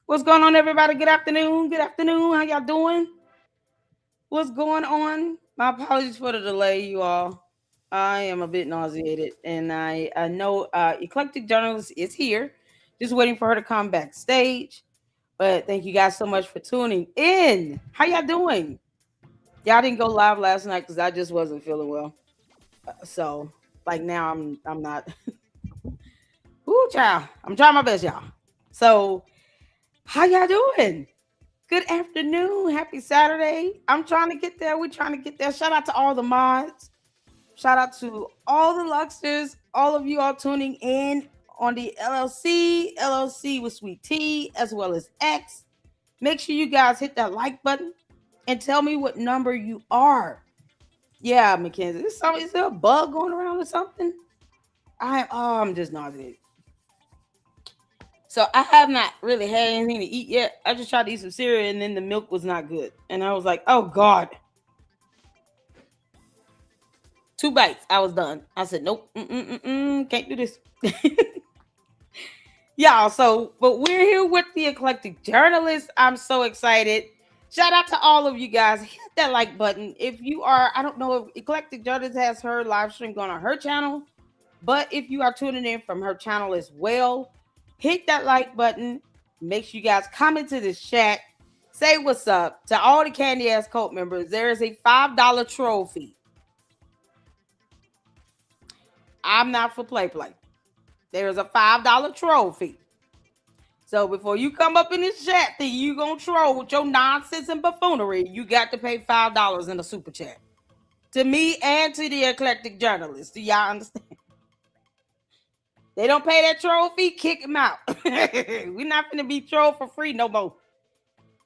What's going on, everybody? Good afternoon. Good afternoon. How y'all doing? What's going on? My apologies for the delay, you all. I am a bit nauseated, and I know Eclectic Journalist is here, just waiting for her to come backstage. But thank you guys so much for tuning in. How y'all doing? Y'all didn't go live last night because I just wasn't feeling well. So like now I'm not. Ooh, child. I'm trying my best, y'all. So how y'all doing? Good afternoon. Happy Saturday. I'm trying to get there. We're trying to get there. Shout out to all the mods. Shout out to all the Luxters, all of you all tuning in on the LLC with Sweet Tea, as well as X. Make sure you guys hit that like button and tell me what number you are. Yeah, Mackenzie. Is there a bug going around or something? I'm just nauseated. So I have not really had anything to eat yet. I just tried to eat some cereal and then the milk was not good. And I was like, oh God. 2 bites. I was done. I said, nope. Can't do this. Y'all, but we're here with the Eclectic Journalist. I'm so excited. Shout out to all of you guys. Hit that like button. If you are, I don't know if Eclectic Journalist has her live stream going on her channel, but if you are tuning in from her channel as well, hit that like button. Make sure you guys comment to this chat. Say what's up to all the Candy Ass Cult members. There is a $5 trophy. I'm not for play. There's a $5 trophy. So before you come up in this chat thing, you gonna troll with your nonsense and buffoonery, you got to pay $5 in a super chat. To me and to the Eclectic Journalist. Do y'all understand? They don't pay that trophy, kick them out. We're not gonna be trolled for free no more.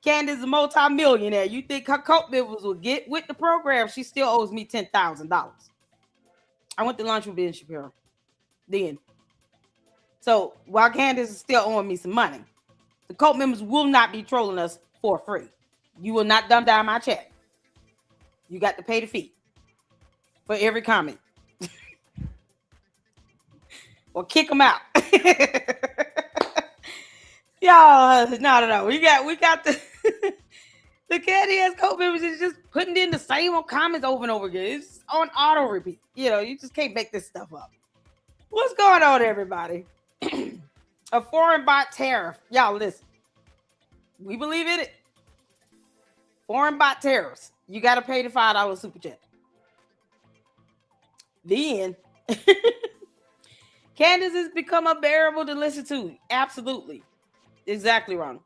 Candace is a multi-millionaire. You think her cult members will get with the program? She still owes me $10,000. I went to lunch with Ben Shapiro. Then. So while Candace is still owing me some money, the cult members will not be trolling us for free. You will not dumb down my chat. You got to pay the fee for every comment. Or kick them out. Y'all, no. We got the the Candy Ass cult members is just putting in the same old comments over and over again. It's on auto repeat. You just can't make this stuff up. What's going on, everybody? A foreign bot tariff. Y'all listen. We believe in it. Foreign bot tariffs. You got to pay the $5 super chat. Then Candace has become unbearable to listen to. Absolutely. Exactly wrong.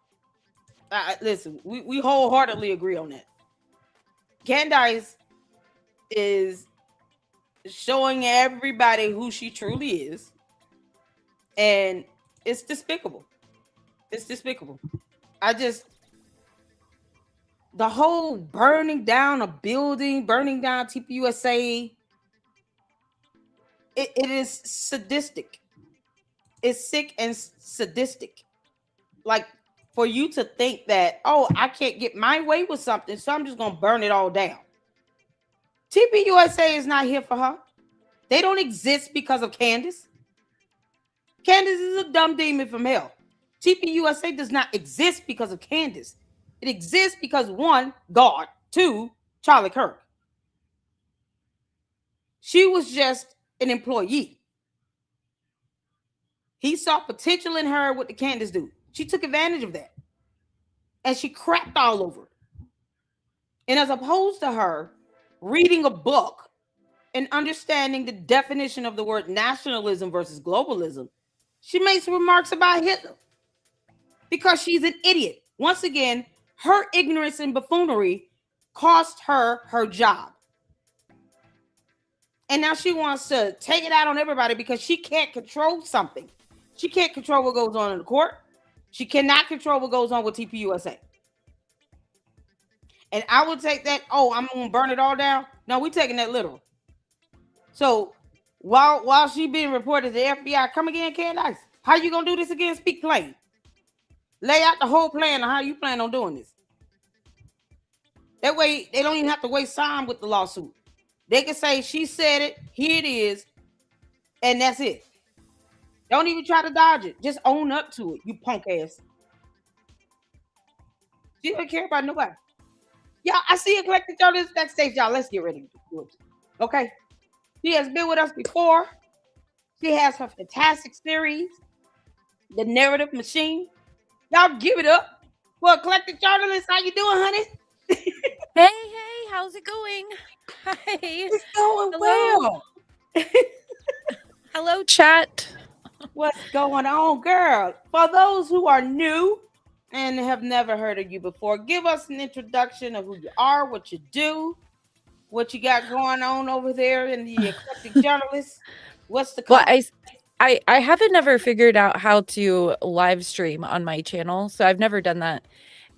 Listen, we wholeheartedly agree on that. Candace is showing everybody who she truly is. And it's despicable. It's despicable. The whole burning down a building, burning down TPUSA, it is sadistic. It's sick and sadistic. Like, for you to think that, oh, I can't get my way with something, so I'm just going to burn it all down. TPUSA is not here for her. They don't exist because of Candace. Candace is a dumb demon from hell. TPUSA does not exist because of Candace. It exists because, one, God, two, Charlie Kirk. She was just an employee. He saw potential in her with the Candace dude. She took advantage of that. And she crapped all over it. And as opposed to her reading a book and understanding the definition of the word nationalism versus globalism, she makes remarks about Hitler because she's an idiot. Once again, her ignorance and buffoonery cost her her job. And now she wants to take it out on everybody because she can't control something. She can't control what goes on in the court. She cannot control what goes on with TPUSA. And I would take that, oh, I'm going to burn it all down. No, we're taking that literal. So while she being reported to the FBI, come again, Candace. How you going to do this again? Speak plain. Lay out the whole plan on how you plan on doing this. That way, they don't even have to waste time with the lawsuit. They can say, she said it, here it is, and that's it. Don't even try to dodge it. Just own up to it, you punk ass. She don't care about nobody. Y'all, I see Eclectic Journalist backstage. Y'all, let's get ready to do it. Okay. She has been with us before. She has her fantastic series, The Narrative Machine. Y'all give it up for Eclectic Journalist. How you doing, honey? Hey, how's it going? Hi. It's going Hello. well. Hello, chat. What's going on, girl? For those who are new and have never heard of you before, give us an introduction of who you are, what you do, what you got going on over there in the Eclectic Journalist. What's the Well, call? I haven't never figured out how to live stream on my channel, so I've never done that.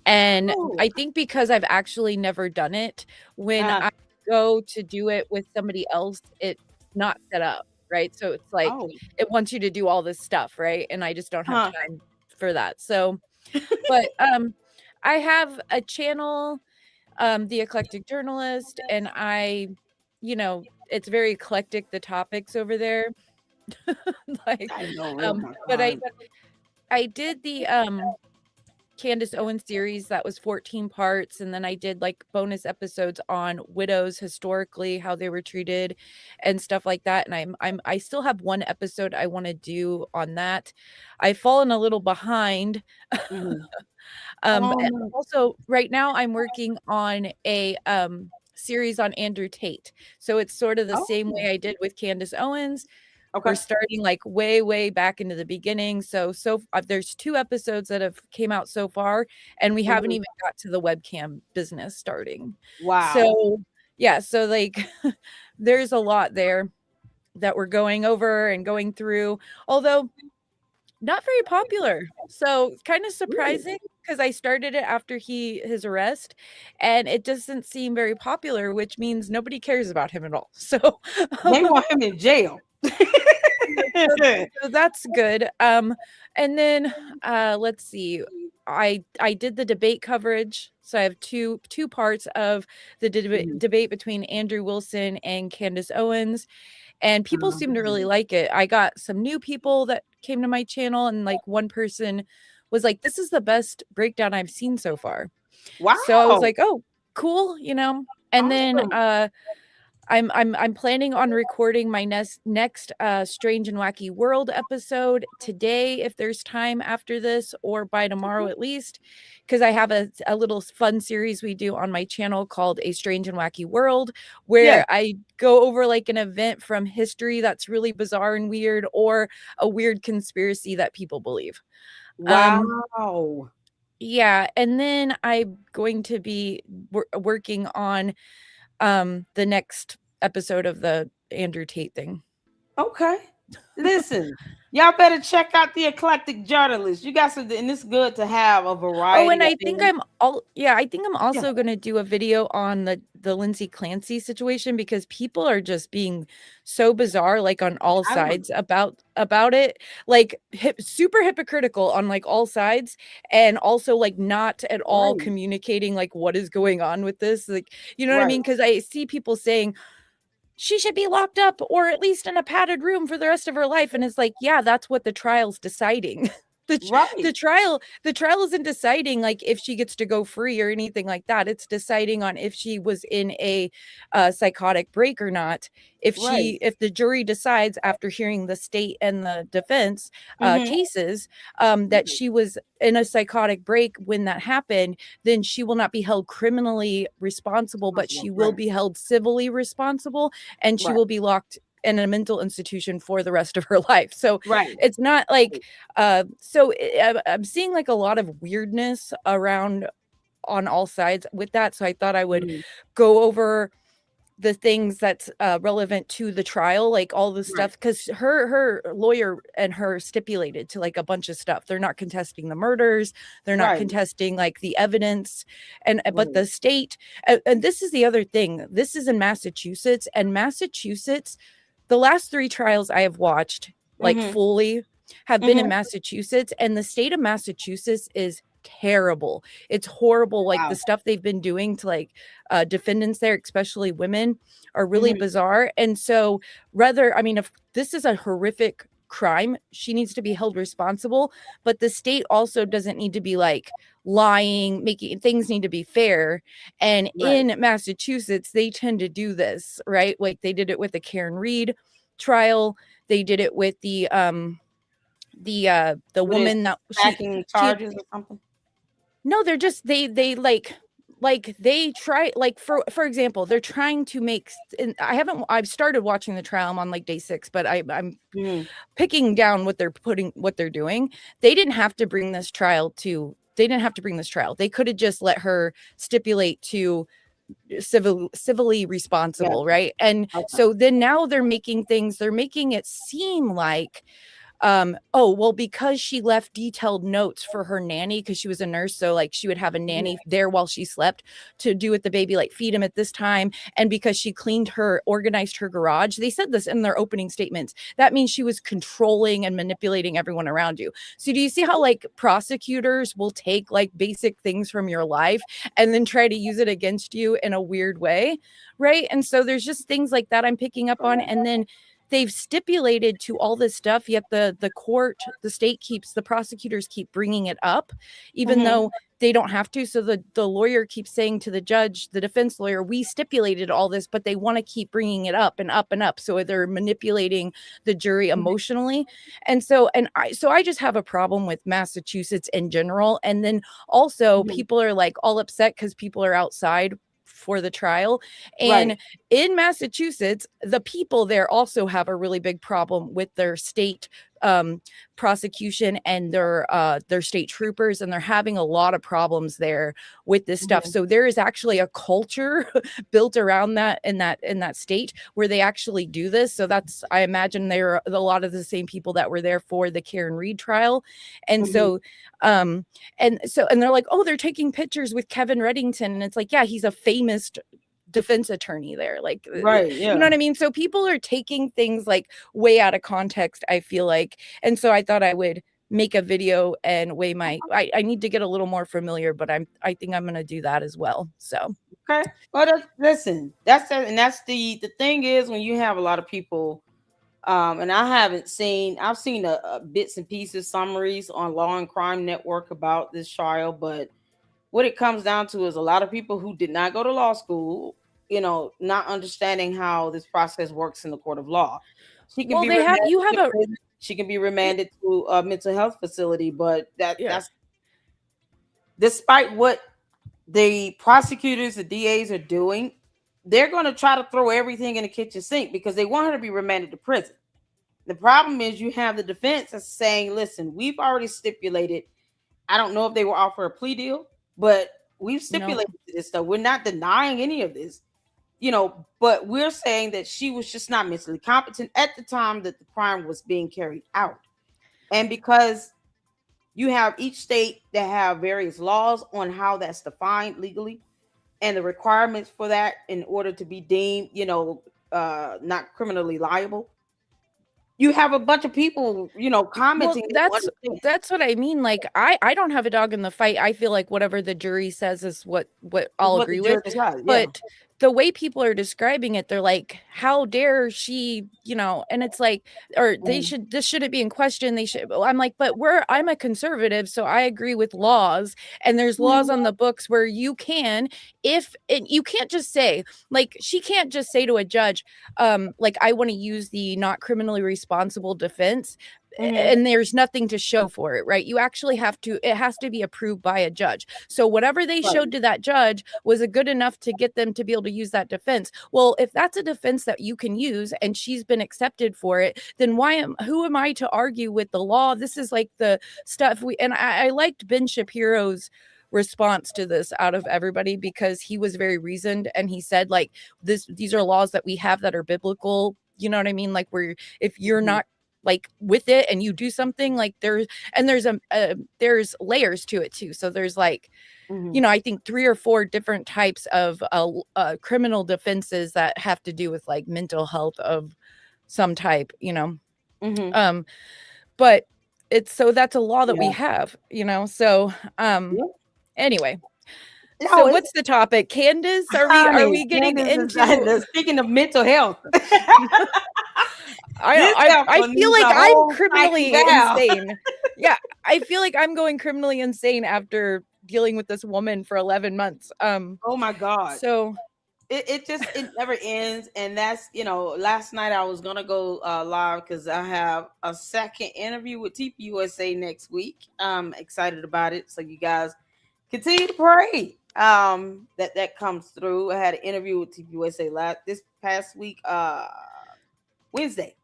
And Oh, I think because I've actually never done it, when uh, I go to do it with somebody else, it's not set up, right? So it's like oh, it wants you to do all this stuff, right? And I just don't have huh. time for that. So, but I have a channel, The Eclectic Journalist, and it's very eclectic, the topics over there. Like, I know, real my but time. I did the Candace Owens series that was 14 parts, and then I did like bonus episodes on widows historically, how they were treated and stuff like that. And I still have one episode I want to do on that. I've fallen a little behind. Mm-hmm. Oh And no. also right now I'm working on a series on Andrew Tate. So it's sort of the Oh, same way I did with Candace Owens. We're okay. starting like way back into the beginning. There's 2 episodes that have came out so far, and we haven't Mhm. even got to the webcam business starting. Wow. So yeah, so like there's a lot there that we're going over and going through. Although not very popular. So, kind of Really? surprising because I started it after his arrest, and it doesn't seem very popular, which means nobody cares about him at all. So, They want him in jail. so so that's good. And then, let's see. I did the debate coverage, so I have two parts of the Mhm. debate between Andrew Wilson and Candace Owens, and people seem to really Um, like it. I got some new people that came to my channel, and like one person was like, "This is the best breakdown I've seen so far." So I was wow. like, "Oh, cool," you know. And then Awesome. I'm planning on recording my next Strange and Wacky World episode today if there's time after this, or by tomorrow at least, because I have a little fun series we do on my channel called A Strange and Wacky World, Yes. where I go over like an event from history that's really bizarre and weird, or a weird conspiracy that people believe. Um Wow. yeah, and then I'm going to be working on the next episode of the Andrew Tate thing. Okay. Listen, y'all better check out the Eclectic Journalist. You got something, and it's good to have a Oh, variety and of I think things. I think I'm Yeah, also gonna do a video on the Lindsay Clancy situation, because people are just being so bizarre, like on all I don't. sides about it, like super hypocritical on like all sides, and also like not at all Right. communicating like what is going on with this, like, you know what I Right. mean? Because I see people saying, she should be locked up or at least in a padded room for the rest of her life, and it's like, yeah, that's what the trial's deciding. Right. The trial isn't deciding like if she gets to go free or anything like that. It's deciding on if she was in a psychotic break or not. Right. If the jury decides after hearing the state and the defense Mm-hmm. cases, that she was in a psychotic break when that happened, then she will not be held criminally responsible, but she will Right. be held civilly responsible, and she Right. will be locked in a mental institution for the rest of her life. So Right. it's not like I'm seeing like a lot of weirdness around on all sides with that. So I thought I would Mhm. go over the things that's relevant to the trial, like all the Right. stuff, because her lawyer and her stipulated to like a bunch of stuff. They're not contesting the murders, they're not Right. contesting like the evidence, and but Right. the state, and this is the other thing. This is in Massachusetts, and Massachusetts, the last 3 trials I have watched, like Mm-hmm. fully, have been in Mm-hmm. Massachusetts, and the state of Massachusetts is terrible. It's horrible. Like Wow. the stuff they've been doing to like defendants there, especially women, are really Mm-hmm. bizarre. And so, rather, I mean, if this is a horrific crime, she needs to be held responsible, but the state also doesn't need to be like lying, making things need to be fair. And Right. in Massachusetts, they tend to do this, right? Like they did it with the Karen Reed trial. They did it with the What is woman that stacking she charges or something? no, they're just they like they try, like for example, they're trying to make, and I've started watching the trial. I'm on like day 6, but I'm Mm-hmm. picking down what they're doing. They didn't have to bring this trial to they didn't have to bring this trial. They could have just let her stipulate to civilly Yeah. responsible, right? And Okay. so then now they're making it seem like oh well, because she left detailed notes for her nanny, because she was a nurse, so like she would have a Mhm. nanny there while she slept to do with the baby, like feed him at this time, and because she organized her garage. They said this in their opening statements. That means she was controlling and manipulating everyone around you. So do you see how like prosecutors will take like basic things from your life and then try to use it against you in a weird way, right? And so there's just things like that I'm picking up on. And then they've stipulated to all this stuff, yet the prosecutors keep bringing it up, even Mhm. though they don't have to. So the lawyer keeps saying to the judge, the defense lawyer, we stipulated all this, but they want to keep bringing it up and up and up, so they're manipulating the jury Mhm. emotionally. And so I just have a problem with Massachusetts in general. And then also Mhm. people are like all upset because people are outside for the trial. Right. And in Massachusetts, the people there also have a really big problem with their state um, prosecution and their state troopers, and they're having a lot of problems there with this stuff. Mhm. So there is actually a culture built around that state where they actually do this. So that's, I imagine, they're a lot of the same people that were there for the Karen Reed trial. And Mhm. so um and they're like, oh, they're taking pictures with Kevin Reddington, and it's like, yeah, he's a famous defense attorney there, like Right. you know Yeah. what I mean? So people are taking things like way out of context, I feel like. And so I thought I would make a video and weigh I need to get a little more familiar, but I think I'm gonna do that as well. So Okay. Well, listen. And that's the thing is when you have a lot of people. And I've seen a bits and pieces summaries on Law and Crime Network about this trial, but what it comes down to is a lot of people who did not go to law school, not understanding how this process works in the court of law. She can well, be they have remanded you have to a prison, she can be you, remanded to a mental health facility, but yeah. that's despite what the prosecutors, the DAs are doing, they're going to try to throw everything in the kitchen sink because they want her to be remanded to prison. The problem is you have the defense that's saying, listen, we've already stipulated. I don't know if they will offer a plea deal, but we've No. stipulated this stuff. We're not denying any of this, but we're saying that she was just not mentally competent at the time that the crime was being carried out. And because you have each state that have various laws on how that's defined legally and the requirements for that in order to be deemed, not criminally liable. You have a bunch of people, Well, commenting they don't understand that's what I mean. Like I don't have a dog in the fight. I feel like whatever the jury says is what is I'll what the agree with. jury decides. Yeah. But the way people are describing it, they're like, how dare she, and it's like, or Mhm. this shouldn't be in question. They should. Well, I'm like, but I'm a conservative, so I agree with laws, and there's laws Mhm. on the books where you can, if and you can't just say, like, she can't just say to a judge, like, I want to use the not criminally responsible defense, Mhm. and there's nothing to show for it, right? You actually it has to be approved by a judge. So whatever they Right. showed to that judge was a good enough to get them to be able to use that defense. Well, if that's a defense that you can use and she's been accepted for it, then who am I to argue with the law? This is like the stuff and I liked Ben Shapiro's response to this out of everybody, because he was very reasoned, and he said, like, these are laws that we have that are biblical, you know what I mean? Like, where if you're Mhm. not like with it and you do something, like, there's layers to it too. So there's like, Mhm. I think 3 or 4 different types of criminal defenses that have to do with like mental health of some type. Mhm. um but it's, so that's a law that we Yeah. have, so Yeah. anyway. So No, it's what's the topic, Candace? Are we honey. getting Candace is into speaking of mental health. This I heifer feel needs like a I'm whole psyche criminally valve. insane. Yeah, I feel like I'm going criminally insane after dealing with this woman for 11 months. Oh my God. So It just it never ends. And that's, last night I was gonna go live because I have a second interview with TPUSA next week. I'm excited about it. So you guys continue to pray that comes through. I had an interview with TPUSA last this past week, Wednesday,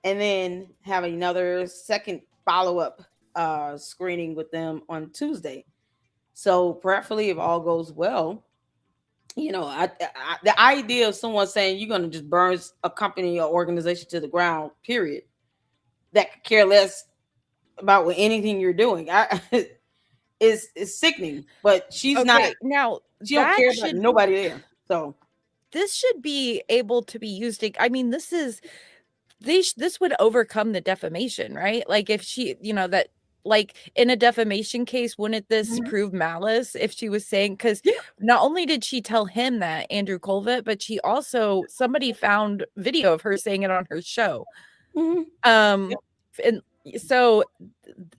and then have another second follow-up screening with them on Tuesday. So prayerfully, if all goes well, the idea of someone saying you're going to just burn a company or organization to the ground, period, that could care less about what anything you're doing, is sickening. But she's not. okay, now She don't that care about should nobody there. So. this should be able to be used. I mean, this would overcome the defamation, right? Like if she, that like in a defamation case, wouldn't this Mhm. prove malice if she was saying, because Yeah. not only did she tell him that, Andrew Colvett, but she also somebody found video of her saying it on her show. Mhm. Um Yep. and so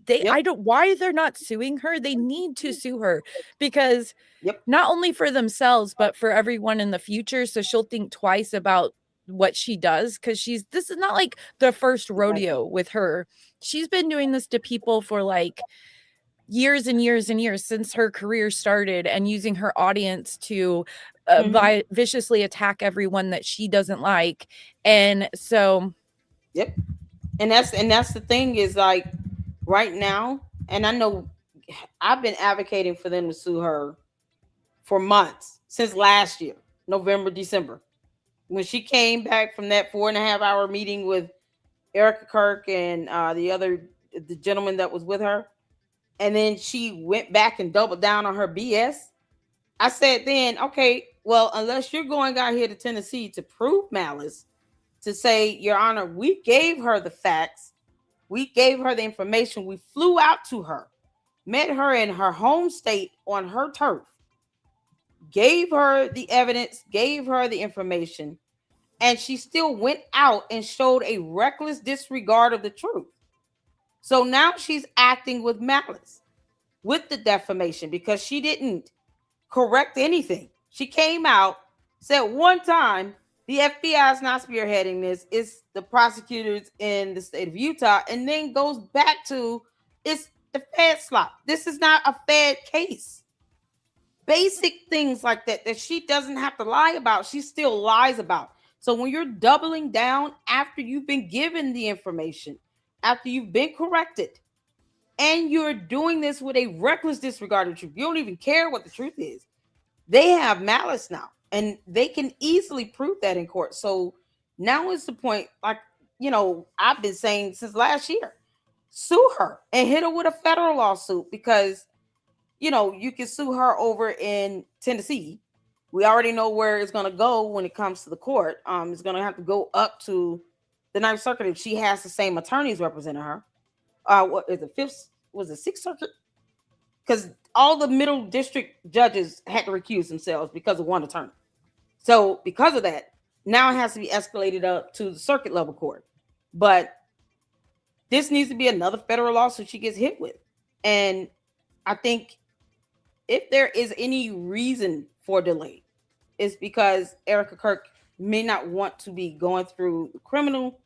they Yep. I don't why they're not suing her. They need to sue her because Yep. not only for themselves, but for everyone in the future. So she'll think twice about what she does because this is not like the first Exactly. rodeo with her. She's been doing this to people for like years and years and years since her career started and using her audience to Mhm. viciously attack everyone that she doesn't like. And so, Yep. And that's the thing is like right now, and I know I've been advocating for them to sue her for months since last year, November, December, when she came back from that 4.5 hour meeting with Erica Kirk and the gentleman that was with her, and then she went back and doubled down on her BS. I said then, okay, well, unless you're going out here to Tennessee to prove malice, to say, Your Honor, we gave her the facts, we gave her the information, we flew out to her, met her in her home state on her turf, gave her the evidence, gave her the information, and she still went out and showed a reckless disregard of the truth. So now she's acting with malice with the defamation because she didn't correct anything. She came out, said one time, the FBI is not spearheading this, it's the prosecutors in the state of Utah, and then goes back to it's the Fed slop. This is not a Fed case. Basic things like that she doesn't have to lie about, she still lies about. So when you're doubling down after you've been given the information, after you've been corrected, and you're doing this with a reckless disregard of truth, you don't even care what the truth is. They have malice now, and they can easily prove that in court. So now is the point, like, I've been saying since last year, sue her and hit her with a federal lawsuit because you can sue her over in Tennessee. We already know where it's going to go when it comes to the court. It's going to have to go up to the Ninth Circuit if she has the same attorneys representing her. What is the fifth? Was the Sixth Circuit? Because all the middle district judges had to recuse themselves because of one attorney. So because of that, now it has to be escalated up to the circuit level court. But this needs to be another federal lawsuit she gets hit with. And I think if there is any reason for delay, it's because Erica Kirk may not want to be going through the criminal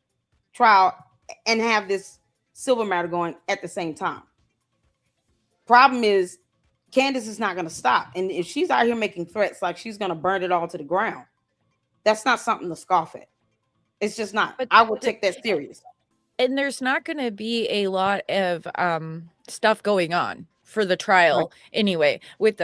trial and have this civil matter going at the same time. Problem is, Candace is not going to stop. And if she's out here making threats like she's going to burn it all to the ground, that's not something to scoff at. It's just not. but I would take that serious. and there's not going to be a lot of stuff going on for the Right. trial anyway with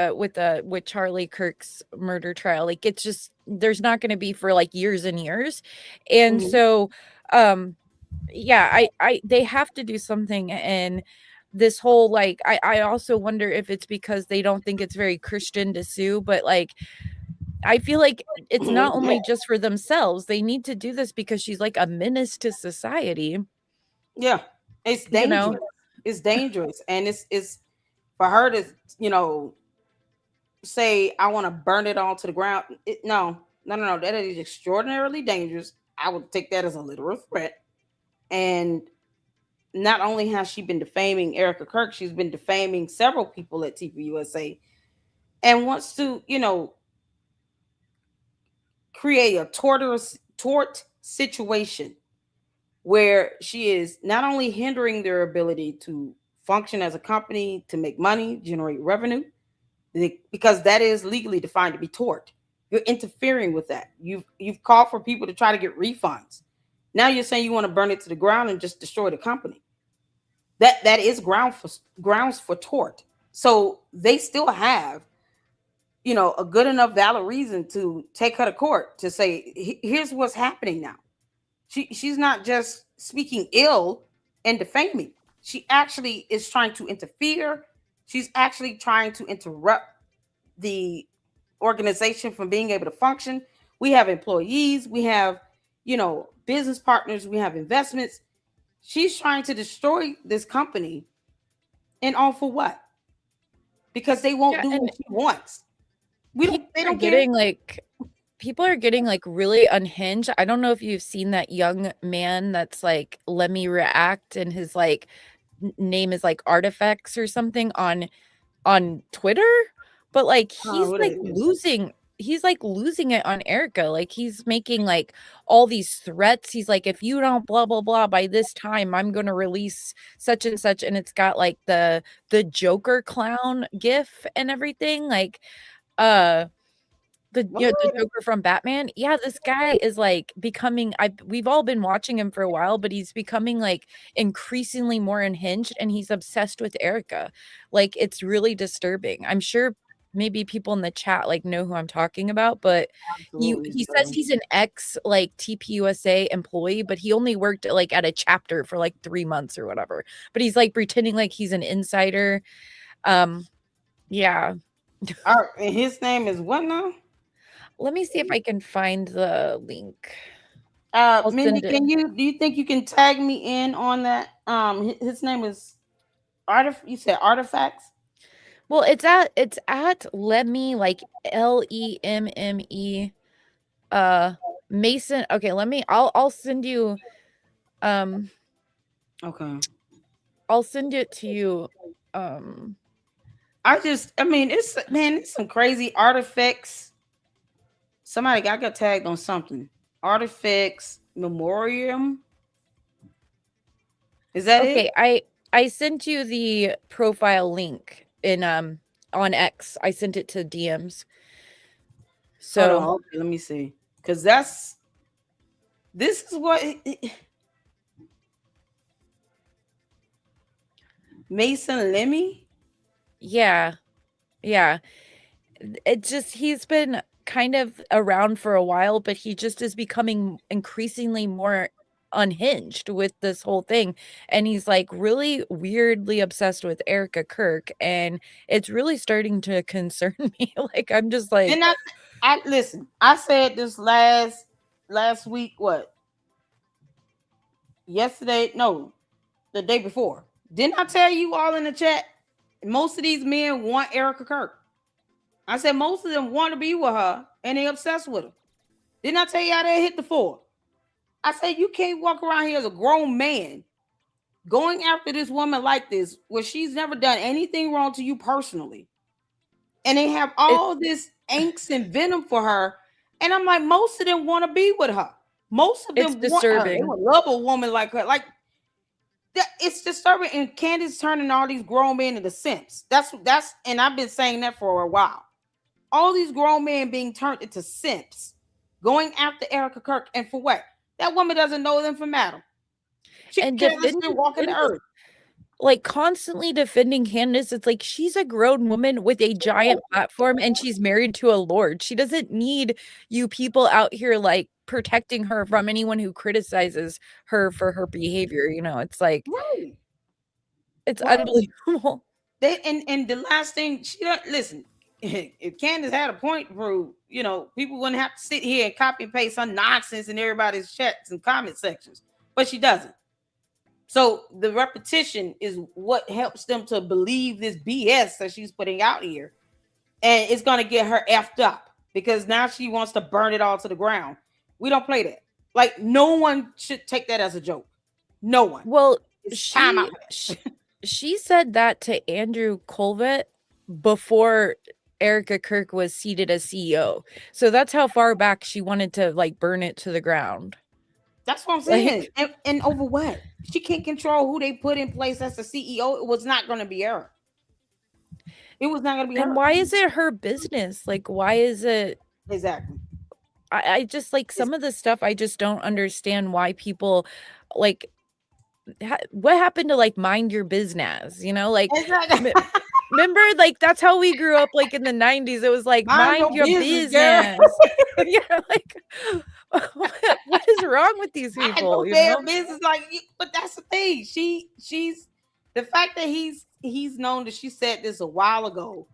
Charlie Kirk's murder trial. Like it's just there's not going to be for like years and years. And Mhm. so um yeah, I they have to do something. And this whole like I also wonder if it's because they don't think it's very Christian to sue, but like I feel like it's not only just for themselves. They need to do this because she's like a menace to society, Yeah, it's you know. dangerous. It's dangerous, and it's for her to you know say I want to burn it all to the ground. No, no, no, no. That is extraordinarily dangerous. I would take that as a literal threat. And not only has she been defaming Erica Kirk, she's been defaming several people at TPUSA and wants to, create a tort situation where she is not only hindering their ability to function as a company, to make money, generate revenue, because that is legally defined to be tort. You're interfering with that. You've called for people to try to get refunds. Now you're saying you want to burn it to the ground and just destroy the company. That is grounds for tort. So they still have, a good enough valid reason to take her to court to say, here's what's happening now. She's not just speaking ill and defaming. She actually is trying to interfere. She's actually trying to interrupt the organization from being able to function. We have employees, we have, business partners, we have investments. She's trying to destroy this company, and all for what? Because they won't Yeah, do and what she wants. people They are don't care. getting like people are getting like really unhinged. I don't know if you've seen that young man that's like let me react and his like name is like artifacts or something on Twitter, but like What it is. he's like losing it on Erica. Like he's making like all these threats. He's like, if you don't blah blah blah by this time, I'm gonna release such and such, and it's got like the Joker clown gif and everything. Like uh the What? Joker from Batman. Yeah, this guy is like becoming we've all been watching him for a while, but he's becoming like increasingly more unhinged and he's obsessed with Erica. Like it's really disturbing. I'm sure maybe people in the chat like know who I'm talking about, but Absolutely he says disturbing. he's an ex like TPUSA employee, but he only worked like at a chapter for like 3 months or whatever. But he's like pretending like he's an insider. Um yeah. And his name is what now? Let me see if I can find the link. I'll Mindy, send it. do you think you can tag me in on that? His name is you said Artifacts? Well, it's at Lemme, like Lemme, uh, Mason. Okay, I'll send you, um, Okay. I'll send it to you, um I mean, it's some crazy artifacts. Somebody got tagged on something. Artifacts Memoriam. Is that it? okay, I sent you the profile link in, on X. I sent it to DMs. Hold So, on. Okay, let me see. Because this is what Mason Lemmy. yeah, yeah. It just he's been kind of around for a while, but he just is becoming increasingly more unhinged with this whole thing. And he's like really weirdly obsessed with Erica Kirk. And it's really starting to concern me. Like, I'm just like, Then I listen. I said this last week. What? Yesterday? No, the day before. Didn't I tell you all in the chat? Most of these men want Erica Kirk. I said most of them want to be with her and they obsessed with her. Didn't I tell you how they hit the floor? I said you can't walk around here as a grown man going after this woman like this where she's never done anything wrong to you personally. And they have it, all this angst and venom for her. And I'm like, most of them want to be with her. Most of it's them want her. They disturbing. would love a woman like her. Like that, it's disturbing. And Candace turning all these grown men into simps. And I've been saying that for a while. All these grown men being turned into simps, going after Erica Kirk, and for what? That woman doesn't know them from Adam. She And can't still defending walking the Candace, earth. like constantly defending Candace, it's like she's a grown woman with a giant platform and she's married to a lord. She doesn't need you people out here like protecting her from anyone who criticizes her for her behavior. It's like Right. it's Right. unbelievable. And the last thing she don't listen. If Candace had a point to prove, people wouldn't have to sit here and copy and paste some nonsense in everybody's chats and comment sections. But she doesn't. So the repetition is what helps them to believe this BS that she's putting out here. And it's gonna get her effed up because now she wants to burn it all to the ground. We don't play that. Like no one should take that as a joke. No one. Well, It's time out she for sh that. she said that to Andrew Colvett before Erica Kirk was seated as CEO. So that's how far back she wanted to, like, burn it to the ground. That's what I'm saying. Like, And over what? She can't control who they put in place as the CEO. It was not going to be her. It was not going to be and her. why is it her business? Like, why is it Exactly. I just, like, It's some of the stuff I just don't understand why people, like, what happened to, like, mind your business, you know? Like, exactly. me remember, like, that's how we grew up, like, in the '90s, it was like, Mind "Mind your your business, girl. business." Yeah, like, what is wrong with these Mind people, your you know? damn business. Like, but that's the thing. She's the fact that he's known that she said this a while ago,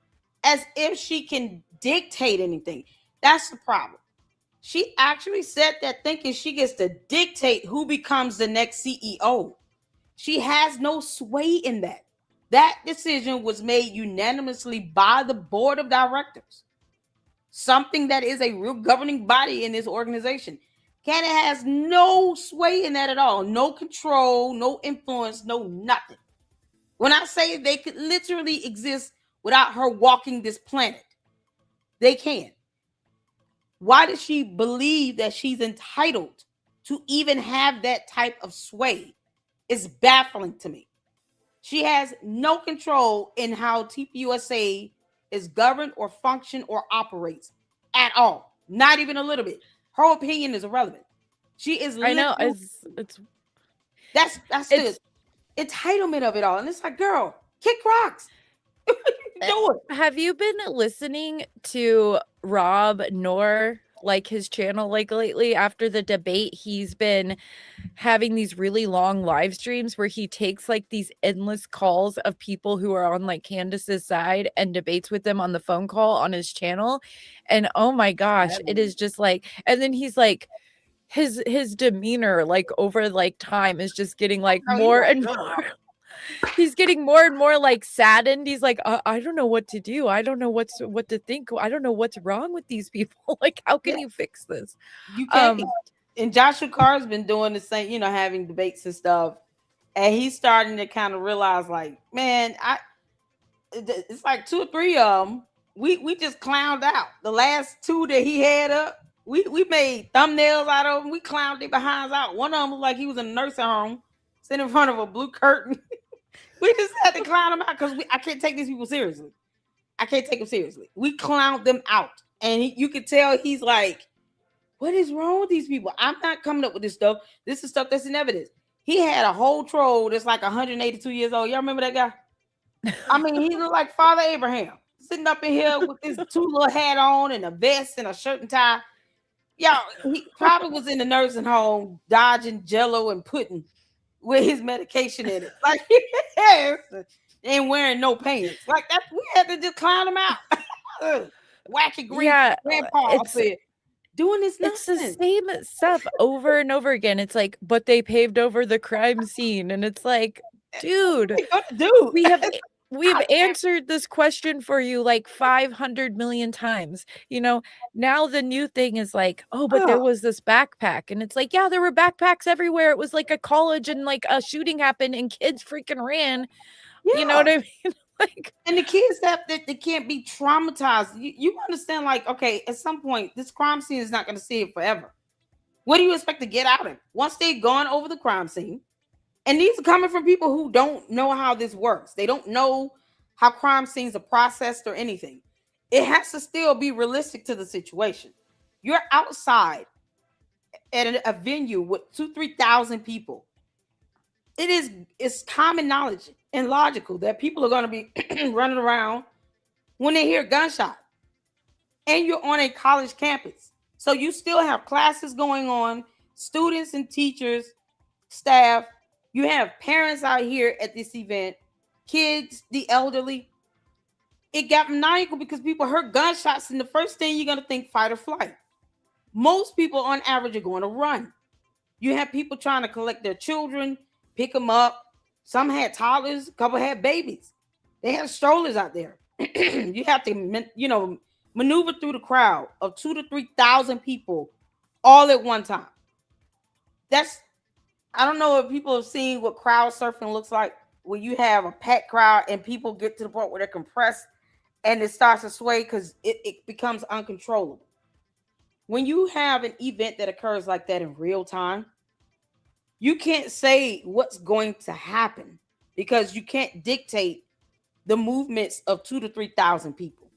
as if she can dictate anything. That's the problem. She actually said that thinking she gets to dictate who becomes the next CEO. She has no sway in that. That decision was made unanimously by the board of directors, something that is a real governing body in this organization. Canada has no sway in that at all, no control, no influence, no nothing. When I say they could literally exist without her walking this planet, they can. Why does she believe that she's entitled to even have that type of sway? It's baffling to me. She has no control in how TPUSA is governed or function or operates at all. Not even a little bit. Her opinion is irrelevant. She is I know, literally that's the it's entitlement of it all. And it's like, girl, kick rocks. Eh, Do it. have you been listening to Rob Noor, like, his channel, like, lately? After the debate, he's been having these really long live streams where he takes, like, these endless calls of people who are on, like, Candace's side and debates with them on the phone call on his channel, and, oh my gosh, it is just, like and then he's, like his demeanor, like, over, like, time is just getting, like, Oh, you more like, and girl. more he's getting more and more, like, saddened. He's like, I don't know what to do. I don't know what to think. I don't know what's wrong with these people. Like, how can Yeah, you fix this?" you can't. Um, And Joshua Carr's been doing the same, having debates and stuff. And he's starting to kind of realize, like, man, it's like two or three of them. We just clowned out. The last two that he had up, we made thumbnails out of them. We clowned their behinds out. One of them was like he was in a nursing home, sitting in front of a blue curtain. We just had to clown them out because I can't take these people seriously. I can't take them seriously. We clowned them out, and you could tell he's like, "What is wrong with these people? I'm not coming up with this stuff. This is stuff that's in evidence." He had a whole troll that's like 182 years old. Y'all remember that guy? I mean, he looked like Father Abraham sitting up in here with this two little hat on and a vest and a shirt and tie. Y'all, he probably was in the nursing home dodging jello and pudding with his medication in it. Like, yes, and wearing no pants. Like that, we had to just clown him out. Wacky green yeah, grandpa up there doing this it's the nonsense. same stuff over and over again. It's like, "But they paved over the crime scene," and it's like, What "Dude, they gonna do? we have we've Out there. answered this question for you like 500,000,000 times." You know, now the new thing is like, "Oh, but Oh, there was this backpack." And it's like, "Yeah, there were backpacks everywhere. It was like a college and like a shooting happened and kids freaking ran." You know yeah. what I mean? Like, And the kids that they can't be traumatized. You understand, like, okay, at some point, this crime scene is not going to see it forever. What do you expect to get out of it? Once they've gone over the crime scene, and these are coming from people who don't know how this works. They don't know how crime scenes are processed or anything. It has to still be realistic to the situation. You're outside at a venue with 2,000 3,000 people. It's common knowledge and logical that people are going to be running around when they hear gunshot, and you're on a college campus. So you still have classes going on, students and teachers, staff. You have parents out here at this event, kids, the elderly. It got maniacal because people heard gunshots, and the first thing you're going to think fight or flight. Most people, on average, are going to run. You have people trying to collect their children, pick them up. Some had toddlers, a couple had babies. They had strollers out there. You have to, maneuver through the crowd of 2,000 to 3,000 people all at one time. That's I don't know if people have seen what crowd surfing looks like, when you have a packed crowd and people get to the point where they're compressed and it starts to sway because it becomes uncontrollable. When you have an event that occurs like that in real time, you can't say what's going to happen because you can't dictate the movements of 2 to 3 thousand people.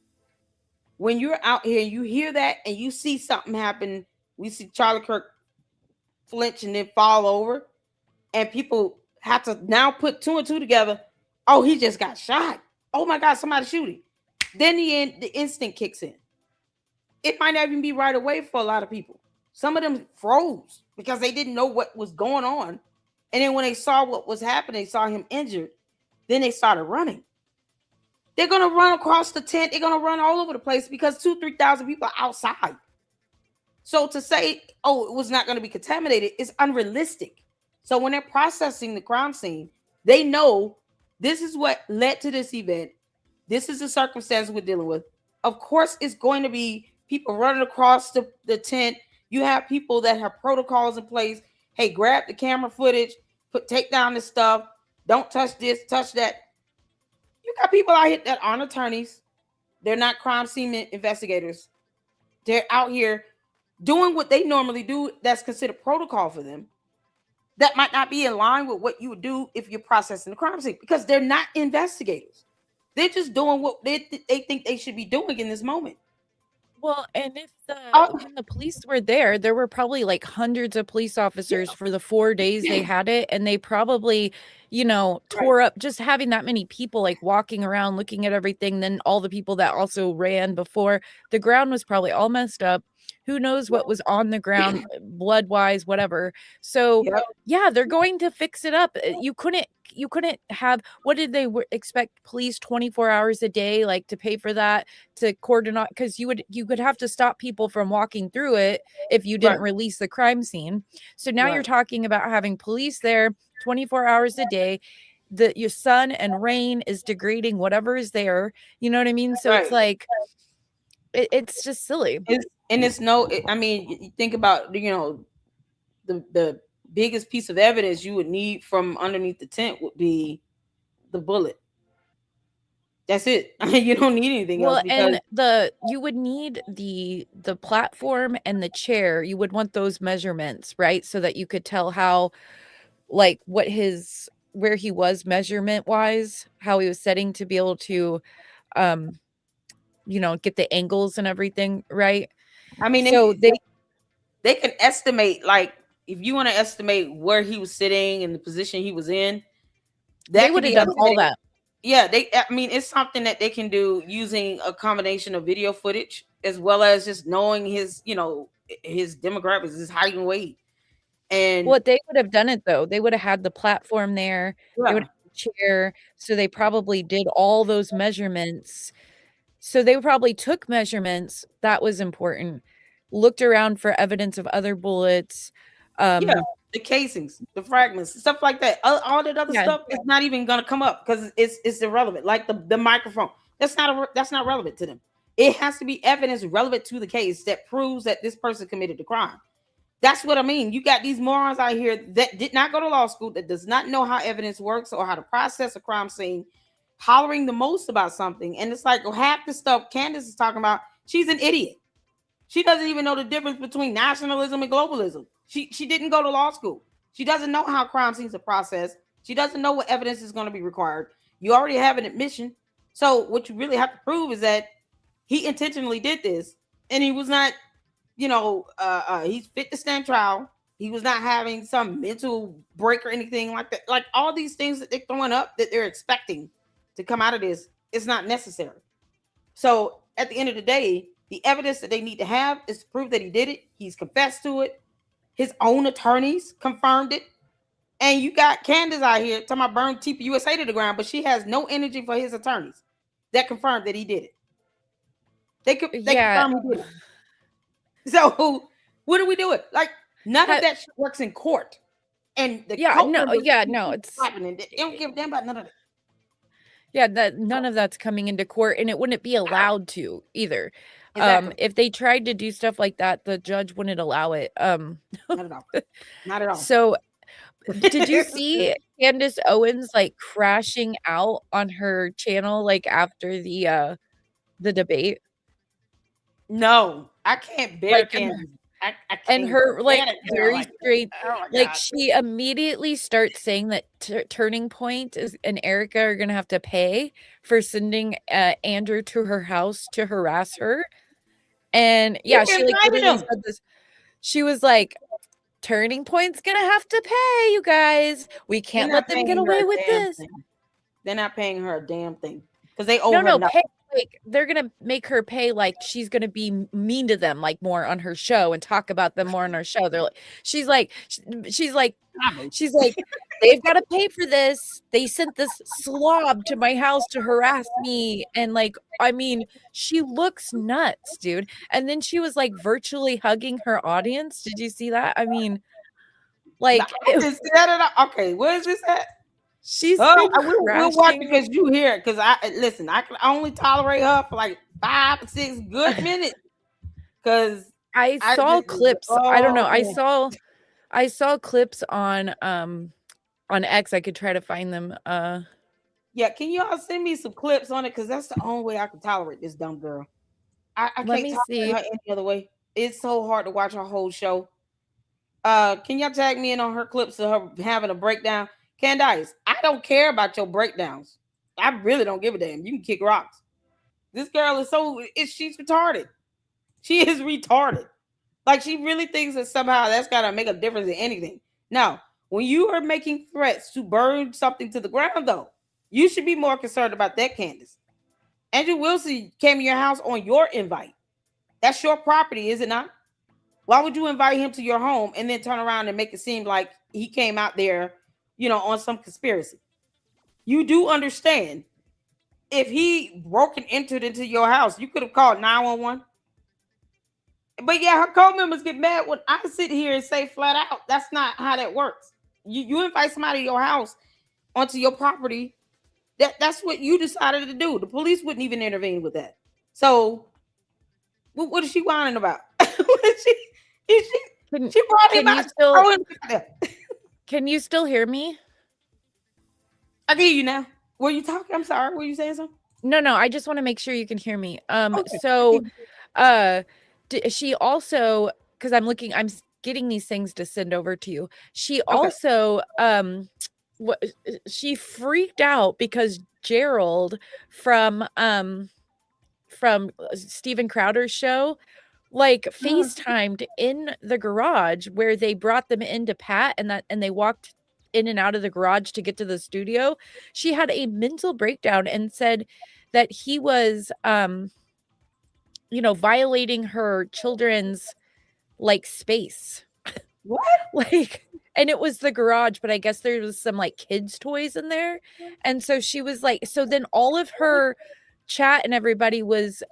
When you're out here and you hear that and you see something happen, we see Charlie Kirk flinch and then fall over, and people have to now put two and two together. Oh, he just got shot. Oh my God, somebody shooting. Then the instinct kicks in. It might not even be right away for a lot of people. Some of them froze because they didn't know what was going on. And then when they saw what was happening, they saw him injured, then they started running. They're gonna run across the tent, they're gonna run all over the place because 2, 3 thousand people are outside. So to say, oh, it was not going to be contaminated is unrealistic. So when they're processing the crime scene, they know this is what led to this event. This is the circumstance we're dealing with. Of course, it's going to be people running across the tent. You have people that have protocols in place. Hey, grab the camera footage, take down this stuff. Don't touch this, touch that. You got people out here that aren't attorneys. They're not crime scene investigators. They're out here doing what they normally do that's considered protocol for them, that might not be in line with what you would do if you're processing the crime scene, because they're not investigators. They're just doing what they think they should be doing in this moment. Well, and if Oh, when the police were there were probably like hundreds of police officers yeah, for the 4 days they had it, and they probably, right, tore up just having that many people like walking around looking at everything, then all the people that also ran before. The ground was probably all messed up. Who knows what was on the ground, blood-wise, whatever. So, yep, yeah, they're going to fix it up. You couldn't have, what did they expect, police 24 hours a day, like, to pay for that, to cordon off, because you could have to stop people from walking through it if you right, didn't release the crime scene. So now you're right, talking about having police there 24 hours a day. Your sun and rain is degrading whatever is there. You know what I mean? So it's right. like it's just silly. And it's no. I mean, you think about the biggest piece of evidence you would need from underneath the tent would be the bullet. That's it. You don't need anything else Well, because and you would need the platform and the chair. You would want those measurements, right? So that you could tell how, like, where he was measurement wise, how he was setting to be able to um get the angles and everything right. I mean So they can estimate, like, if you want to estimate where he was sitting and the position he was in, they that could would have be done all estimated. that. Yeah, I mean, it's something that they can do using a combination of video footage as well as just knowing his demographics, his height and weight. And What they would have done it though, they would have had the platform there, they would yeah, have the chair, so they probably did all those measurements. So they probably took measurements, that was important, looked around for evidence of other bullets. yeah, um the casings, the fragments, stuff like that. All that other yeah, stuff is not even gonna come up because it's irrelevant. Like the microphone, that's not relevant to them. It has to be evidence relevant to the case that proves that this person committed the crime. That's what I mean. You got these morons out here that did not go to law school, that does not know how evidence works or how to process a crime scene, hollering the most about something. And it's like, well, half the stuff Candace is talking about, she's an idiot. She doesn't even know the difference between nationalism and globalism. She didn't go to law school. She doesn't know how crime scenes are processed. She doesn't know what evidence is going to be required. You already have an admission. So what you really have to prove is that he intentionally did this, and he was not, he's fit to stand trial. He was not having some mental break or anything like that. Like all these things that they're throwing up that they're expecting to come out of this, it's not necessary. So at the end of the day, the evidence that they need to have is to prove that he did it. He's confessed to it. His own attorneys confirmed it. And you got Candace out here talking about burn TPUSA to the ground, but she has no energy for his attorneys that confirmed that he did it. They yeah. confirmed he did it. So what do we do it? Like, none of ha- that shit works in court. And the yeah, court no, members yeah, no, it's happening. They don't give a damn about none of that. yeah, that none of that's coming into court, and it wouldn't be allowed to either. Exactly. If they tried to do stuff like that, the judge wouldn't allow it. Not at all. Not at all. So Did you see Candace Owens, like, crashing out on her channel, like, after the debate? No, I can't bear Like, Candace. I and can't her, like, stand a girl very like that. straight Oh my like, god. she immediately starts saying that Turning Point is and Erica are gonna have to pay for sending, Andrew to her house to harass her, and, You yeah, she, like, invited literally him. said this. She was like, "Turning Point's gonna have to pay, you guys. We They're can't not let them get paying her away a with damn this." thing. They're not paying her a damn thing because they owe No, her no, pay nothing. like, they're gonna make her pay, like, she's gonna be mean to them, like, more on her show and talk about them more on her show. They're like she's like sh she's like Probably. she's like, "They've gotta pay for this. They sent this slob to my house to harass me," and, like, I mean, she looks nuts, dude, and then she was, like, virtually hugging her audience. Did you see that? I mean, Now, like, I didn't see that at all. Okay, where is this at? she's Oh, been we'll watch it crashing. because you hear it. Because I listen, I can only tolerate her for like 5 or 6 good minutes. Because I I saw just, clips. I don't know. oh I man. saw clips on X. I could try to find them. Yeah, can y'all send me some clips on it? Because that's the only way I can tolerate this dumb girl. I Let can't me tolerate see. her any other way. It's so hard to watch her whole show. Can y'all tag me in on her clips of her having a breakdown? Candace, I don't care about your breakdowns. I really don't give a damn. You can kick rocks. This girl is she's retarded. She is retarded. Like she really thinks that somehow that's gotta make a difference in anything. Now, when you are making threats to burn something to the ground, though, you should be more concerned about that, Candace. Andrew Wilson came to your house on your invite. That's your property, is it not? Why would you invite him to your home and then turn around and make it seem like he came out there, on some conspiracy? You do understand if he broke and entered into your house, you could have called 911. But yeah, her co-members get mad when I sit here and say flat out, that's not how that works. You invite somebody to your house onto your property. That's what you decided to do. The police wouldn't even intervene with that. So what is she whining about? What is she? Is she? Can She brought him can you out. still Throw him out there. can you still hear me? I get you now. Were you talking? I'm sorry. Were you saying something? No, no. I just want to make sure you can hear me. Okay. So, uh, she also because getting these things to send over to you. She Okay. also what she freaked out because Gerald from Steven Crowder's show, like, FaceTimed in the garage where they brought them in to Pat and they walked in and out of the garage to get to the studio. She had a mental breakdown and said that he was, violating her children's, like, space. What? Like and it was the garage, but I guess there was some, like, kids' toys in there, and so she was like so then all of her chat and everybody was,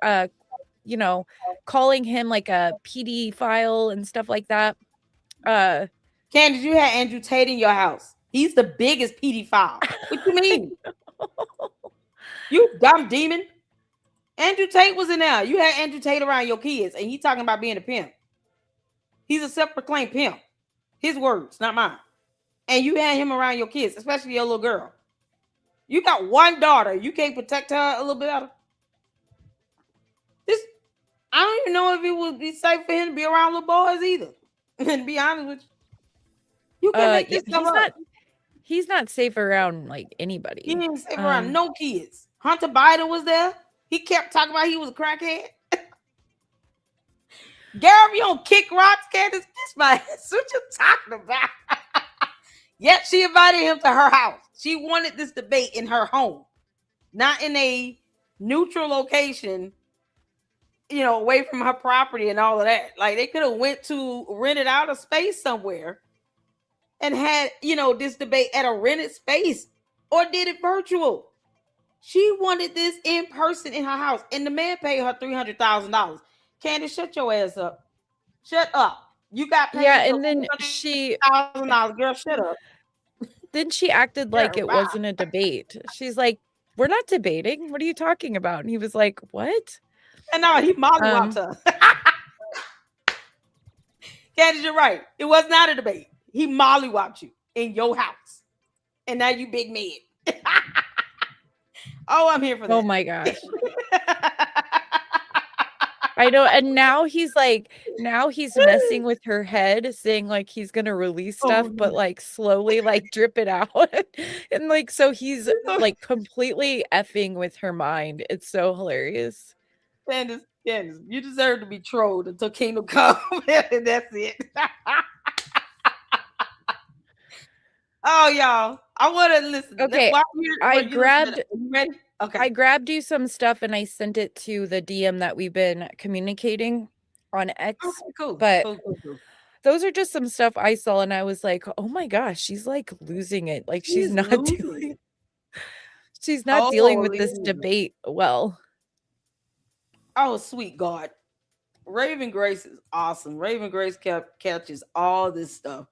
you know, calling him, like, a PD file and stuff like that. Candace, you had Andrew Tate in your house. He's the biggest pedophile. What you mean? You dumb demon. Andrew Tate was in there. You had Andrew Tate around your kids, and he talking about being a pimp. He's a self-proclaimed pimp. His words, not mine. And you had him around your kids, especially your little girl. You got one daughter. You can't protect her a little bit better. This, I don't even know if it would be safe for him to be around little boys either. And to be honest with you can make Yeah, this stuff up. he's not safe around, like, He anybody. ain't safe around no kids. Hunter Biden was there. He kept talking about he was a crackhead. Gary, you don't kick rocks, Candace. Kiss my ass. What you talking about? Yet she invited him to her house. She wanted this debate in her home, not in a neutral location, away from her property and all of that. Like they could have went to rented out a space somewhere and had, this debate at a rented space or did it virtual. She wanted this in person in her house, and the man paid her $300,000. Candace, shut your ass up. Shut up. You got paid. Yeah, and then she $300,000. Girl, shut up. then she acted like it wasn't a debate. She's like, "We're not debating. What are you talking about?" And he was like, "What?" And no, he mollywopped her. Candace, you're right. It was not a debate. He mollywopped you. in your house, and now you big mad. Oh, I'm here for Oh that. my gosh. I know, and now he's messing with her head, saying, like, he's gonna release Oh stuff, my but, like, slowly, like, drip it out, and, like, so he's, God. like, completely effing with her mind. It's so hilarious. Candace, you deserve to be trolled until Kingdom Come, and that's it. Oh, y'all, I want to listen. Okay, While you I what you listen to that. grabbed Are you ready? Okay. I grabbed you some stuff, and I sent it to the DM that we've been communicating on X, Okay. Cool. but Cool. Cool. Cool. those are just some stuff I saw, and I was like, "Oh my gosh, she's, like, losing it." Like, She's losing it. she's not dealing with Holy. this debate well. Oh, sweet God. Raven Grace is awesome. Raven Grace catches all this stuff.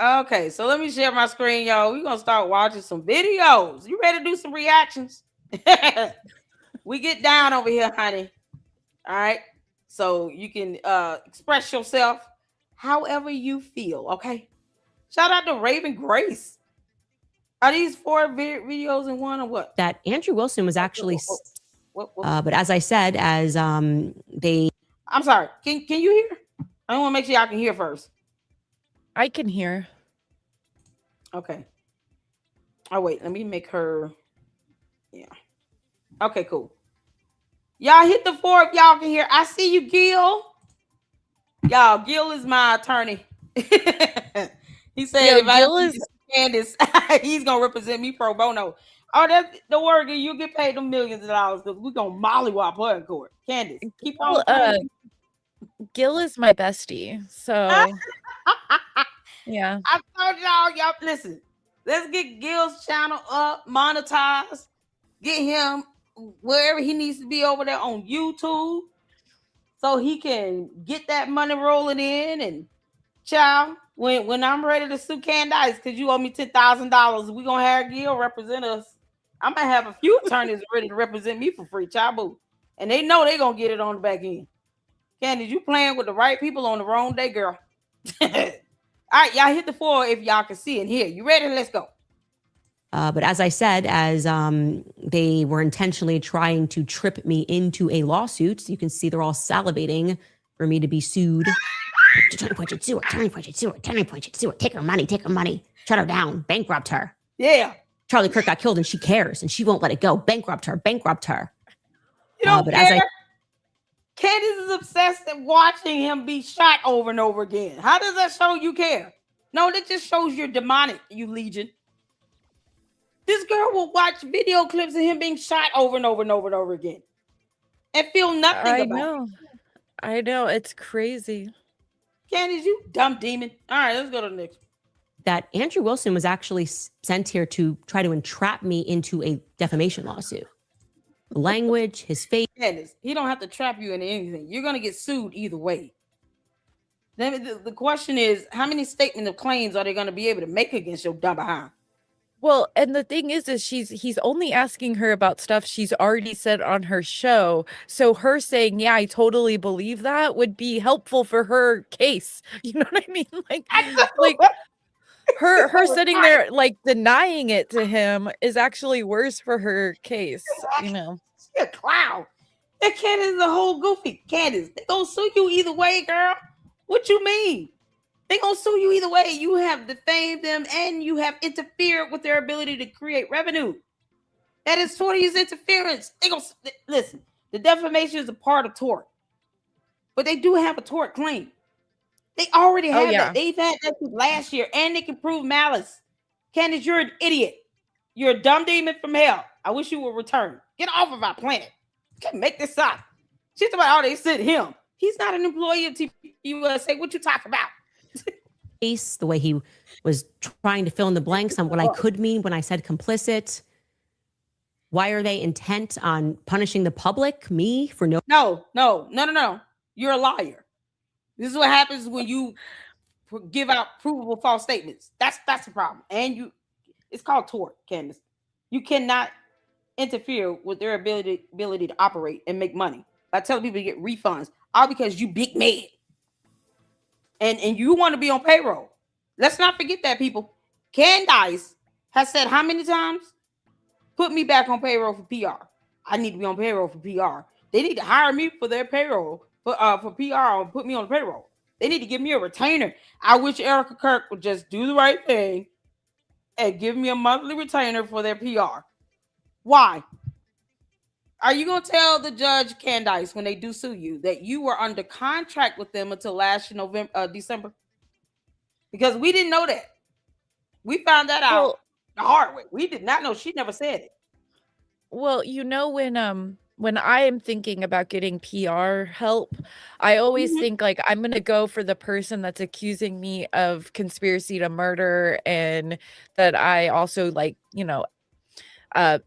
Okay, so let me share my screen, y'all. We're gonna start watching some videos. You ready to do some reactions? We get down over here, honey. All right. So you can express yourself however you feel. Okay. Shout out to Raven Grace. Are these four videos in one or what? That Andrew Wilson was actually, What? but as I said, as they. I'm sorry. Can you hear? I want to make sure y'all can hear first. I can hear. Okay. Oh wait, let me make her. Yeah. Okay, cool. Y'all hit the four if y'all can hear. I see you, Gil. Y'all, Gil is my attorney. He said Yeah, if Gil I is Candace, he's gonna represent me pro bono. Oh, that's the word. You get paid them millions of dollars because we're gonna mollywop her in court. Candace, keep on praying. Gil is my bestie, so yeah. I told y'all listen. Let's get Gil's channel up, monetized, get him wherever he needs to be over there on YouTube, so he can get that money rolling in. And child, when I'm ready to sue Candace because you owe me $10,000, we gonna have Gil represent us. I might have a few attorneys ready to represent me for free, child boo, and they know they gonna get it on the back end. Candace, you playing with the right people on the wrong day, girl. All right, y'all hit the four if y'all can see and hear. You ready? Let's go. But as I said, as they were intentionally trying to trip me into a lawsuit, you can see they're all salivating for me to be sued. Attorney point it, sue her. Attorney point it, sue her. Attorney point it, sue her. Take her money. Take her money. Shut her down. Bankrupt her. Yeah. Charlie Kirk got killed and she cares and she won't let it go. Bankrupt her. Bankrupt her. You don't care. Candace is obsessed at watching him be shot over and over again. How does that show you care? No, that just shows you're demonic, you legion. This girl will watch video clips of him being shot over and over and over and over again and feel nothing about it. I know. It's crazy. Candace, you dumb demon. All right, let's go to the next one. That Andrew Wilson was actually sent here to try to entrap me into a defamation lawsuit. Language, his face. Candace, he don't have to trap you into anything. You're going to get sued either way. Then the question is, how many statement of claims are they going to be able to make against your dumb behind? Well, and the thing is he's only asking her about stuff she's already said on her show. So her saying, "Yeah, I totally believe that," would be helpful for her case. You know what I mean? Like her sitting there like denying it to him is actually worse for her case, you know. She a clown. That Candace is a whole goofy. Candace, they gonna sue you either way, girl. What you mean? They gonna sue you either way. You have defamed them and you have interfered with their ability to create revenue. That is tort use interference. They gonna listen. The defamation is a part of tort, but they do have a tort claim. They already have that. They've had that since last year, and they can prove malice. Candace, you're an idiot. You're a dumb demon from hell. I wish you would return. Get off of our planet. You can't make this up. She's about how they sent him. He's not an employee of TPUSA. What you talk about? The way he was trying to fill in the blanks on what I could mean when I said complicit. Why are they intent on punishing the public? Me for no. No. You're a liar. This is what happens when you give out provable false statements. That's the problem. And it's called tort, Candace. You cannot interfere with their ability to operate and make money by telling people to get refunds, all because you big mad. And you want to be on payroll. Let's not forget that, people. Candace has said how many times? Put me back on payroll for PR. I need to be on payroll for PR. They need to hire me for their payroll for PR and put me on the payroll. They need to give me a retainer. I wish Erica Kirk would just do the right thing and give me a monthly retainer for their PR. Why? Are you gonna tell the judge, Candace, when they do sue you, that you were under contract with them until last November, December? Because we didn't know that. We found that out Well, the hard way. We did not know. She never said it. well, when I am thinking about getting PR help, I always Mhm. think like I'm gonna go for the person that's accusing me of conspiracy to murder and that I also like, uh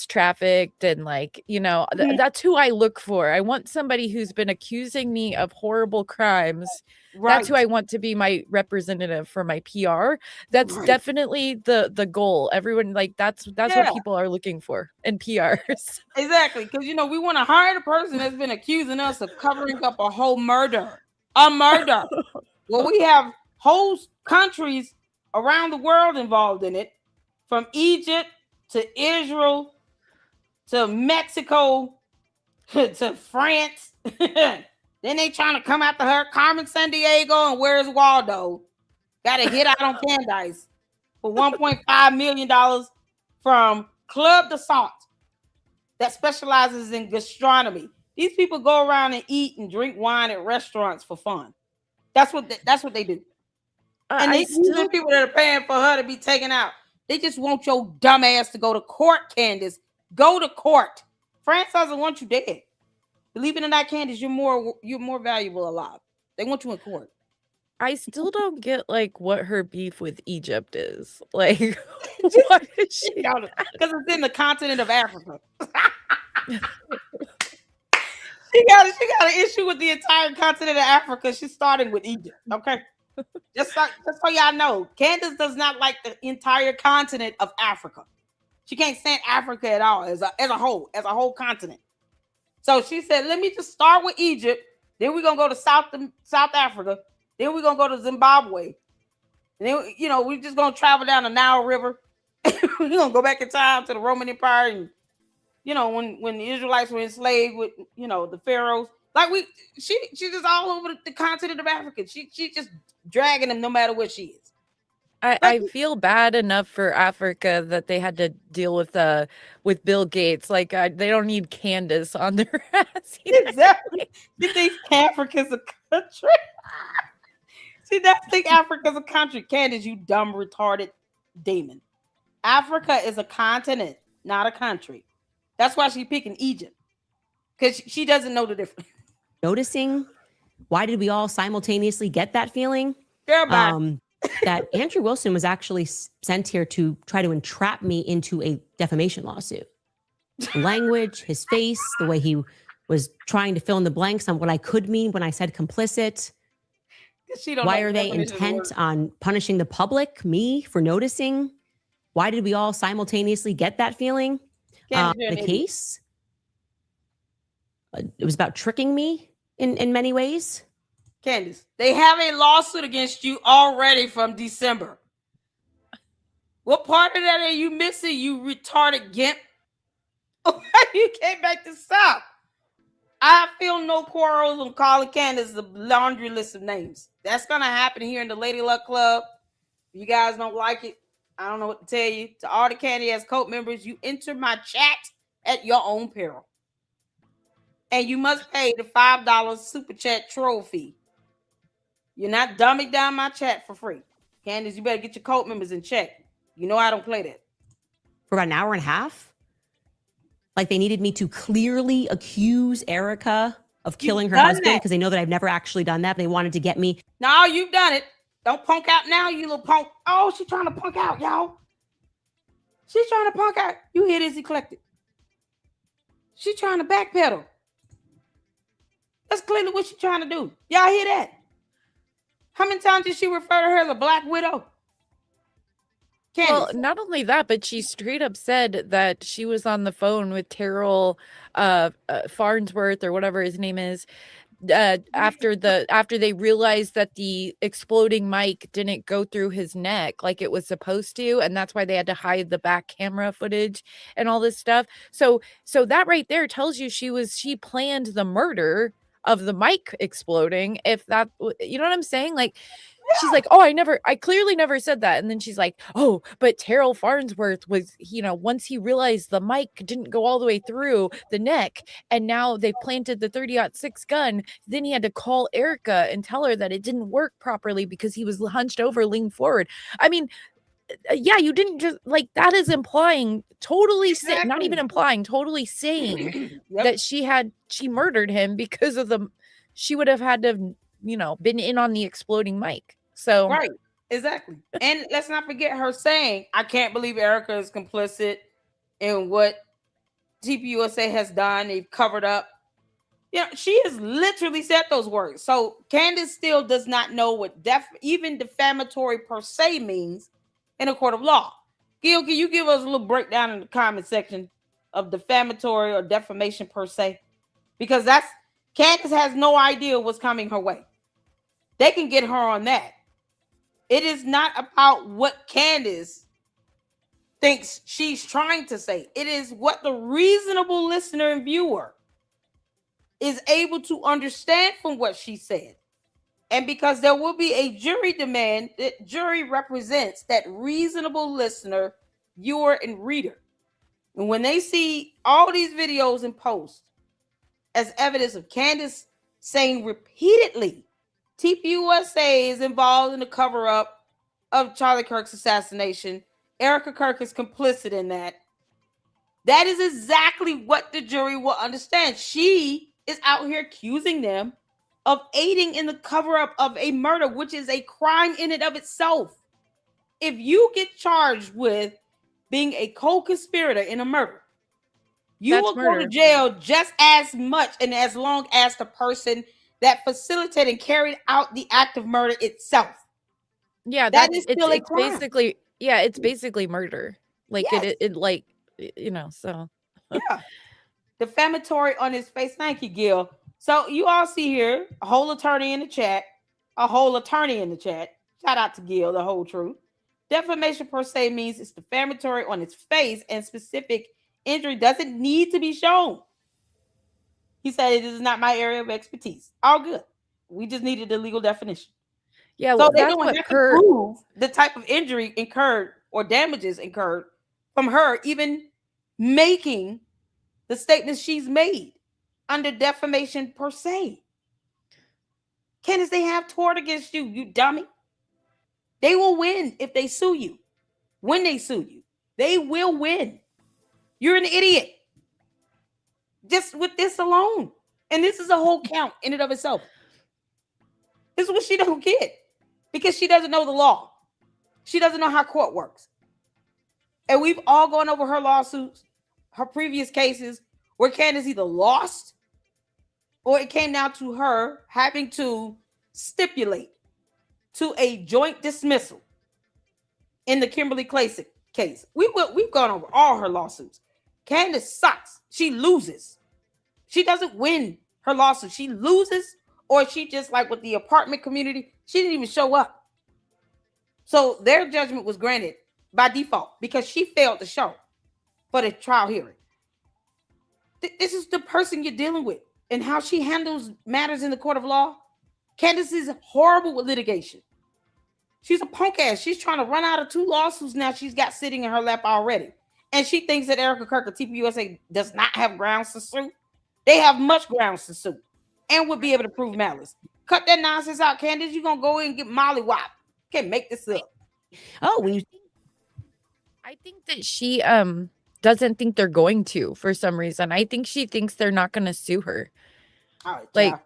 trafficked and like, Mhm. that's who I look for. I want somebody who's been accusing me of horrible crimes. That's who Right. I want to be my representative for my PR. That's Right. definitely the goal. Everyone like that's what Yeah. people are looking for in PRs. Exactly. Because we want to hire the person that's been accusing us of covering up a whole murder. A murder. Well, we have whole countries around the world involved in it, from Egypt to Israel to Mexico to France. Then they trying to come after her. Carmen San Diego and Where's Waldo got a hit out on Candace for $1.5 million from Club de Salt that specializes in gastronomy. These people go around and eat and drink wine at restaurants for fun. That's what they do. And I these are still people that are paying for her to be taken out. They just want your dumb ass to go to court, Candace. Go to court. France doesn't want you dead. Believe it or not, Candace, you're more valuable alive. They want you in court. I still don't get like what her beef with Egypt is. Like what is she Because it's in the continent of Africa. She got an issue with the entire continent of Africa. She's starting with Egypt. Okay. Just so y'all know, Candace does not like the entire continent of Africa. She can't stand Africa at all as a whole continent. So she said, let me just start with Egypt. Then we're gonna go to South Africa. Then we're gonna go to Zimbabwe. And then we're just gonna travel down the Nile River. We're gonna go back in time to the Roman Empire and when the Israelites were enslaved with the pharaohs. Like she's just all over the continent of Africa. She just dragging them no matter where she is. Like I feel bad enough for Africa that they had to deal with Bill Gates. Like they don't need Candace on their ass. exactly. She thinks Africa's a country. She doesn't think Africa's a country. Candace, you dumb retarded demon. Africa is a continent, not a country. That's why she's picking Egypt. Because she doesn't know the difference. Noticing, why did we all simultaneously get that feeling? Girl, bye. That Andrew Wilson was actually sent here to try to entrap me into a defamation lawsuit. Language, his face, the way he was trying to fill in the blanks on what I could mean when I said complicit. Why are they intent on punishing the public, me, for noticing? Why did we all simultaneously get that feeling? The case, it was about tricking me in many ways. Candace, they have a lawsuit against you already from December. What part of that are you missing, you retarded gimp? You came back to stop. I feel no quarrels on calling Candace the laundry list of names. That's going to happen here in the Lady Luck Club. If you guys don't like it, I don't know what to tell you. To all the Candy Ass Cult members, you enter my chat at your own peril. And you must pay the $5 super chat troll fee. You're not dumbing down my chat for free. Candace, you better get your cult members in check. You know I don't play that. For about an hour and a half? Like they needed me to clearly accuse Erica of killing her husband because they know that I've never actually done that. But they wanted to get me. No, you've done it. Don't punk out now, you little punk. Oh, she's trying to punk out, y'all. She's trying to punk out. You hear this, Eclectic? She's trying to backpedal. That's clearly what she's trying to do. Y'all hear that? How many times did she refer to her as a black widow? Candace. Well, not only that, but she straight up said that she was on the phone with Terrell Farnsworth or whatever his name is, after they realized that the exploding mic didn't go through his neck like it was supposed to, and that's why they had to hide the back camera footage and all this stuff. So that right there tells you she planned the murder of the mic exploding. If that, you know what I'm saying? Like, she's like, oh, I clearly never said that. And then she's like, oh, but Terrell Farnsworth was, once he realized the mic didn't go all the way through the neck, and now they planted the 30-06 gun, then he had to call Erica and tell her that it didn't work properly because he was hunched over, leaned forward. I mean, yeah, you didn't just, like, that is implying totally, not even implying, totally saying that she murdered him because of she would have had to, been in on the exploding mic. So right, exactly. And let's not forget her saying, I can't believe Erica is complicit in what TPUSA has done. They've covered up. Yeah, she has literally said those words. So Candace still does not know what even defamatory per se means in a court of law. Gil, can you give us a little breakdown in the comment section of defamatory or defamation per se? Because Candace has no idea what's coming her way. They can get her on that. It is not about what Candace thinks she's trying to say. It is what the reasonable listener and viewer is able to understand from what she said. And because there will be a jury demand, the jury represents that reasonable listener, viewer, and reader. And when they see all these videos and posts as evidence of Candace saying repeatedly, TPUSA is involved in the cover-up of Charlie Kirk's assassination, Erica Kirk is complicit in that. That is exactly what the jury will understand. She is out here accusing them of aiding in the cover-up of a murder, which is a crime in and of itself. If you get charged with being a co-conspirator in a murder, you will go to jail just as much and as long as the person that facilitated and carried out the act of murder itself. Yeah, that is still a crime. Basically, yeah, it's basically murder. Like, yes. it like, so. Yeah. Defamatory on his face. Thank you, Gil. So you all see here a whole attorney in the chat. Shout out to Gil, the whole truth. Defamation per se means it's defamatory on its face and specific injury doesn't need to be shown. He said it is not my area of expertise. All good. We just needed the legal definition. Yeah, well, so they don't have to prove the type of injury incurred or damages incurred from her even making the statements she's made under defamation per se. Candace, they have tort against you, you dummy. They will win if they sue you. When they sue you, they will win. You're an idiot. Just with this alone. And this is a whole count in and of itself. This is what she don't get. Because she doesn't know the law. She doesn't know how court works. And we've all gone over her lawsuits, her previous cases, where Candace either lost or it came down to her having to stipulate to a joint dismissal in the Kimberly Classic case. We've gone over all her lawsuits. Candace sucks. She loses. She doesn't win her lawsuit. She loses, or she just, like with the apartment community, she didn't even show up. So their judgment was granted by default because she failed to show for the trial hearing. This is the person you're dealing with and how she handles matters in the court of law. Candace is horrible with litigation. She's a punk ass. She's trying to run out of 2 lawsuits now she's got sitting in her lap already. And she thinks that Erica Kirk or TPUSA does not have grounds to sue. They have much grounds to sue and would be able to prove malice. Cut that nonsense out, Candace. You're going to go in and get mollywop. Can't make this up. Oh, I think that she doesn't think they're going to for some reason. I think she thinks they're not going to sue her. All right, like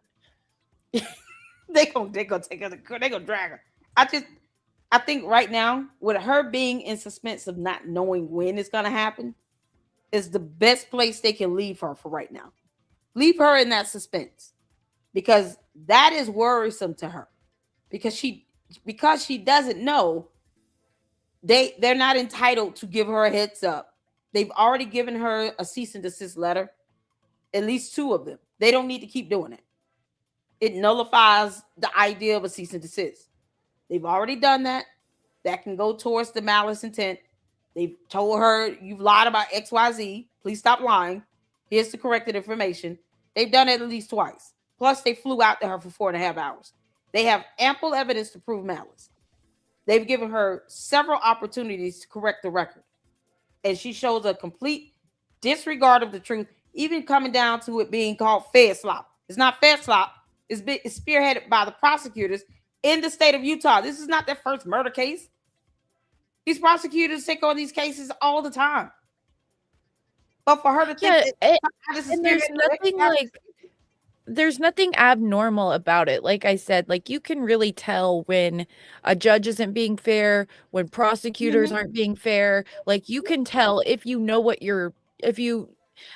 they gonna take her. They gonna drag her. I think right now, with her being in suspense of not knowing when it's gonna happen, is the best place they can leave her for right now. Leave her in that suspense because that is worrisome to her because she doesn't know. They're not entitled to give her a heads up. They've already given her a cease and desist letter, at least 2 of them. They don't need to keep doing it. It nullifies the idea of a cease and desist. They've already done that. That can go towards the malice intent. They've told her, you've lied about XYZ. Please stop lying. Here's the corrected information. They've done it at least twice. Plus, they flew out to her for 4.5 hours. They have ample evidence to prove malice. They've given her several opportunities to correct the record. And she shows a complete disregard of the truth, even coming down to it being called Fed slop. It's not Fed slop. It's spearheaded by the prosecutors in the state of Utah. This is not their first murder case. These prosecutors take on these cases all the time. But for her to think that this is and there's nothing abnormal about it. Like I said, like you can really tell when a judge isn't being fair, when prosecutors aren't being fair. Like you can tell if you know what you're, if you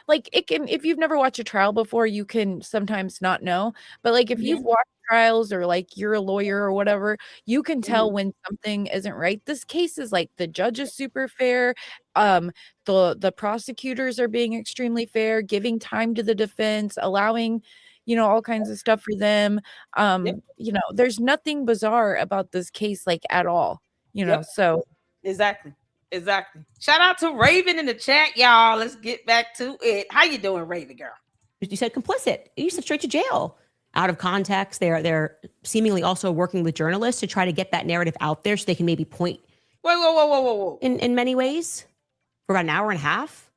like it can, if you've never watched a trial before, you can sometimes not know. But like if you've watched trials or like you're a lawyer or whatever, you can tell when something isn't right. This case is like the judge is super fair. The prosecutors are being extremely fair, giving time to the defense, allowing, you know, all kinds of stuff for them. You know, there's nothing bizarre about this case, like at all, you know, so. Exactly. Shout out to Raven in the chat, y'all. Let's get back to it. How you doing, Raven girl? You said complicit. You said straight to jail. Out of context, they're seemingly also working with journalists to try to get that narrative out there so they can maybe point. Whoa. In many ways, for about an hour and a half.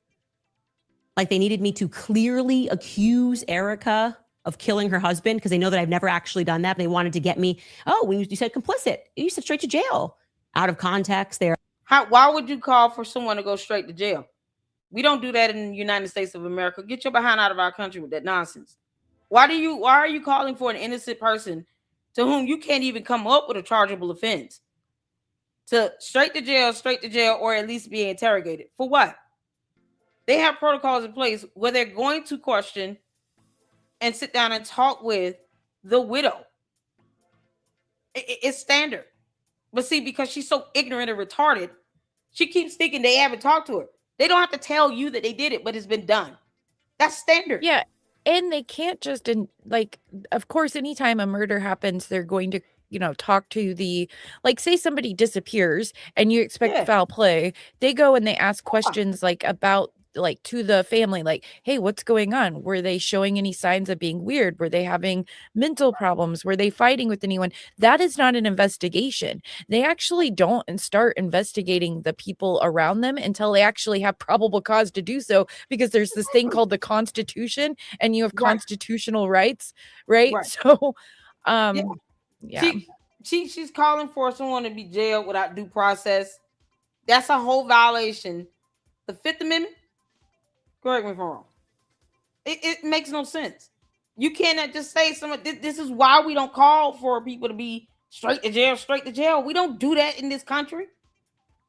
Like they needed me to clearly accuse Erica of killing her husband because they know that I've never actually done that. But they wanted to get me. Oh, when you said complicit, you said straight to jail. Out of context, why would you call for someone to go straight to jail? We don't do that in the United States of America. Get your behind out of our country with that nonsense. Why are you calling for an innocent person to whom you can't even come up with a chargeable offense to straight to jail, or at least be interrogated? For what? They have protocols in place where they're going to question and sit down and talk with the widow. It's standard. But see, because she's so ignorant and retarded, she keeps thinking they haven't talked to her. They don't have to tell you that they did it, but it's been done. That's standard. Yeah. And they can't just, like, of course, anytime a murder happens, they're going to, you know, talk to the, like, say somebody disappears and you expect foul play. They go and they ask questions like about, like, to the family, like, hey, what's going on? Were they showing any signs of being weird? Were they having mental problems? Were they fighting with anyone? That is not an investigation. They actually don't start investigating the people around them until they actually have probable cause to do so, because there's this thing called the Constitution and you have constitutional rights, right? So, she's calling for someone to be jailed without due process. That's a whole violation. The Fifth Amendment. Correct me if I'm wrong. It makes no sense. You cannot just say this is why we don't call for people to be straight to jail. We don't do that in this country.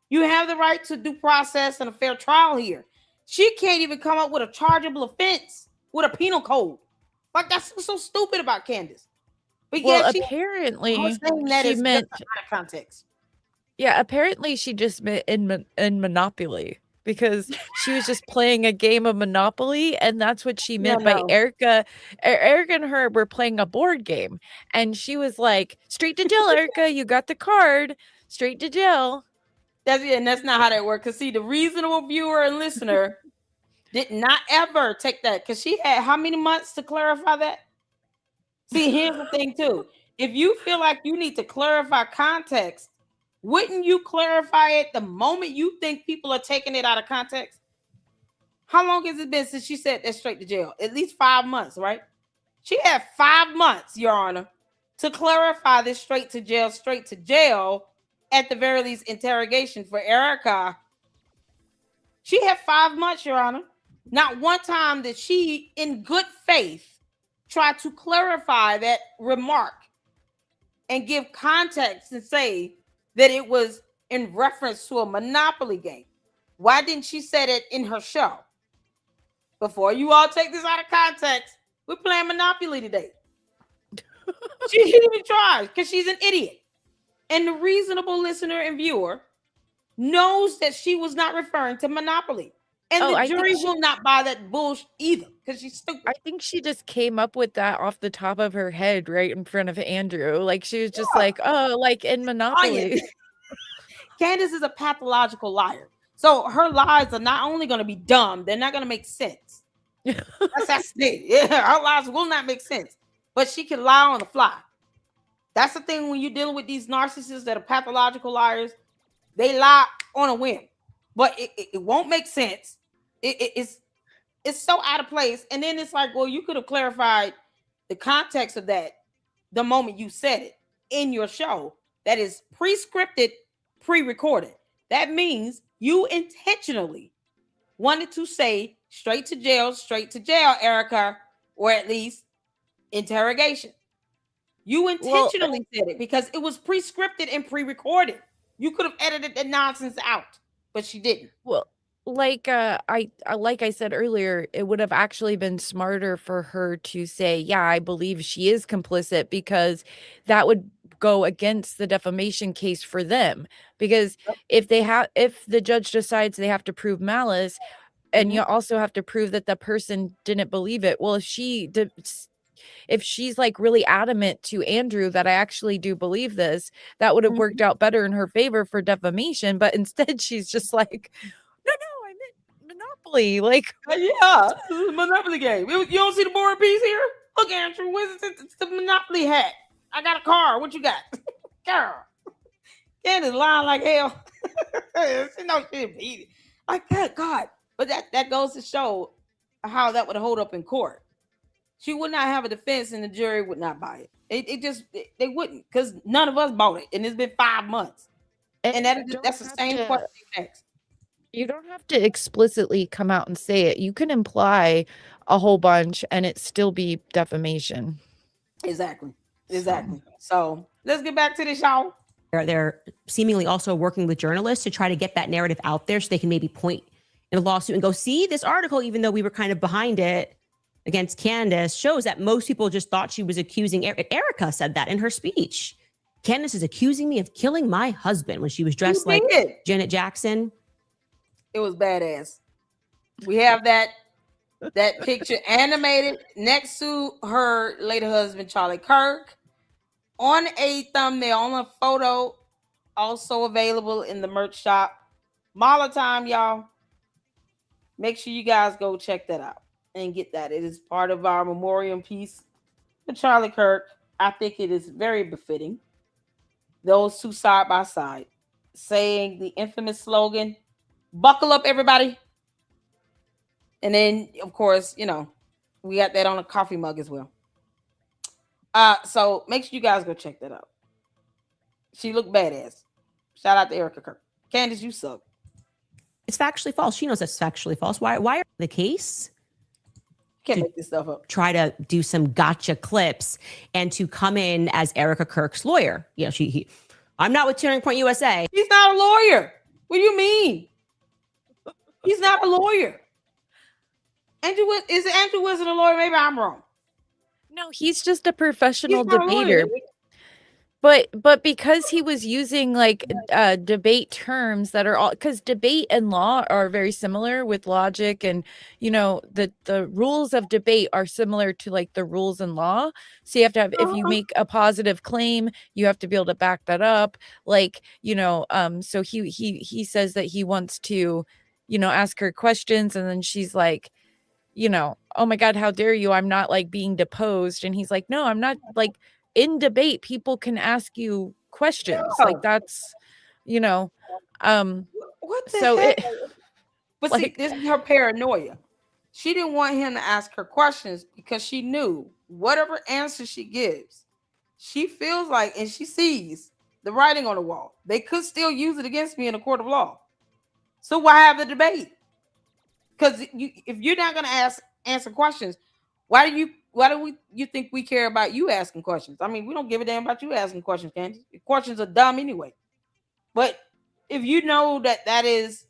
You have the right to due process and a fair trial here. She can't even come up with a chargeable offense with a penal code. Like, that's so stupid about Candace. But well, apparently she meant out of context. Yeah, apparently she just meant in Monopoly, because she was just playing a game of Monopoly, and that's what she meant by Erica. Erica and her were playing a board game, and she was like, straight to jail, Erica, you got the card, straight to jail. And that's not how that works. Because see, the reasonable viewer and listener did not ever take that, because she had how many months to clarify that? See, here's the thing too. If you feel like you need to clarify context, wouldn't you clarify it the moment you think people are taking it out of context? How long has it been since she said that straight to jail? At least 5 months, right? She had 5 months, Your Honor, to clarify this straight to jail, at the very least interrogation for Erica. She had 5 months, Your Honor. Not one time did she, in good faith, try to clarify that remark and give context and say that it was in reference to a Monopoly game. Why didn't she say it in her show? Before you all take this out of context, we're playing Monopoly today. She didn't even try, because she's an idiot. And the reasonable listener and viewer knows that she was not referring to Monopoly. And Oh, the I think jury will not buy that bullshit either because she's stupid. I think she just came up with that off the top of her head right in front of Andrew. Like, she was just Yeah. like, "Oh, like in Monopoly." Candace is a pathological liar. So her lies are not only going to be dumb, they're not going to make sense. That's the thing. Yeah, her lies will not make sense. But she can lie on the fly. That's the thing when you're dealing with these narcissists that are pathological liars. They lie on a whim, but it won't make sense. It's so out of place. And then it's like, well, you could have clarified the context of that the moment you said it in your show. That is pre-scripted, pre-recorded. That means you intentionally wanted to say straight to jail, Erica, or at least interrogation. You intentionally said it because it was pre-scripted and pre-recorded. You could have edited that nonsense out, but she didn't. Well, like like I said earlier, it would have actually been smarter for her to say, "Yeah, I believe she is complicit," because that would go against the defamation case for them. Because if the judge decides they have to prove malice, and you also have to prove that the person didn't believe it. Well, if she's like really adamant to Andrew that I actually do believe this, that would have worked out better in her favor for defamation. But instead, she's just like, no, I meant Monopoly. Like, yeah, this is a Monopoly game. You don't see the board piece here? Look, Andrew, it's the Monopoly hat. I got a car. What you got? Girl. Candace lying like hell. She knows she beat it. Like, good God. But that goes to show how that would hold up in court. She would not have a defense and the jury would not buy it. They wouldn't, because none of us bought it. And it's been 5 months. And that's the same question next. You don't have to explicitly come out and say it. You can imply a whole bunch and it still be defamation. Exactly. So let's get back to this, y'all. They're seemingly also working with journalists to try to get that narrative out there so they can maybe point in a lawsuit and go, see, this article, even though we were kind of behind it against Candace, shows that most people just thought she was accusing Erica said that in her speech. Candace is accusing me of killing my husband when she was dressed like Janet Jackson. It was badass. We have that picture animated next to her late husband, Charlie Kirk, on a thumbnail, on a photo, also available in the merch shop. Mala time, y'all. Make sure you guys go check that out and get that. It is part of our memorial piece for Charlie Kirk. I think it is very befitting. Those two side by side, saying the infamous slogan, "Buckle up, everybody." And then, of course, we got that on a coffee mug as well. So make sure you guys go check that out. She looked badass. Shout out to Erica Kirk. Candace, you suck. It's factually false. She knows that's factually false. Why are the case? Can't make this stuff up. Try to do some gotcha clips and to come in as Erica Kirk's lawyer. I'm not with Turning Point USA. He's not a lawyer. What do you mean? He's not a lawyer. Andrew wasn't a lawyer? Maybe I'm wrong. No, he's just a professional debater. But because he was using like debate terms that are all, because debate and law are very similar with logic, and the rules of debate are similar to like the rules in law. So you have to have, if you make a positive claim, you have to be able to back that up. Like, so he says that he wants to, ask her questions, and then she's like, oh my God, how dare you? I'm not like being deposed. And he's like, no, I'm not. Like, in debate, people can ask you questions. Like, that's, what the heck? But like, see, this is her paranoia. She didn't want him to ask her questions because she knew whatever answer she gives, she feels like, and she sees the writing on the wall. They could still use it against me in a court of law. So why have the debate? Because if you're not going to answer questions, why do you think we care about you asking questions? I mean, we don't give a damn about you asking questions, Candace. Questions are dumb anyway. But if you know that is,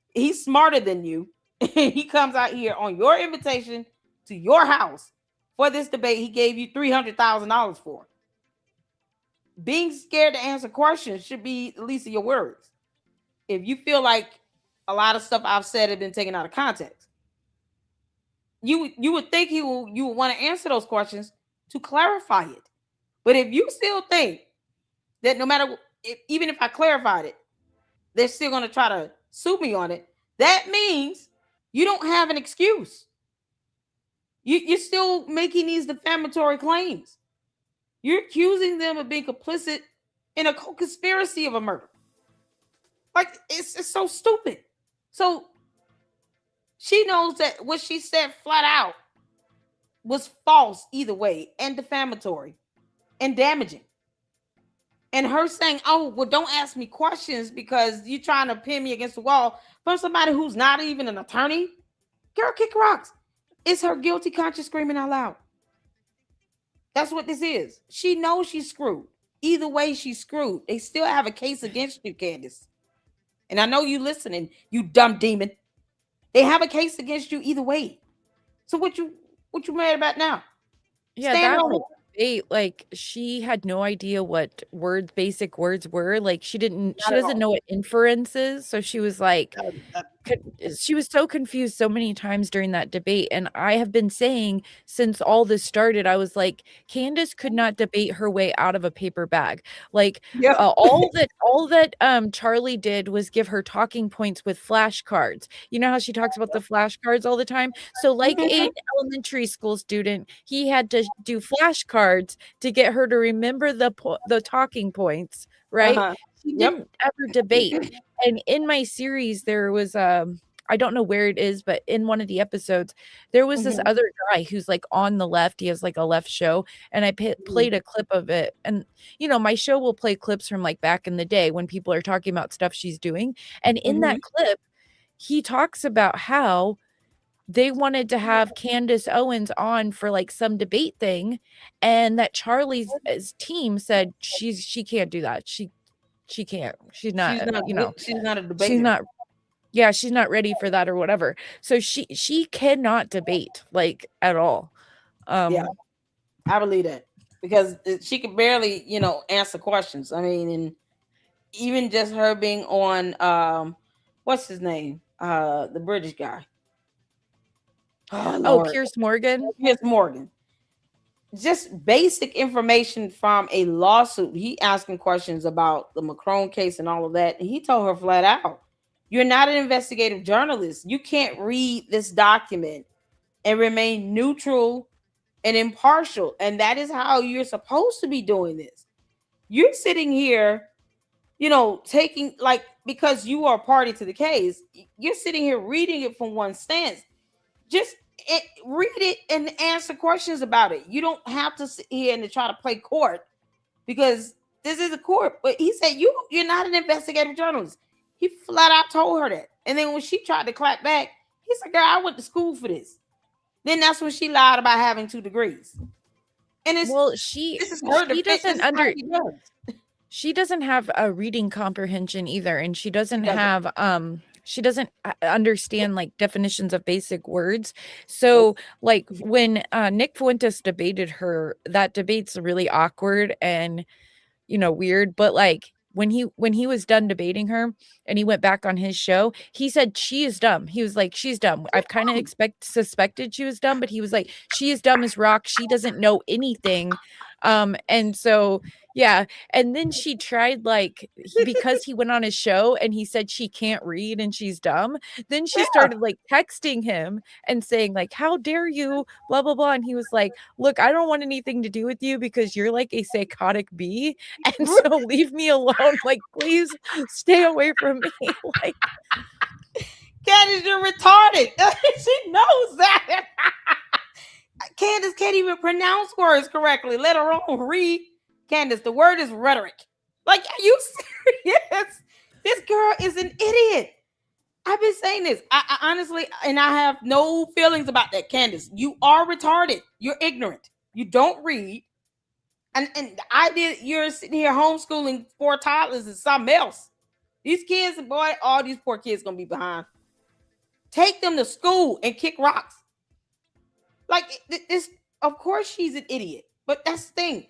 he's smarter than you, and he comes out here on your invitation to your house for this debate he gave you $300,000 for. Being scared to answer questions should be the least of your worries. If you feel like a lot of stuff I've said have been taken out of context. You would think you would want to answer those questions to clarify it. But if you still think that no matter even if I clarified it, they're still going to try to sue me on it, that means you don't have an excuse. You're still making these defamatory claims. You're accusing them of being complicit in a conspiracy of a murder. Like, it's so stupid. So she knows that what she said flat out was false either way, and defamatory and damaging. And her saying, "Oh, well, don't ask me questions because you're trying to pin me against the wall," from somebody who's not even an attorney. Girl, kick rocks. It's her guilty conscience screaming out loud. That's what this is. She knows she's screwed. Either way, she's screwed. They still have a case against you, Candace. And I know you listening, you dumb demon. They have a case against you either way. So what you mad about now? Yeah, Stand that on it. whole debate, like, she had no idea what basic words were. Like, she Not at doesn't all. know what inference is. So she was like, she was so confused so many times during that debate. And I have been saying since all this started, I was like, Candace could not debate her way out of a paper bag. Like, Yep. all that Charlie did was give her talking points with flashcards. You know how she talks about the flashcards all the time? So like Mhm. a elementary school student, he had to do flashcards to get her to remember the talking points, right? Uh-huh. She Yep. didn't ever debate. And in my series, there was I don't know where it is, but in one of the episodes, there was this Mhm. other guy who's like on the left. He has like a left show, and I played a clip of it. And my show will play clips from like back in the day when people are talking about stuff she's doing. And in Mhm. that clip, he talks about how they wanted to have Candace Owens on for like some debate thing, and that Charlie's team said she can't do that. She can't. She's She's not, not good. She's not a she's debater. not she's not ready for that or whatever. So she cannot debate like at all. Yeah, Um I believe that because she could barely, answer questions. I mean, and even just her being on, what's his name? The British guy. Oh oh, Lord, Pierce Morgan. Piers Morgan. Just basic information from a lawsuit. He asking questions about the Macron case and all of that. And he told her flat out, "You're not an investigative journalist. You can't read this document and remain neutral and impartial. And that is how you're supposed to be doing this. You're sitting here, taking like because you are party to the case, you're sitting here reading it from one stance. Just read it and answer questions about it. You don't have to sit here and to try to play court because this is a court." But he said, you're not an investigative journalist. He flat out told her that. And then when she tried to clap back, he said, "Girl, I went to school for this." Then that's when she lied about having 2 degrees. And Well, this is her defense. This is how she does. she doesn't have a reading comprehension either, and she doesn't She doesn't. have she doesn't understand like definitions of basic words. Nope. So like when Nick Fuentes debated her, that debate's really awkward and weird, but like when he was done debating her and he went back on his show, he said she is dumb. He was like, she's dumb. I've kind of suspected she was dumb, but he was like, she is dumb as rock. She doesn't know anything. And so yeah, and then she tried like because he went on his show and he said she can't read and she's dumb. Then she Yeah. started like texting him and saying like, how dare you, blah blah blah. And he was like, look, I don't want anything to do with you because you're like a psychotic bee. And so leave me alone. Like, please stay away from me. Like, Candace, you're retarded. She knows that. Candace can't even pronounce words correctly, let alone read. Candace, the word is rhetoric. Like, are you serious? This girl is an idiot. I've been saying this. I honestly, and I have no feelings about that, Candace. You are retarded. You're ignorant. You don't read. And you're sitting here homeschooling 4 toddlers and something else. These kids, boy, all these poor kids gonna be behind. Take them to school and kick rocks. Like this, of course she's an idiot. But that's the thing.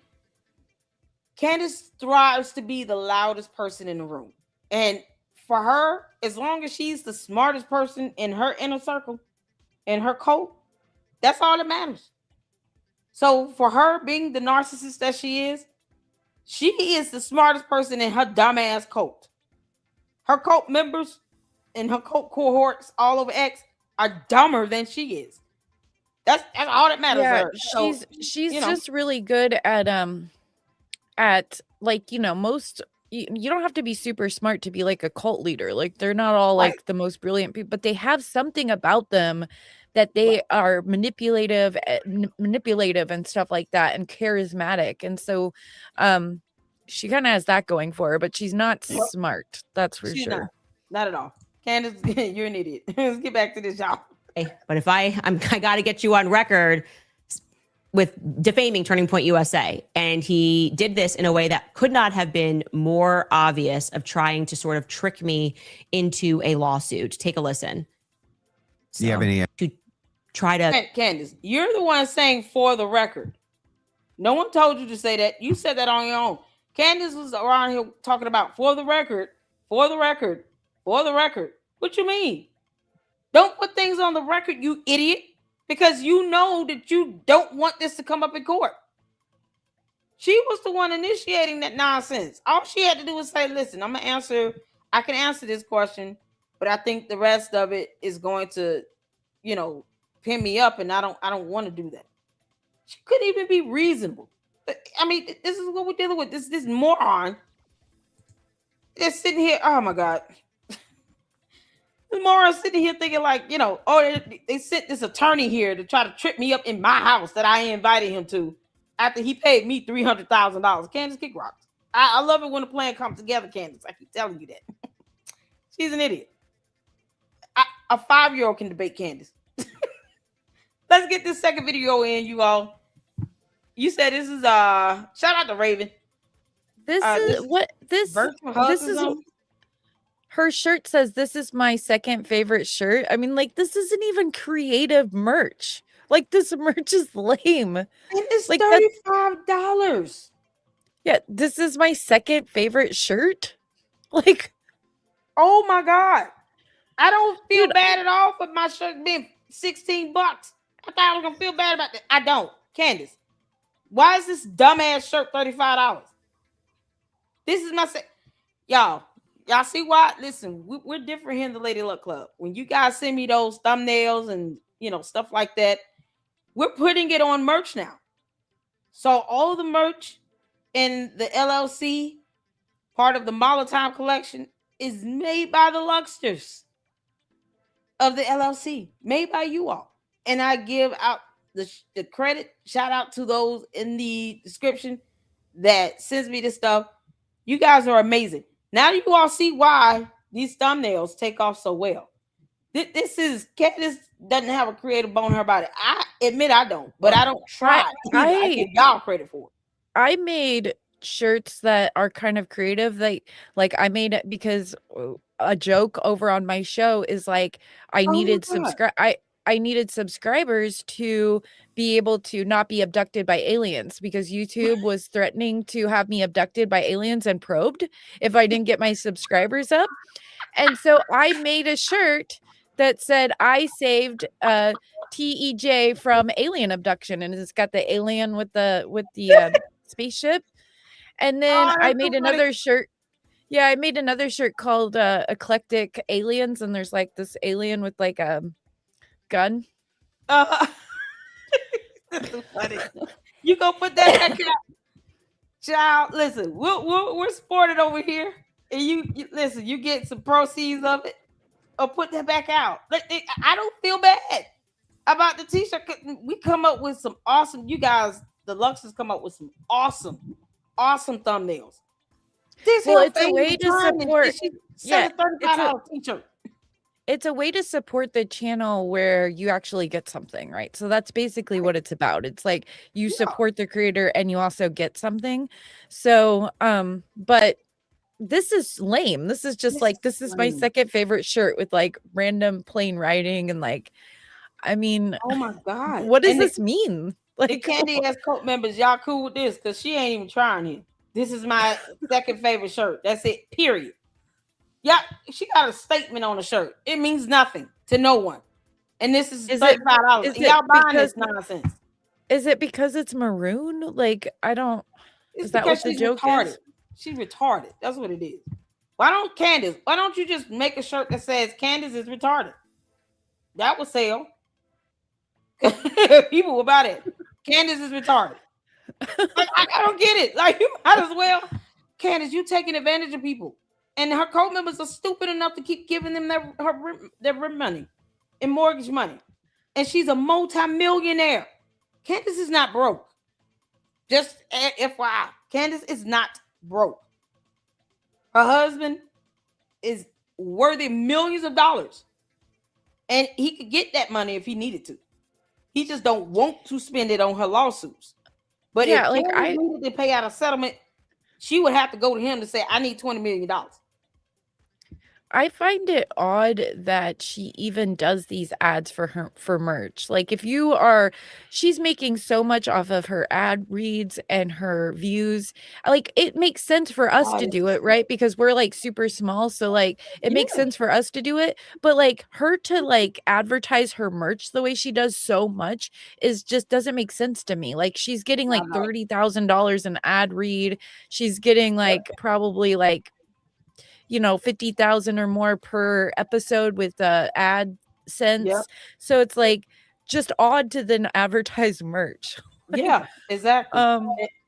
Candace thrives to be the loudest person in the room. And for her, as long as she's the smartest person in her inner circle, in her cult, that's all that matters. So for her being the narcissist that she is the smartest person in her dumbass cult. Her cult members and her cult cohorts all over X are dumber than she is. That's all that matters to Yeah, her. So, she's you know, just really good at like, most you don't have to be super smart to be like a cult leader. Like they're not all right, like the most brilliant people, but they have something about them that right. they are manipulative and stuff like that and charismatic. And so she kind of has that going for her, but she's not Well, smart. That's for she's sure. not at all. Candace, you're an idiot. Let's get back to this, y'all. But if I got to get you on record with defaming Turning Point USA. And he did this in a way that could not have been more obvious of trying to sort of trick me into a lawsuit. Take a listen. Do you have any? To try to... Candace, you're the one saying for the record. No one told you to say that. You said that on your own. Candace was around here talking about for the record, for the record, for the record. What you mean? Don't put things on the record, you idiot, because you know that you don't want this to come up in court. She was the one initiating that nonsense. All she had to do was say, listen, I can answer this question, but I think the rest of it is going to, pin me up, and I don't want to do that. She couldn't even be reasonable. I mean, this is what we're dealing with. This moron is sitting here. Oh my God. The moron sitting here thinking like, they sent this attorney here to try to trip me up in my house that I invited him to after he paid me $300,000. Candace, kick rocks. I love it when the plan comes together, Candace. I keep telling you that. She's an idiot. A 5-year-old can debate Candace. Let's get this second video in, you all. You said this is shout out to Raven. This is her shirt says this is my second favorite shirt. I mean, like, this isn't even creative merch. Like, this merch is lame. And it's like $35. Yeah, this is my second favorite shirt. Like, oh my God. I don't feel bad at all for my shirt being $16. I thought I was gonna feel bad about that. I don't. Candace, why is this dumbass shirt $35? This is my y'all see why? Listen, we're different here in the Lady Luck Club. When you guys send me those thumbnails and stuff like that, we're putting it on merch now. So all the merch in the LLC, part of the Molotov collection, is made by the Lucksters of the LLC, made by you all. And I give out the credit, shout out to those in the description that sends me this stuff. You guys are amazing. Now you all see why these thumbnails take off so well. This is Candace doesn't have a creative bone in her body. I admit I don't, but I don't try. I give y'all credit for it. I made shirts that are kind of creative. Like I made it because a joke over on my show is like I needed subscribers to be able to not be abducted by aliens because YouTube was threatening to have me abducted by aliens and probed if I didn't get my subscribers up. And so I made a shirt that said I saved TEJ from alien abduction, and it's got the alien with the spaceship. And then I made another shirt. Yeah, I made another shirt called Eclectic Aliens, and there's like this alien with like a gun. This is funny. You gonna put that back out, child? Listen, we're supported over here, and you listen. You get some proceeds of it, or put that back out. I don't feel bad about the t-shirt. We come up with some awesome. You guys, the Luxers, come up with some awesome thumbnails. It's a way to support. Yeah, $35 t-shirt. It's a way to support the channel where you actually get something, right? So that's basically what it's about. It's like you support the creator and you also get something. So, but this is lame. This is just this is my second favorite shirt with like random plain writing and like, I mean, oh my God, what does this mean? Like, the Candy ass cult members, y'all cool with this? Because she ain't even trying here. This is my second favorite shirt. That's it. Period. Yeah, she got a statement on the shirt. It means nothing to no one. And this is Is it $35. is And it y'all buying because this nonsense. it's maroon? Like, I don't It's is that because what the she's joke retarded. is? She's retarded. That's what it is. Why don't you just make a shirt that says Candace is retarded? That would sell. People will buy that. Candace is retarded. Like, I don't get it. Like, you might as well. Candace, you taking advantage of people. And her co-members are stupid enough to keep giving them their rent money and mortgage money. And she's a multi-millionaire. Candace is not broke. Just FYI, Candace is not broke. Her husband is worthy millions of dollars. And he could get that money if he needed to. He just don't want to spend it on her lawsuits. But if Yeah, like Candace needed to pay out a settlement, she would have to go to him to say, I need $20 million. I find it odd that she even does these ads for merch. Like, she's making so much off of her ad reads and her views. Like, it makes sense for us to do it, right? Because we're like super small, so like it makes sense for us to do it. But like her to like advertise her merch the way she does so much is just doesn't make sense to me. Like, she's getting like $30,000 an ad read. She's getting like probably like 50,000 or more per episode with AdSense. Yep. So it's like just odd to then advertise merch. Yeah, exactly.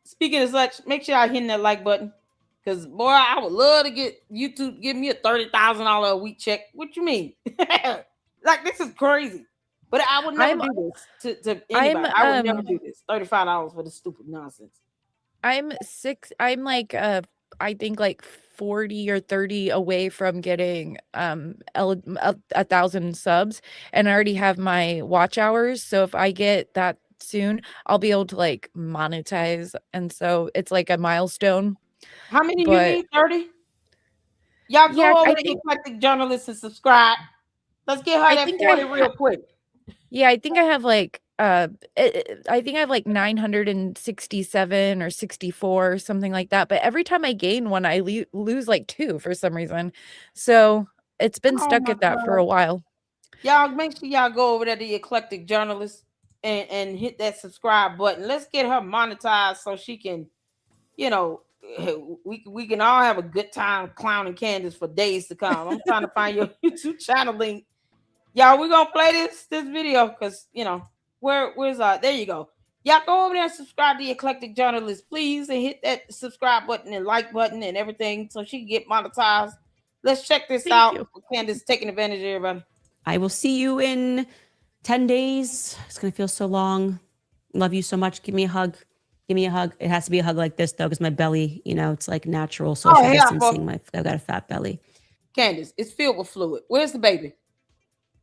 Speaking of such, make sure y'all hitting that like button. Because boy, I would love to get YouTube give me a $30,000 a week check. What you mean? Like, this is crazy. But I would never do this to anybody. I would never do this. $35 for this stupid nonsense. I'm like I think like 40 or 30 away from getting a 1,000 subs, and I already have my watch hours. So if I get that soon, I'll be able to like monetize, and so it's like a milestone. How many you need? 30? Y'all go over to Eclectic Journalist and subscribe. Let's get her that 40 real quick. Yeah, I think I have like I think I have like 967 or 64 or something like that. But every time I gain one, I lose like 2 for some reason. So it's been stuck at that for a while. Y'all make sure y'all go over there to the Eclectic Journalist and hit that subscribe button. Let's get her monetized so she can, we can all have a good time clowning Candace for days to come. I'm trying to find your YouTube channel link. Y'all, we're gonna play this video because where's there you go. Y'all go over there and subscribe to the Eclectic Journalist, please, and hit that subscribe button and like button and everything so she can get monetized. Let's check this out. Candace taking advantage of everybody. I will see you in 10 days. It's gonna feel so long. Love you so much. Give me a hug. Give me a hug. It has to be a hug like this though, because my belly, it's like natural social distancing. I've got a fat belly. Candace, it's filled with fluid. Where's the baby?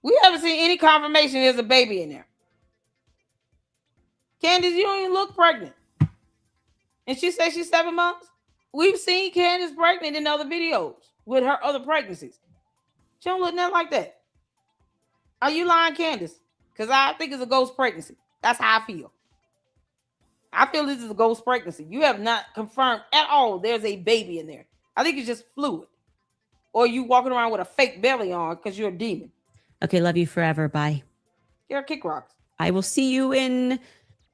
We haven't seen any confirmation there's a baby in there. Candace, you don't even look pregnant. And she says she's 7 months. We've seen Candace pregnant in other videos with her other pregnancies. She don't look nothing like that. Are you lying, Candace? Because I think it's a ghost pregnancy. That's how I feel. I feel this is a ghost pregnancy. You have not confirmed at all there's a baby in there. I think it's just fluid. Or you walking around with a fake belly on because you're a demon. Okay, love you forever. Bye. You're kick rocks. I will see you in...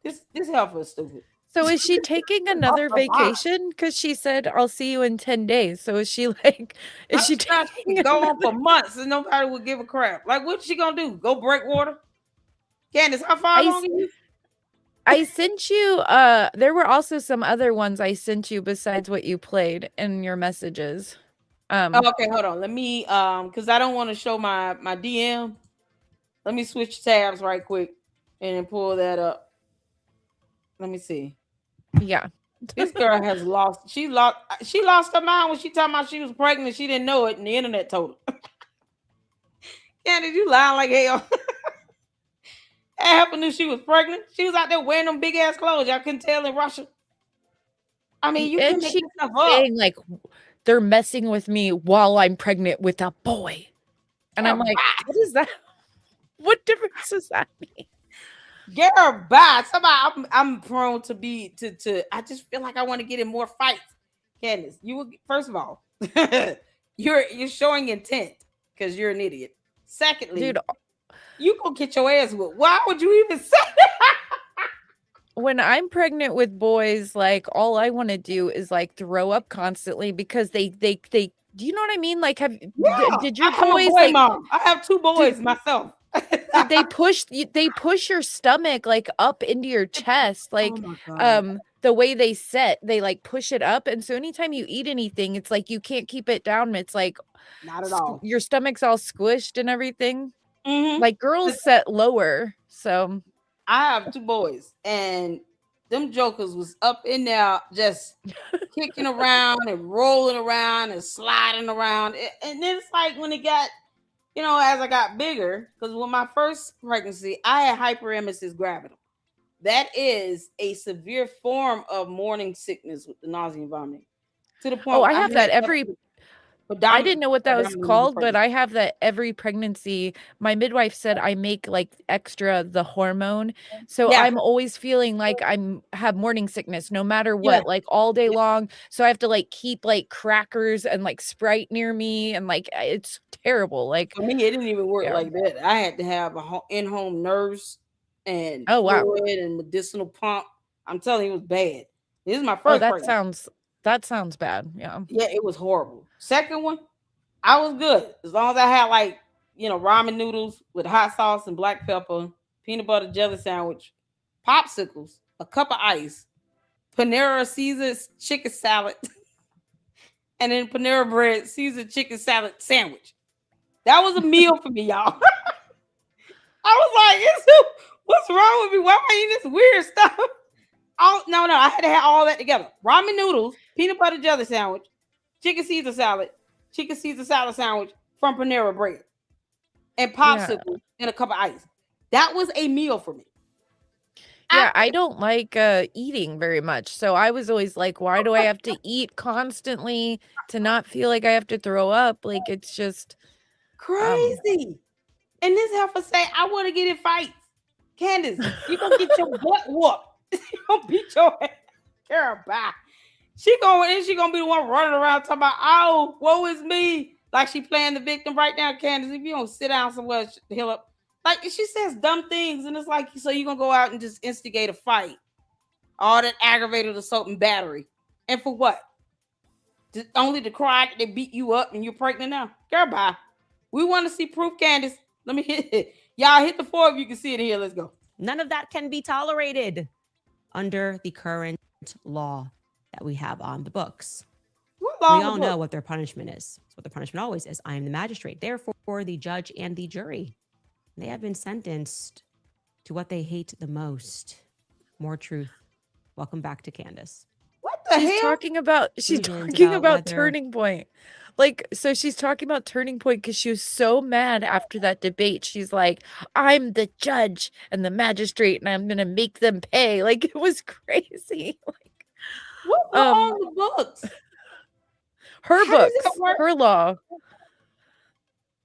This helper is stupid. So is she taking another vacation? Because she said, I'll see you in 10 days. So is she like... Is she taking go on for months and nobody would give a crap? Like, what's she going to do? Go break water? Candace, how far along are you? I sent you... there were also some other ones I sent you besides what you played in your messages. Okay, hold on. Let me because I don't want to show my DM. Let me switch tabs right quick and pull that up. Let me see. Yeah. This girl has lost. She lost her mind when she talking about she was pregnant. She didn't know it, and the internet told her. Candace, you lying like hell. That happened if she was pregnant. She was out there wearing them big ass clothes. Y'all couldn't tell in Russia. I mean, you can make this stuff up. Saying like they're messing with me while I'm pregnant with a boy. And I'm like, what is that? What difference does that mean? Get her back. Somehow I'm prone to be to I just feel like I want to get in more fights. Candace, you will first of all, you're showing intent because you're an idiot. Secondly, Dude, you gonna get your ass whooped. Why would you even say that? when I'm pregnant with boys, like all I want to do is like throw up constantly because they do you know what I mean? Like Yeah, did your I'm a boys boy like mom. I have 2 boys did myself. did they push your stomach like up into your chest Oh like my god. the way they set they like push it up, and so anytime you eat anything it's like you can't keep it down, it's like Not at all. your stomach's all squished and everything. Mm-hmm. Like girls set lower, so I have 2 boys, and them jokers was up in there just kicking around and rolling around and sliding around. And then it's like when it got, as I got bigger, because with my first pregnancy, I had hyperemesis gravidum. That is a severe form of morning sickness with the nausea and vomiting. To the point oh, where I I have had that every I didn't know what that was predominantly called, but I have that every pregnancy. My midwife said I make like extra the hormone. So Yeah, I'm always feeling like I'm have morning sickness no matter yeah. what, like all day long. So I have to like keep like crackers and like Sprite near me and like it's terrible. Like, For me, it didn't even work yeah. like that. I had to have a in-home nurse and Oh wow. fluid and medicinal pump. I'm telling you, it was bad. This is my Oh, first pregnancy. that sounds bad. Yeah. Yeah, it was horrible. Second one, I was good as long as I had like ramen noodles with hot sauce and black pepper, peanut butter jelly sandwich, popsicles, a cup of ice, Panera Caesar's chicken salad, and then Panera bread Caesar chicken salad sandwich. That was a meal for me, y'all. I was like, what's wrong with me? Why am I eating this weird stuff? Oh no, I had to have all that together. Ramen noodles, peanut butter jelly sandwich, chicken Caesar salad sandwich from Panera bread, and Yeah. popsicle and a cup of ice. That was a meal for me. Yeah, I don't like eating very much. So I was always like, why do I have to eat constantly to not feel like I have to throw up? Like it's just Crazy. And this heifer say, I want to get in fights. Candace, you gonna get your butt whooped. You gonna beat your ass. Girl, bye. She gonna be the one running around talking about, oh, woe is me. Like she playing the victim right now, Candace. If you don't sit down somewhere, heal up. Like she says dumb things, and it's like, so you gonna go out and just instigate a fight. All that aggravated assault and battery. And for what? Only to cry that they beat you up and you're pregnant now. Girl, bye. We want to see proof, Candace. Let me hit it. Y'all hit the 4 if you can see it here. Let's go. None of that can be tolerated under the current law that we have on the books. What law We all was know it? what their punishment is. It's what their punishment always is. I am the magistrate. Therefore, the judge and the jury, they have been sentenced to what they hate the most. More truth. Welcome back to Candace. What the she's hell? talking about Turning Point. Like, so she's talking about Turning Point because she was so mad after that debate. She's like, I'm the judge and the magistrate, and I'm gonna make them pay. Like, it was crazy. Like, What law on the books? her How does books, that work? her law,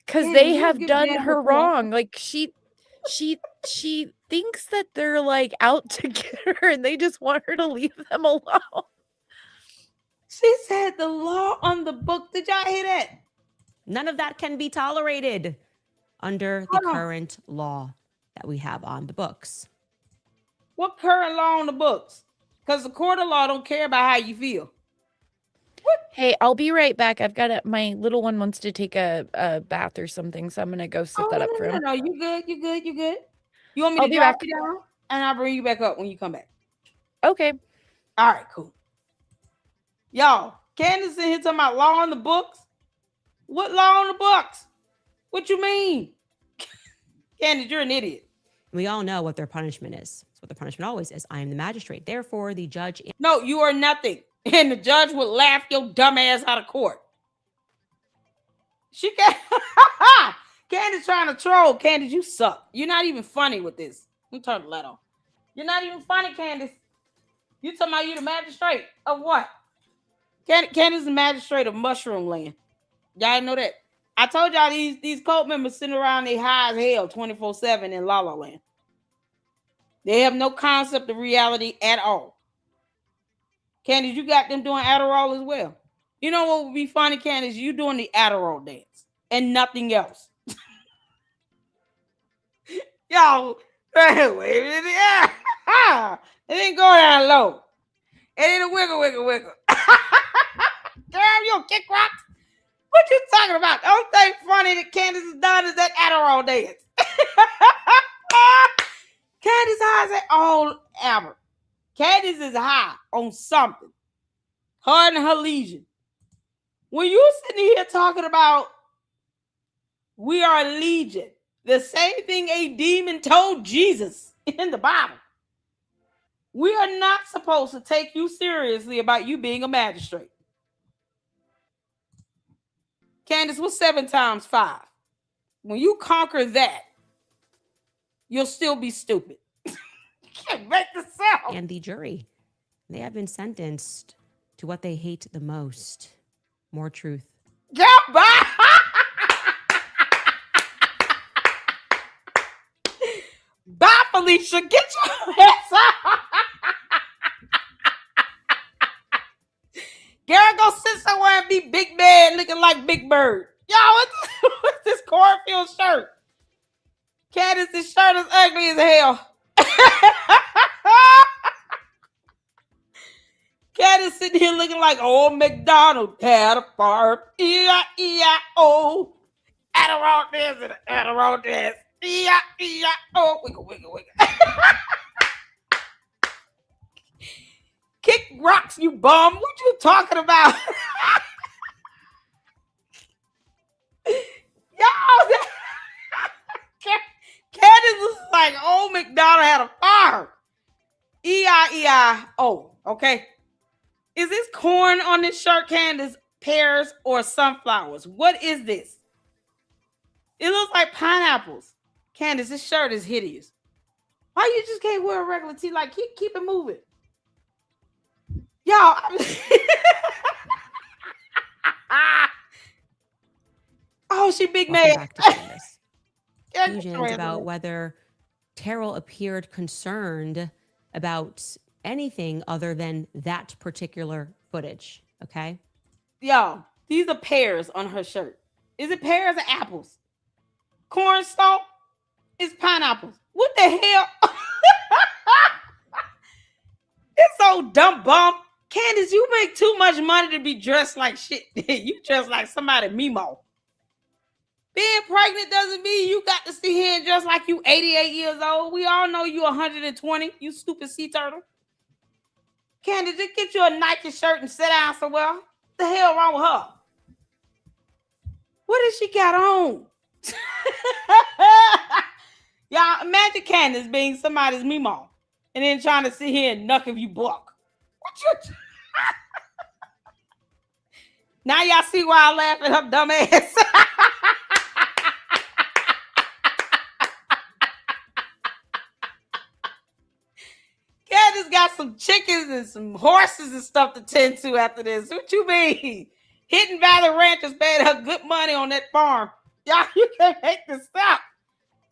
because Candace, they you don't have give a done damn her what you want. wrong. Like, she thinks that they're like out to get her, and they just want her to leave them alone. She said the law on the book. Did y'all hear that? None of that can be tolerated under the Hold on. current law that we have on the books. What current law on the books? Because the court of law don't care about how you feel. Hey, I'll be right back. I've got my little one wants to take a bath or something, so I'm gonna go set that up for him. No. You good. You want me I'll to be drop back. you down? And I'll bring you back up when you come back. Okay. All right, cool. Y'all, Candace in here talking about law on the books. What law on the books? What you mean? Candace, you're an idiot. We all know what their punishment is. It's what their punishment always is. I am the magistrate. Therefore, the judge. No, you are nothing. And the judge would laugh your dumb ass out of court. She can't. Candace trying to troll. Candace, you suck. You're not even funny with this. Let me turn the light on. You're not even funny, Candace. You talking about you the magistrate of what? Candace is the magistrate of Mushroom Land. Y'all know that. I told y'all these cult members sitting around they high as hell 24/7 in La La Land. They have no concept of reality at all. Candace, you got them doing Adderall as well. You know what would be funny, Candace? You doing the Adderall dance and nothing else. Yo, wait a minute. Yeah. It didn't go down low. It ain't a wiggle, wiggle, wiggle. Girl, you don't kick rocks? What you talking about? The only thing funny that Candace has done is that Adderall dance. Candace high as that all ever. Candace is high on something. Her and her legion. When you sitting here talking about we are legion, the same thing a demon told Jesus in the Bible. We are not supposed to take you seriously about you being a magistrate. Candace, what's 7 times 5? When you conquer that, you'll still be stupid. You can't make this up. And the jury, they have been sentenced to what they hate the most. More truth. Get back! Bye, Felicia. Get your ass up. Girl, go sit somewhere and be Big Man looking like Big Bird. Yo, what's this cornfield shirt? Candace, this shirt is ugly as hell. Candace sitting here looking like old McDonald had a farm. E-I-E-I-O. Adderall dance and Adderall dance. E-I-E-I-O. Wiggle, wiggle, wiggle. Kick rocks, you bum. What you talking about? Yo, Candace was like old McDonald had a farm. E-I-E-I-O. Okay. Is this corn on this shirt, Candace? Pears or sunflowers? What is this? It looks like pineapples. Candace, this shirt is hideous. Why you just can't wear a regular tee? Like, keep it moving. Y'all. Oh, she big Welcome mad. back to Candace. Yeah, Conclusions about whether Terrell appeared concerned about anything other than that particular footage. Okay. Y'all, these are pears on her shirt. Is it pears or apples? Corn stalk is pineapples. What the hell? It's so dumb bum. Candace, you make too much money to be dressed like shit. You dress like somebody Mimo. Being pregnant doesn't mean you got to sit here and dress like you 88 years old. We all know you 120, you stupid sea turtle. Candace, just get you a Nike shirt and sit down somewhere. What the hell wrong with her? What does she got on? Y'all, imagine Candace being somebody's Mimo and then trying to sit here and knuck if you buck. What you... Now y'all see why I laugh at her dumb ass. Candace got some chickens and some horses and stuff to tend to after this. What you mean? Hidden Valley Ranchers paid her good money on that farm. Y'all, you can't make this up.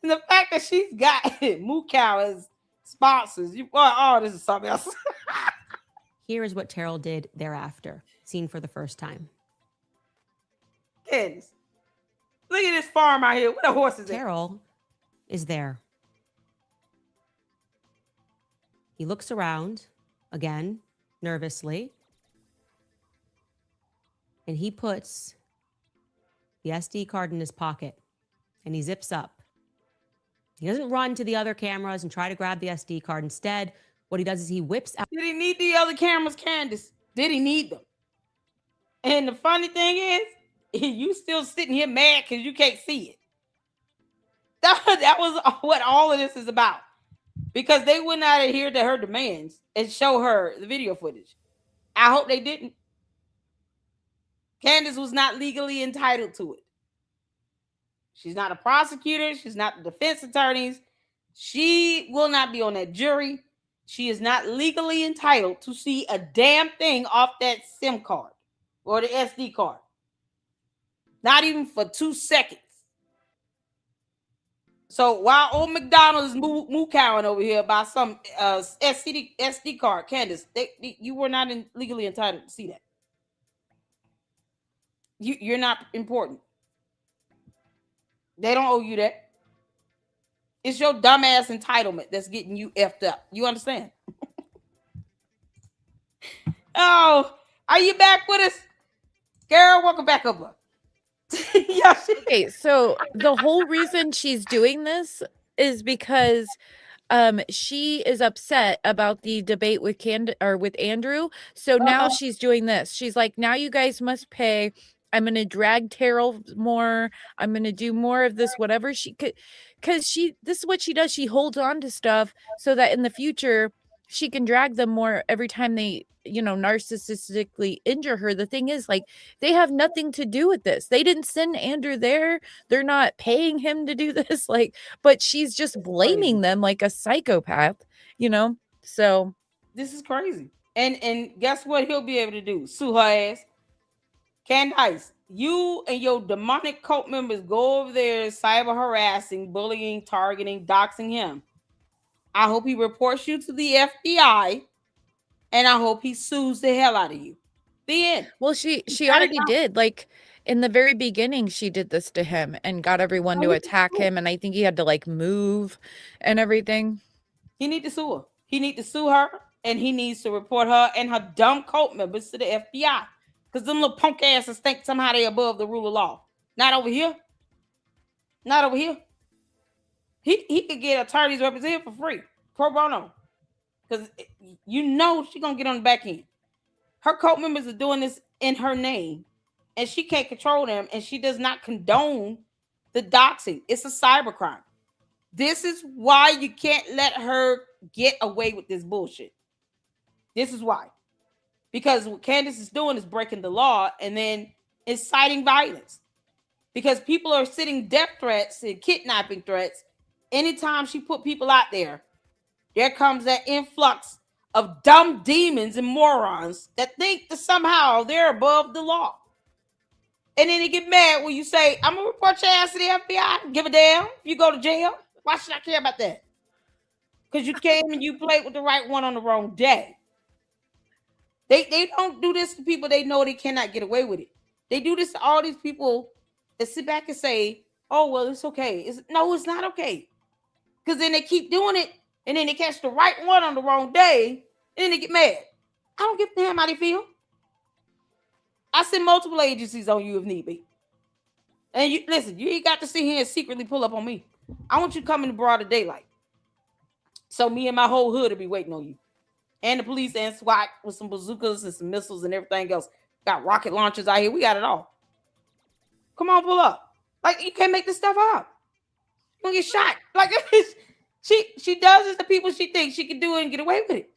And the fact that she's got Moo Cow as sponsors. This is something else. Here is what Terrell did thereafter, seen for the first time. Candace, look at this farm out here. What the horses at? Terrell is there. He looks around again, nervously, and he puts the SD card in his pocket and he zips up. He doesn't run to the other cameras and try to grab the SD card. Instead, what he does is he whips out. Did he need the other cameras, Candace? Did he need them? And the funny thing is, you still sitting here mad because you can't see it. That was what all of this is about. Because they would not adhere to her demands and show her the video footage. I hope they didn't. Candace was not legally entitled to it. She's not a prosecutor. She's not the defense attorneys. She will not be on that jury. She is not legally entitled to see a damn thing off that SIM card or the SD card. Not even for 2 seconds. So while old McDonald is moo cowing over here by some SD card, Candace, you were not legally entitled to see that. You're not important. They don't owe you that. It's your dumbass entitlement that's getting you effed up. You understand? Oh, are you back with us? Girl, welcome back up. Yeah, Okay, so the whole reason she's doing this is because she is upset about the debate with with Andrew. So now she's doing this. She's like, now you guys must pay. I'm gonna drag Terrell more. I'm gonna do more of this, whatever she could, because this is what she does. She holds on to stuff so that in the future she can drag them more every time they, narcissistically injure her. The thing is, like, they have nothing to do with this. They didn't send Andrew there. They're not paying him to do this. Like, but she's just blaming them like a psychopath, So this is crazy. And guess what he'll be able to do? Sue her ass. Candace, you and your demonic cult members go over there cyber harassing, bullying, targeting, doxing him. I hope he reports you to the FBI, and I hope he sues the hell out of you. The end. Well, she already did. Like, in the very beginning, she did this to him and got everyone to attack him, and I think he had to like move and everything. He need to sue her. He need to sue her, and he needs to report her and her dumb cult members to the FBI. Because them little punk asses think somehow they above the rule of law. Not over here. Not over here. He could get attorneys represented for free. Pro bono. Because she's going to get on the back end. Her cult members are doing this in her name. And she can't control them. And she does not condone the doxing. It's a cybercrime. This is why you can't let her get away with this bullshit. This is why. Because what Candace is doing is breaking the law and then inciting violence. Because people are sitting death threats and kidnapping threats. Anytime she put people out there comes that influx of dumb demons and morons that think that somehow they're above the law. And then they get mad when you say, I'm going to report your ass to the FBI. Give a damn if you go to jail. Why should I care about that? Because you came and you played with the right one on the wrong day. They don't do this to people they know they cannot get away with it. They do this to all these people that sit back and say, oh, well, it's okay. No, it's not okay. Because then they keep doing it, and then they catch the right one on the wrong day, and then they get mad. I don't give a damn how they feel. I send multiple agencies on you if need be. And you listen, you ain't got to sit here and secretly pull up on me. I want you to come in the broader daylight. So me and my whole hood will be waiting on you. And the police and SWAT with some bazookas and some missiles and everything else. Got rocket launchers out here. We got it all. Come on, pull up. Like, you can't make this stuff up. You're gonna get shot. Like, she does this to people she thinks she can do it and get away with it.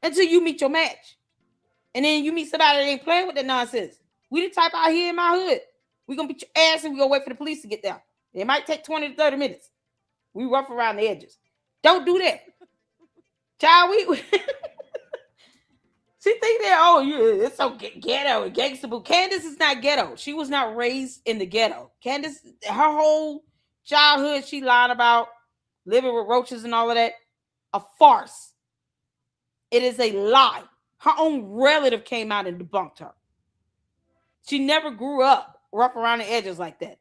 Until you meet your match. And then you meet somebody that ain't playing with that nonsense. We the type out here in my hood. We gonna beat your ass and we gonna wait for the police to get there. It might take 20 to 30 minutes. We rough around the edges. Don't do that. Child, she think that, oh, yeah, it's so ghetto and gangster. But Candace is not ghetto. She was not raised in the ghetto. Candace, her whole childhood, she lied about living with roaches and all of that. A farce. It is a lie. Her own relative came out and debunked her. She never grew up rough around the edges like that.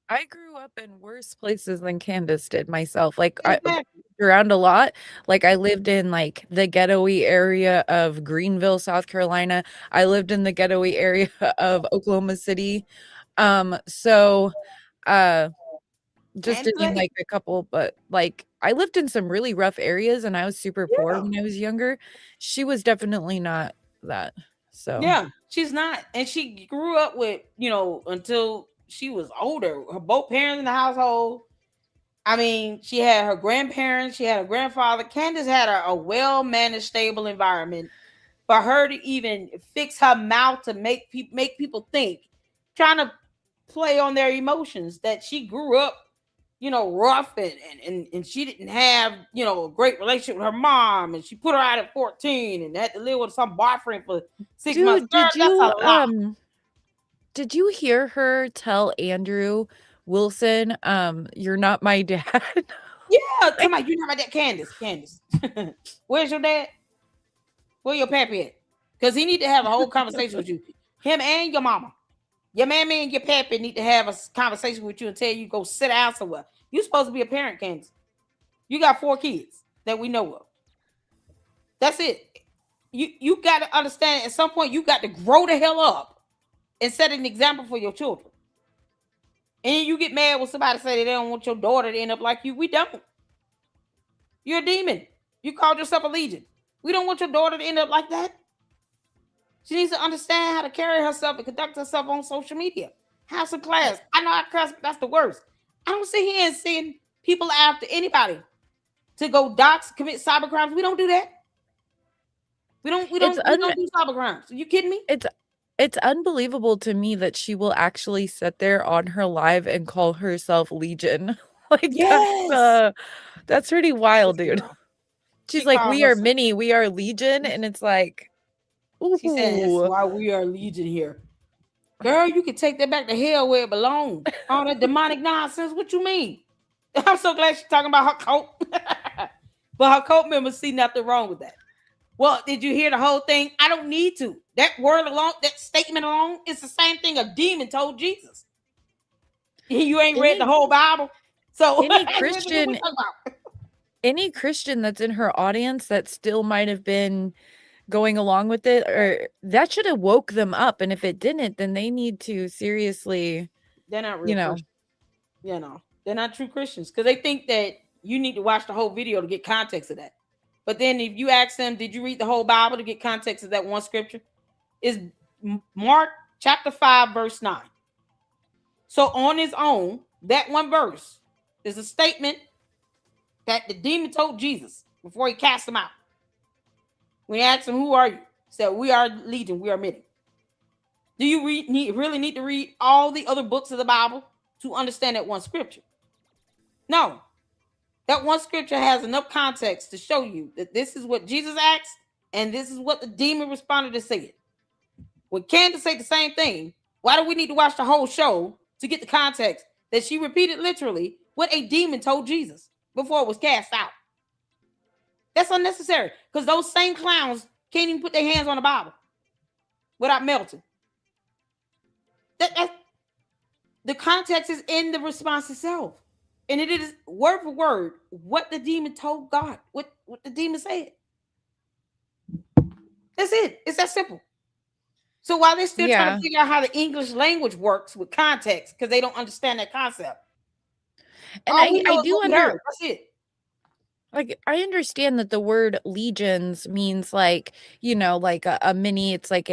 I grew up in worse places than Candace did myself. Like, I moved around a lot. Like, I lived in like the ghetto-y area of Greenville, South Carolina. I lived in the ghetto-y area of Oklahoma City. So just to name like a couple, but like I lived in some really rough areas and I was super poor when I was younger. She was definitely not that. So yeah, she's not. And she grew up with, until she was older, her both parents in the household. I mean, she had her grandparents, she had her grandfather. Candace had a well-managed, stable environment. For her to even fix her mouth to make people think, trying to play on their emotions, that she grew up, rough and she didn't have, a great relationship with her mom, and she put her out at 14 and had to live with some boyfriend for 6 months. Girl, did you hear her tell Andrew Wilson, you're not my dad? Yeah, come on, you're not my dad. Candace. Where's your dad? Where your pappy at? Because he need to have a whole conversation with you. Him and your mama. Your mammy and your pappy need to have a conversation with you and tell you go sit down somewhere. You're supposed to be a parent, Candace. You got 4 kids that we know of. That's it. You got to understand at some point you got to grow the hell up and set an example for your children. And you get mad when somebody say they don't want your daughter to end up like you. We don't. You're a demon. You called yourself a legion. We don't want your daughter to end up like that. She needs to understand how to carry herself and conduct herself on social media. Have some class. I know I cuss, but that's the worst. I don't sit here and send people after anybody to go dox, commit cyber crimes. We don't do that. We don't do cyber crimes. Are you kidding me? It's unbelievable to me that she will actually sit there on her live and call herself Legion. Like, Yes. that's pretty wild, dude. She's like, we are herself. many, we are Legion, and it's like, She said, "That's ooh. why we are Legion here." Girl, you can take that back to hell where it belongs. All that demonic nonsense. What you mean? I'm so glad she's talking about her cult. But her cult members see nothing wrong with that. Well, did you hear the whole thing? I don't need to. That word alone, that statement alone, it's the same thing a demon told Jesus. You ain't read the whole Bible. So any Christian that's in her audience that still might have been going along with it, or that should have woke them up. And if it didn't, then they need to seriously, they're not real Christians. They're not true Christians because they think that you need to watch the whole video to get context of that. But then if you ask them, did you read the whole Bible to get context of that one scripture? Is Mark chapter 5, verse 9. So on his own, that one verse is a statement that the demon told Jesus before he cast him out. When he asked him, who are you? He said, we are legion, we are many. Do you really need to read all the other books of the Bible to understand that one scripture? No. That one scripture has enough context to show you that this is what Jesus asked and this is what the demon responded to say it. When Candace said the same thing, why do we need to watch the whole show to get the context that she repeated literally what a demon told Jesus before it was cast out? That's unnecessary because those same clowns can't even put their hands on the Bible without melting. The context is in the response itself. And it is word for word what the demon told God, what the demon said. That's it. It's that simple. So while they're still trying to figure out how the English language works with context, because they don't understand that concept. And I do understand. That's it. Like, I understand that the word legions means like, like a mini, it's like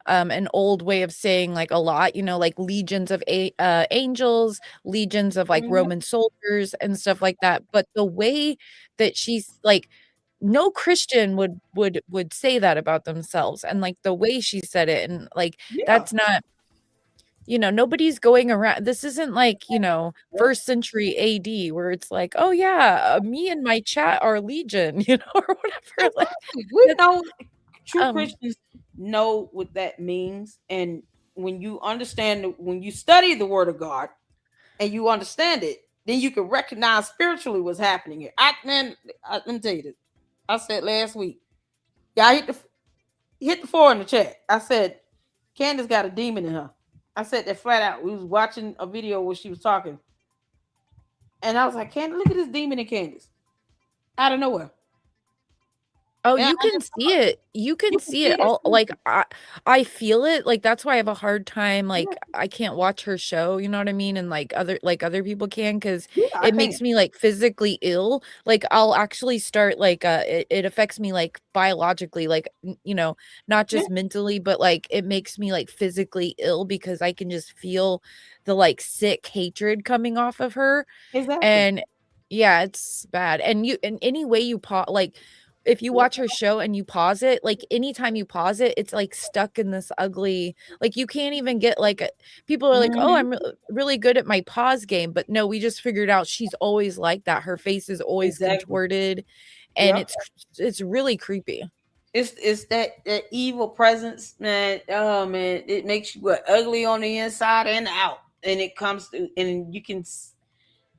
an old way of saying like a lot, like legions of angels, legions of like Roman soldiers and stuff like that. But the way that she's like, no Christian would say that about themselves, and like the way she said it, and like that's not, nobody's going around. This isn't like, first century AD where it's like, oh yeah, me and my chat are legion, or whatever. Like, we know true Christians know what that means. And when you understand, when you study the word of God and you understand it, then you can recognize spiritually what's happening here. Let me tell you this. I said last week, I hit the 4 in the chat. I said, Candace got a demon in her. I said that flat out. We was watching a video where she was talking. And I was like, Candace, look at this demon in Candace. Out of nowhere. Oh, you can see it. You can see it all. Like, I feel it. Like, that's why I have a hard time. Like, I can't watch her show. You know what I mean? And like other people can, because it makes me like physically ill. Like, I'll actually start like it affects me like biologically, like, not just mentally, but like it makes me like physically ill because I can just feel the like sick hatred coming off of her. Exactly. And yeah, it's bad. And in any way you like, if you watch her show and you pause it, like anytime you pause it, it's like stuck in this ugly, like you can't even get like, people are like, oh, I'm really good at my pause game. But no, we just figured out she's always like that. Her face is always contorted and it's really creepy. It's that evil presence, man. Oh man, it makes you ugly on the inside and out. And it comes to, and you can,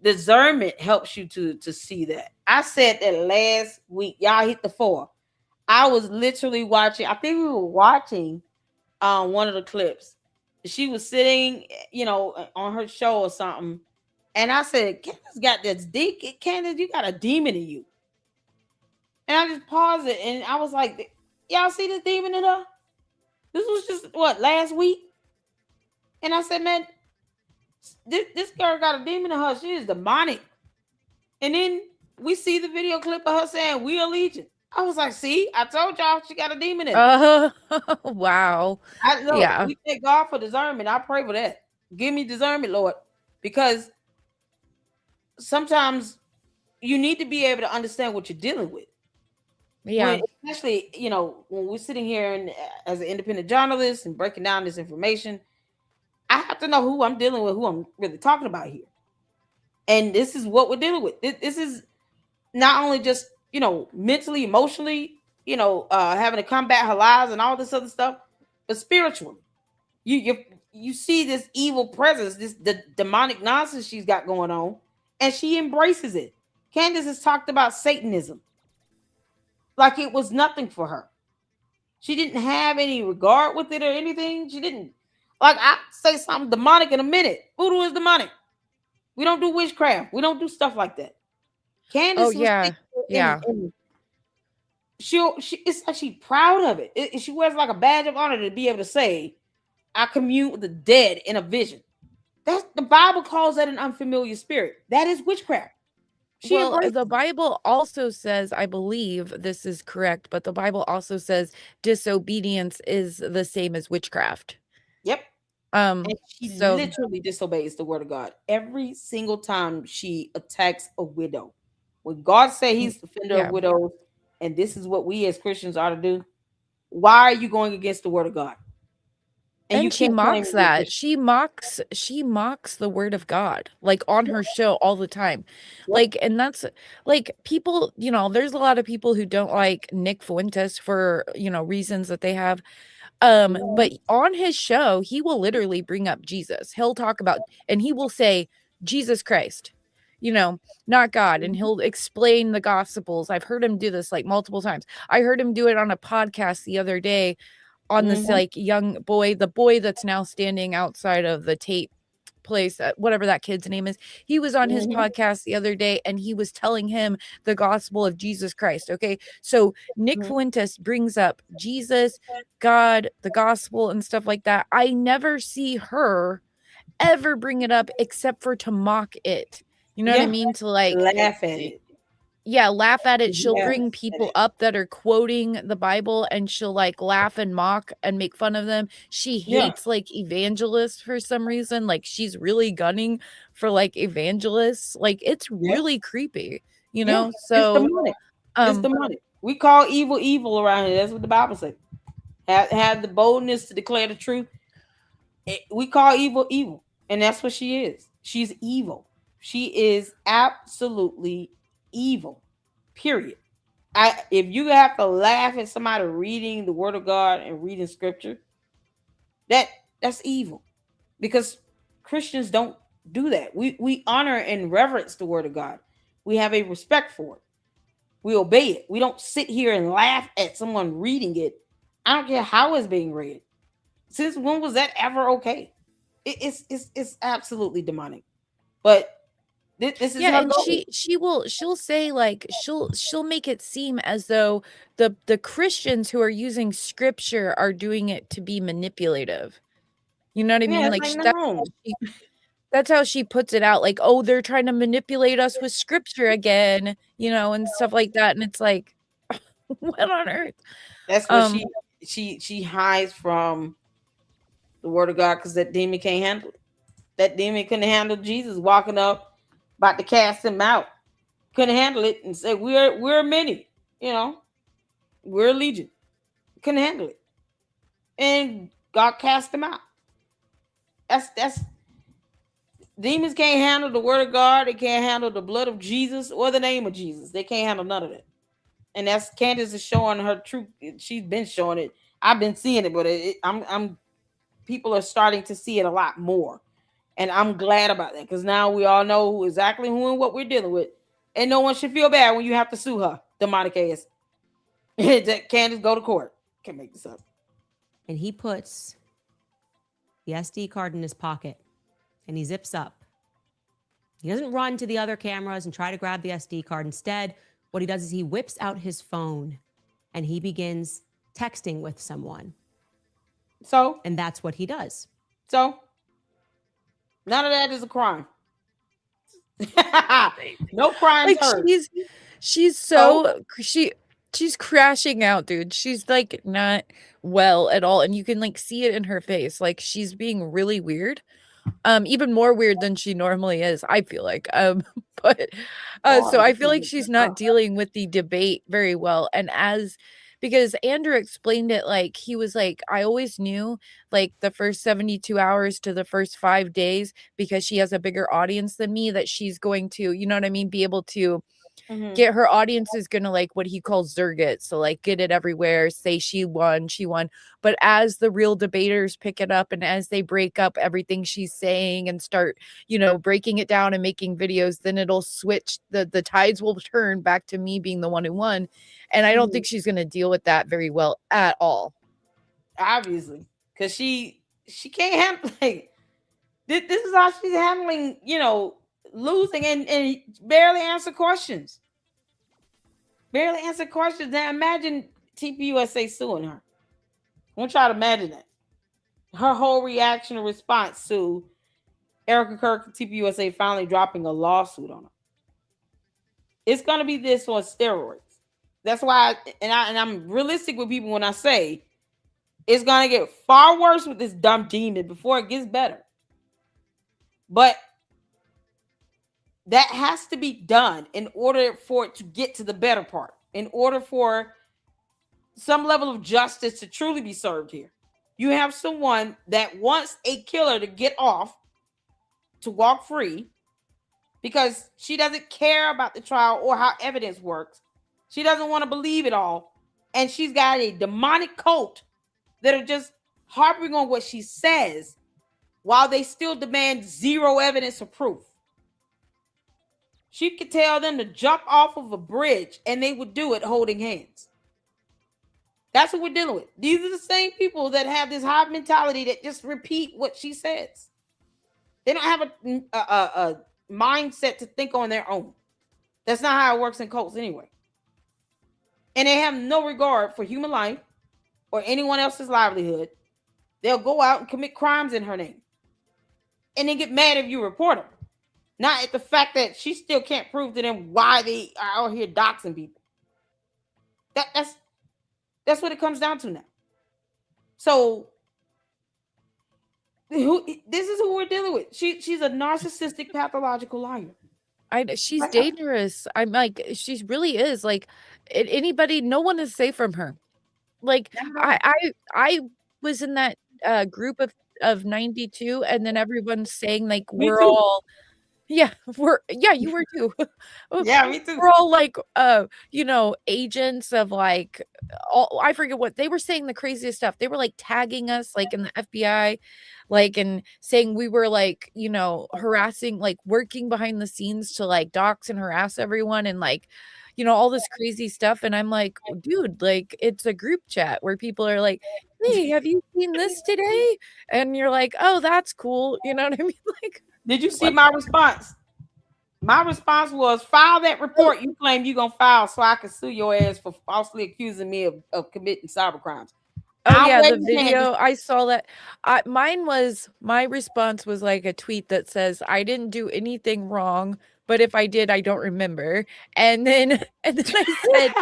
discernment helps you to see that. I said that last week. Y'all hit the 4. I was literally watching. I think we were watching one of the clips, she was sitting, on her show or something, and I said, Candace got this Candace, you got a demon in you. And I just paused it, and I was like, y'all see this demon in her? This was just what, last week? And I said, man, this girl got a demon in her. She is demonic. And then we see the video clip of her saying, we are legion. I was like, see, I told y'all she got a demon in her. Wow. I know. Yeah. We thank God for discernment. I pray for that. Give me discernment, Lord. Because sometimes you need to be able to understand what you're dealing with. Yeah. Especially, when we're sitting here and as an independent journalist and breaking down this information, I have to know who I'm dealing with, who I'm really talking about here. And this is what we're dealing with. This is not only just, mentally, emotionally, having to combat her lies and all this other stuff, but spiritually. You see this evil presence, the demonic nonsense she's got going on, and she embraces it. Candace has talked about Satanism like it was nothing for her. She didn't have any regard with it or anything. She didn't, like, I say something demonic in a minute. Voodoo is demonic. We don't do witchcraft. We don't do stuff like that. Candace was Yeah. Yeah. it's like she's proud of it. She wears like a badge of honor to be able to say, I commune with the dead in a vision. That's the Bible calls that an unfamiliar spirit. That is witchcraft. Well, the Bible also says, I believe this is correct, but the Bible also says disobedience is the same as witchcraft. Yep. And she literally disobeys the word of God every single time she attacks a widow. When God said he's the defender of widows, and this is what we as Christians ought to do, why are you going against the word of God? And she mocks that. She mocks the word of God, like on her show all the time. Like, and that's like people, there's a lot of people who don't like Nick Fuentes for, reasons that they have. But on his show, he will literally bring up Jesus. He'll talk about, and he will say, Jesus Christ, not God. And he'll explain the gospels. I've heard him do this like multiple times. I heard him do it on a podcast the other day on this like young boy, the boy that's now standing outside of the Tate place, whatever that kid's name is. He was on his podcast the other day and he was telling him the gospel of Jesus Christ. Okay. So Nick Fuentes brings up Jesus, God, the gospel and stuff like that. I never see her ever bring it up except for to mock it. You know what I mean? To like laugh at it. Yeah, laugh at it. She'll bring people up that are quoting the Bible and she'll like laugh and mock and make fun of them. She hates like evangelists for some reason. Like she's really gunning for like evangelists. Like it's really creepy, So it's demonic. It's demonic. We call evil evil around here. That's what the Bible says. Have the boldness to declare the truth. We call evil evil, and that's what she is. She's evil. She is absolutely evil. Period. If you have to laugh at somebody reading the word of God and reading scripture, that's evil. Because Christians don't do that. We honor and reverence the word of God. We have a respect for it. We obey it. We don't sit here and laugh at someone reading it. I don't care how it's being read. Since when was that ever okay? It's absolutely demonic. But this is and she'll say like she'll make it seem as though the Christians who are using scripture are doing it to be manipulative. You know what I mean? Like that's how she puts it out. Like, oh, they're trying to manipulate us with scripture again, and stuff like that. And it's like, what on earth? That's what she hides from the word of God because that demon can't handle it. That demon couldn't handle Jesus walking up, about to cast him out. Couldn't handle it and say, we're many, we're a legion. Couldn't handle it. And God cast him out. That's demons can't handle the word of God. They can't handle the blood of Jesus or the name of Jesus. They can't handle none of that. And that's Candace is showing her truth. She's been showing it. I've been seeing it, but I'm people are starting to see it a lot more. And I'm glad about that because now we all know exactly who and what we're dealing with. And no one should feel bad when you have to sue her, demonic ass. Candace, go to court. Can't make this up. And he puts the SD card in his pocket and he zips up. He doesn't run to the other cameras and try to grab the SD card. Instead, what he does is he whips out his phone and he begins texting with someone. And that's what he does. So none of that is a crime. No crime. Like she's so she's crashing out, dude. She's like not well at all, and you can like see it in her face. Like she's being really weird, even more weird than she normally is. I feel like, but so I feel like she's not dealing with the debate very well, and because Andrew explained it, like he was like, I always knew like the first 72 hours to the first 5 days, because she has a bigger audience than me, that she's going to, you know what I mean, be able to get her audience is gonna like what he calls zerg it, so like get it everywhere, say she won. But as the real debaters pick it up and as they break up everything she's saying and start, you know, breaking it down and making videos, then it'll switch, the tides will turn back to me being the one who won. And I don't think she's gonna deal with that very well at all. Obviously, because she can't handle, like, this is how she's handling, you know, losing and barely answer questions. Now imagine TPUSA suing her. I want y'all to imagine that. Her whole reaction or response to Erica Kirk and TPUSA finally dropping a lawsuit on her. It's gonna be this on steroids. That's why, I'm realistic with people when I say it's gonna get far worse with this dumb demon before it gets better. But that has to be done in order for it to get to the better part, in order for some level of justice to truly be served here. You have someone that wants a killer to get off, to walk free, because she doesn't care about the trial or how evidence works. She doesn't want to believe it all. And she's got a demonic cult that are just harping on what she says while they still demand zero evidence or proof. She could tell them to jump off of a bridge and they would do it holding hands. That's what we're dealing with. These are the same people that have this hive mentality that just repeat what she says. They don't have a mindset to think on their own. That's not how it works in cults anyway. And they have no regard for human life or anyone else's livelihood. They'll go out and commit crimes in her name. And then get mad if you report them. Not at the fact that she still can't prove to them why they are out here doxing people. That's what it comes down to now. So this is who we're dealing with. She's a narcissistic, pathological liar. She's dangerous. I'm like, she really is. Like, anybody, no one is safe from her. Like, I was in that group of 92, and then everyone's saying like we're all. Yeah, you were too. Yeah, me too. We're all like, you know, agents of like, I forget what they were saying, the craziest stuff. They were like tagging us, like in the FBI, like, and saying we were like, you know, harassing, like working behind the scenes to like dox and harass everyone, and like, you know, all this crazy stuff. And I'm like, dude, like, it's a group chat where people are like, hey, have you seen this today? And you're like, oh, that's cool. You know what I mean? Like, did you see my response? My response was, file that report you claim you're going to file so I can sue your ass for falsely accusing me of committing cyber crimes. Oh, yeah, the video, I saw that. My response was like a tweet that says, I didn't do anything wrong, but if I did, I don't remember. And then I said,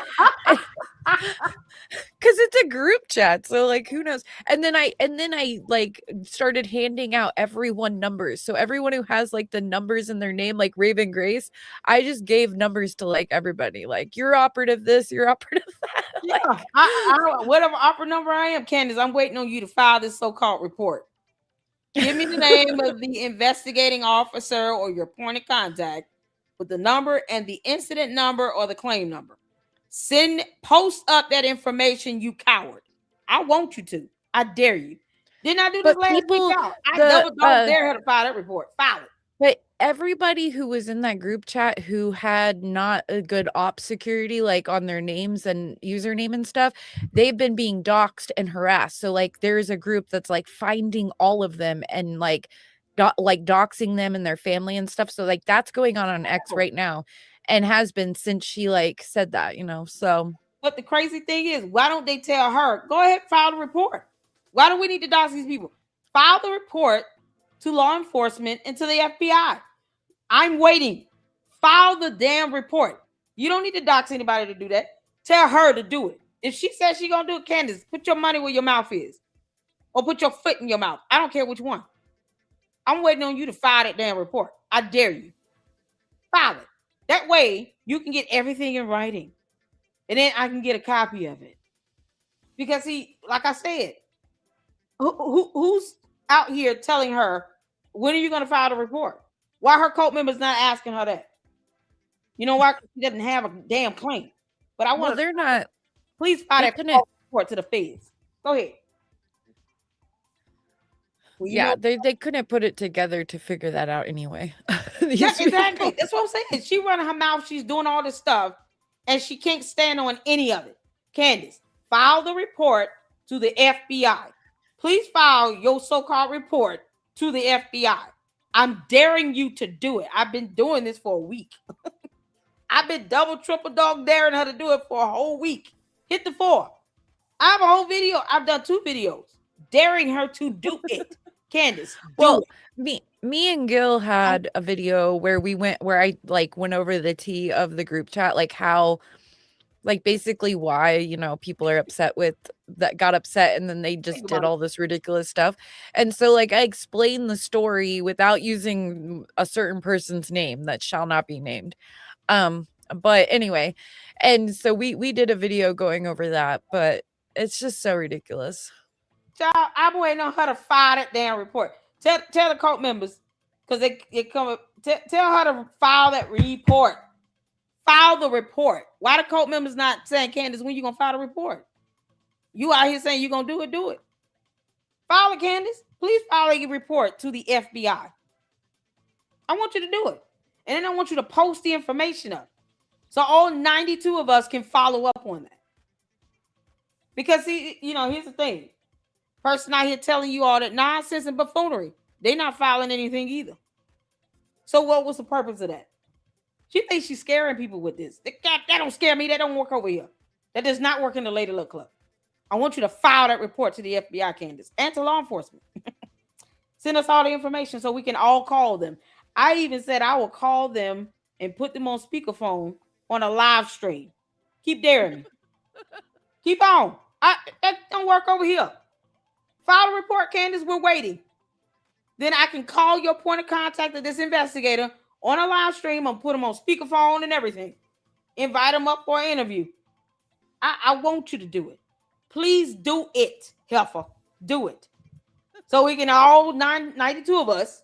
because it's a group chat, so like who knows. And then I like started handing out everyone numbers, so everyone who has like the numbers in their name, like Raven Grace, I just gave numbers to like everybody, like you're operative this, you're operative that. Yeah, like, whatever operative number I am, Candace, I'm waiting on you to file this so-called report. Give me the name of the investigating officer or your point of contact with the number and the incident number or the claim number. Post up that information, you coward. I want you to. I dare you. Didn't I do this last week, y'all? I double dare her to file that report. File it. But everybody who was in that group chat who had not a good op security, like on their names and username and stuff, they've been being doxxed and harassed. So like there's a group that's like finding all of them and like doxing them and their family and stuff. So like that's going on X right now and has been since she like said that, so. But the crazy thing is, why don't they tell her, go ahead, file the report? Why do we need to dox these people? File the report to law enforcement and to the FBI. I'm waiting. File the damn report. You don't need to dox anybody to do that. Tell her to do it. If she says she's going to do it, Candace, put your money where your mouth is. Or put your foot in your mouth. I don't care which one. I'm waiting on you to file that damn report. I dare you. File it. That way, you can get everything in writing. And then I can get a copy of it. Because like I said, who's out here telling her, when are you going to file the report? Why her cult members not asking her that? You know why? She doesn't have a damn claim. But I want they're not. Please file that report to the feds. Go ahead. Well, yeah, they couldn't put it together to figure that out anyway. Yeah, exactly. That's what I'm saying. She running her mouth. She's doing all this stuff, and she can't stand on any of it. Candace, file the report to the FBI. Please file your so-called report to the FBI. I'm daring you to do it. I've been doing this for a week. I've been double, triple dog daring her to do it for a whole week. Hit the 4. I have a whole video. I've done 2 videos daring her to do it. Candace, me and Gil had a video where I like went over the tea of the group chat, like how, like basically why, people are got upset and then they just did all this ridiculous stuff. And so like I explained the story without using a certain person's name that shall not be named. But anyway, and so we did a video going over that, but it's just so ridiculous. Child, I'm waiting on her to file that damn report. Tell the cult members, because they come. Tell her to file that report. File the report. Why the cult members not saying, Candace, when you gonna file the report? You out here saying you gonna do it, do it. File it, Candace. Please file a report to the FBI. I want you to do it. And then I want you to post the information up. So all 92 of us can follow up on that. Because here's the thing. Person out here telling you all that nonsense and buffoonery. They're not filing anything either. So what was the purpose of that? She thinks she's scaring people with this. That don't scare me. That don't work over here. That does not work in the Lady Luck Club. I want you to file that report to the FBI, Candace, and to law enforcement. Send us all the information so we can all call them. I even said I will call them and put them on speakerphone on a live stream. Keep daring me. Keep on. That don't work over here. File a report, Candace. We're waiting. Then I can call your point of contact of this investigator on a live stream and put them on speakerphone and everything. Invite them up for an interview. I want you to do it. Please do it, Heifer. Do it. So we can all 92 of us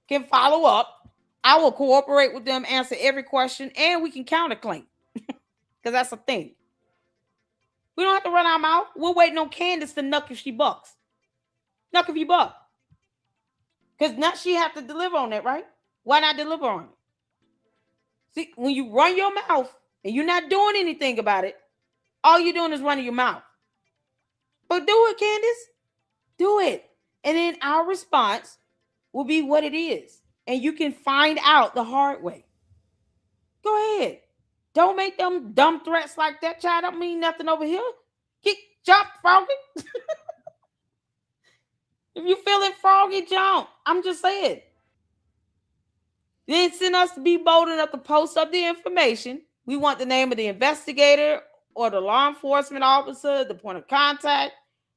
can follow up. I will cooperate with them, answer every question, and we can counterclaim. Because that's the thing. We don't have to run our mouth. We're waiting on Candace to knuck if she bucks. Knuck if you buck. Because now she have to deliver on that, right? Why not deliver on it? See, when you run your mouth and you're not doing anything about it, all you're doing is running your mouth. But do it, Candace. Do it. And then our response will be what it is. And you can find out the hard way. Go ahead. Don't make them dumb threats like that, child. Don't mean nothing over here. Kick, jump, froggy. If you feeling froggy, jump. I'm just saying. Then send us to be bold enough to post up the information. We want the name of the investigator or the law enforcement officer, the point of contact.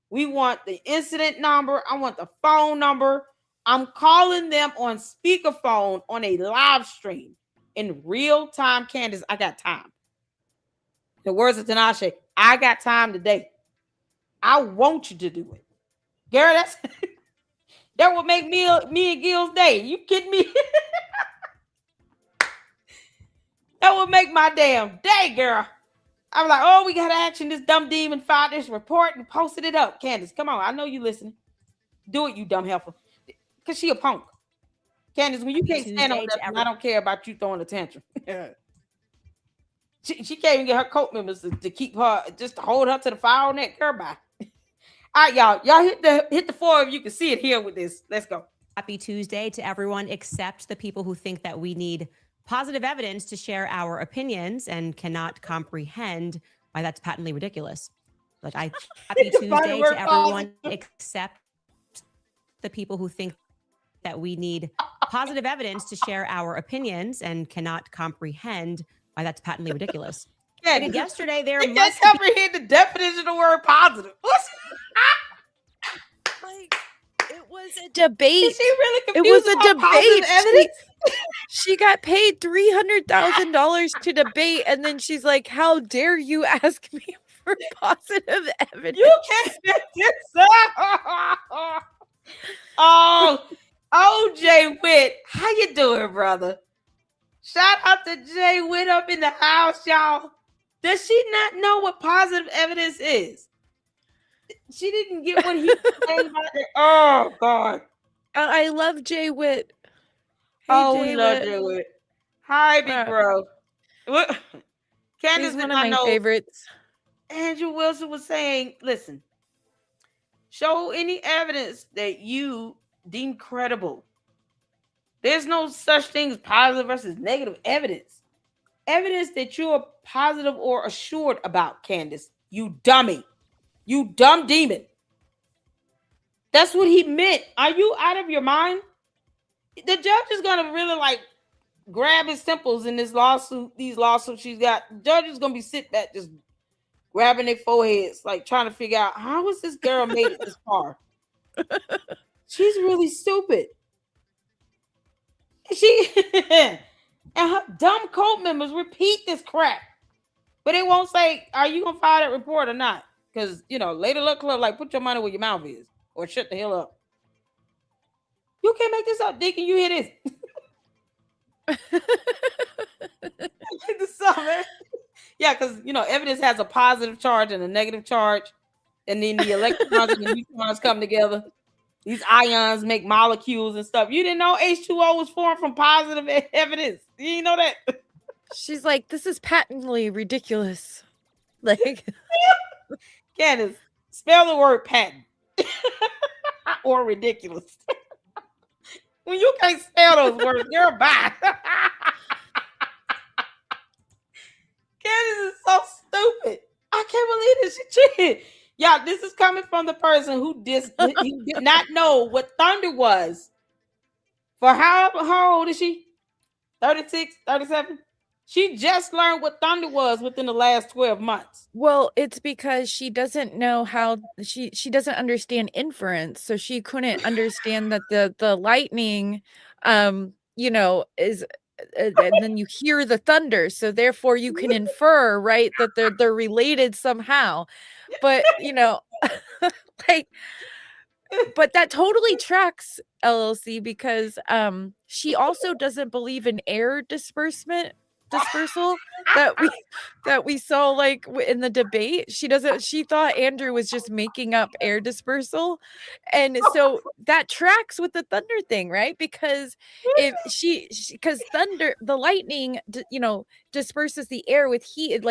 We want the incident number. I want the phone number. I'm calling them on speakerphone on a live stream in real time. Candace, I got time. The words of Tinashe, I got time today. I want you to do it. Gary, that would make me and Gil's day. You kidding me? That would make my damn day, girl. I'm like, oh, we got to action. This dumb demon filed this report and posted it up. Candace, come on. I know you listening. Do it, you dumb helper. Because she a punk. Candace, when you can't stand on Tuesday to nothing, I don't care about you throwing a tantrum. She can't even get her coat members to keep her, just to hold her to the fire on that curb by. All right, y'all hit the four of you can see it here with this. Let's go. Happy Tuesday to everyone except the people who think that we need positive evidence to share our opinions and cannot comprehend why that's patently ridiculous. Happy Tuesday to everyone except the people who think that we need positive evidence to share our opinions and cannot comprehend why that's patently ridiculous. Yeah, yesterday there you can't comprehend the definition of the word positive. Like, it was a debate. Is she really It confused was a about positive debate. evidence? She got paid $300,000 to debate, and then she's like, "How dare you ask me for positive evidence?" You can't get this up. Oh, Jay Witt, how you doing, brother? Shout out to Jay Witt up in the house, y'all. Does she not know what positive evidence is? She didn't get what he was saying about it. Oh, God. I love Jay Witt. Hey, we love Jay Witt. Hi, big bro. What? Candace, he's one of my favorites. Andrew Wilson was saying, listen, show any evidence that you deem credible. There's no such thing as positive versus negative evidence. Evidence that you're positive or assured about, Candace. You dummy. You dumb demon. That's what he meant. Are you out of your mind? The judge is going to really grab his temples in this lawsuit, these lawsuits she's got. The judge is going to be sitting back just grabbing their foreheads, trying to figure out how was this girl made it this far. She's really stupid. And her dumb cult members repeat this crap, but they won't say, "Are you gonna file that report or not?" Because later look club put your money where your mouth is, or shut the hell up. You can't make this up, Dick, and you hear this. Check this out, man. Yeah, because evidence has a positive charge and a negative charge, and then the electrons and the neutrons come together. These ions make molecules and stuff. You didn't know H2O was formed from positive evidence. You didn't know that? She's like, this is patently ridiculous. Candace, spell the word patent or ridiculous. When you can't spell those words, you're bad. Candace is so stupid. I can't believe this. She cheated. Y'all, this is coming from the person who did not know what thunder was. For how old is she? 36, 37? She just learned what thunder was within the last 12 months. Well, it's because she doesn't know how she doesn't understand inference, so she couldn't understand that the lightning is and then you hear the thunder, so therefore you can infer, right, that they're related somehow. But but that totally tracks, LLC, because she also doesn't believe in air dispersal that we saw in the debate. She thought Andrew was just making up air dispersal, and so that tracks with the thunder thing, right? Because if because thunder, the lightning disperses the air with heat, it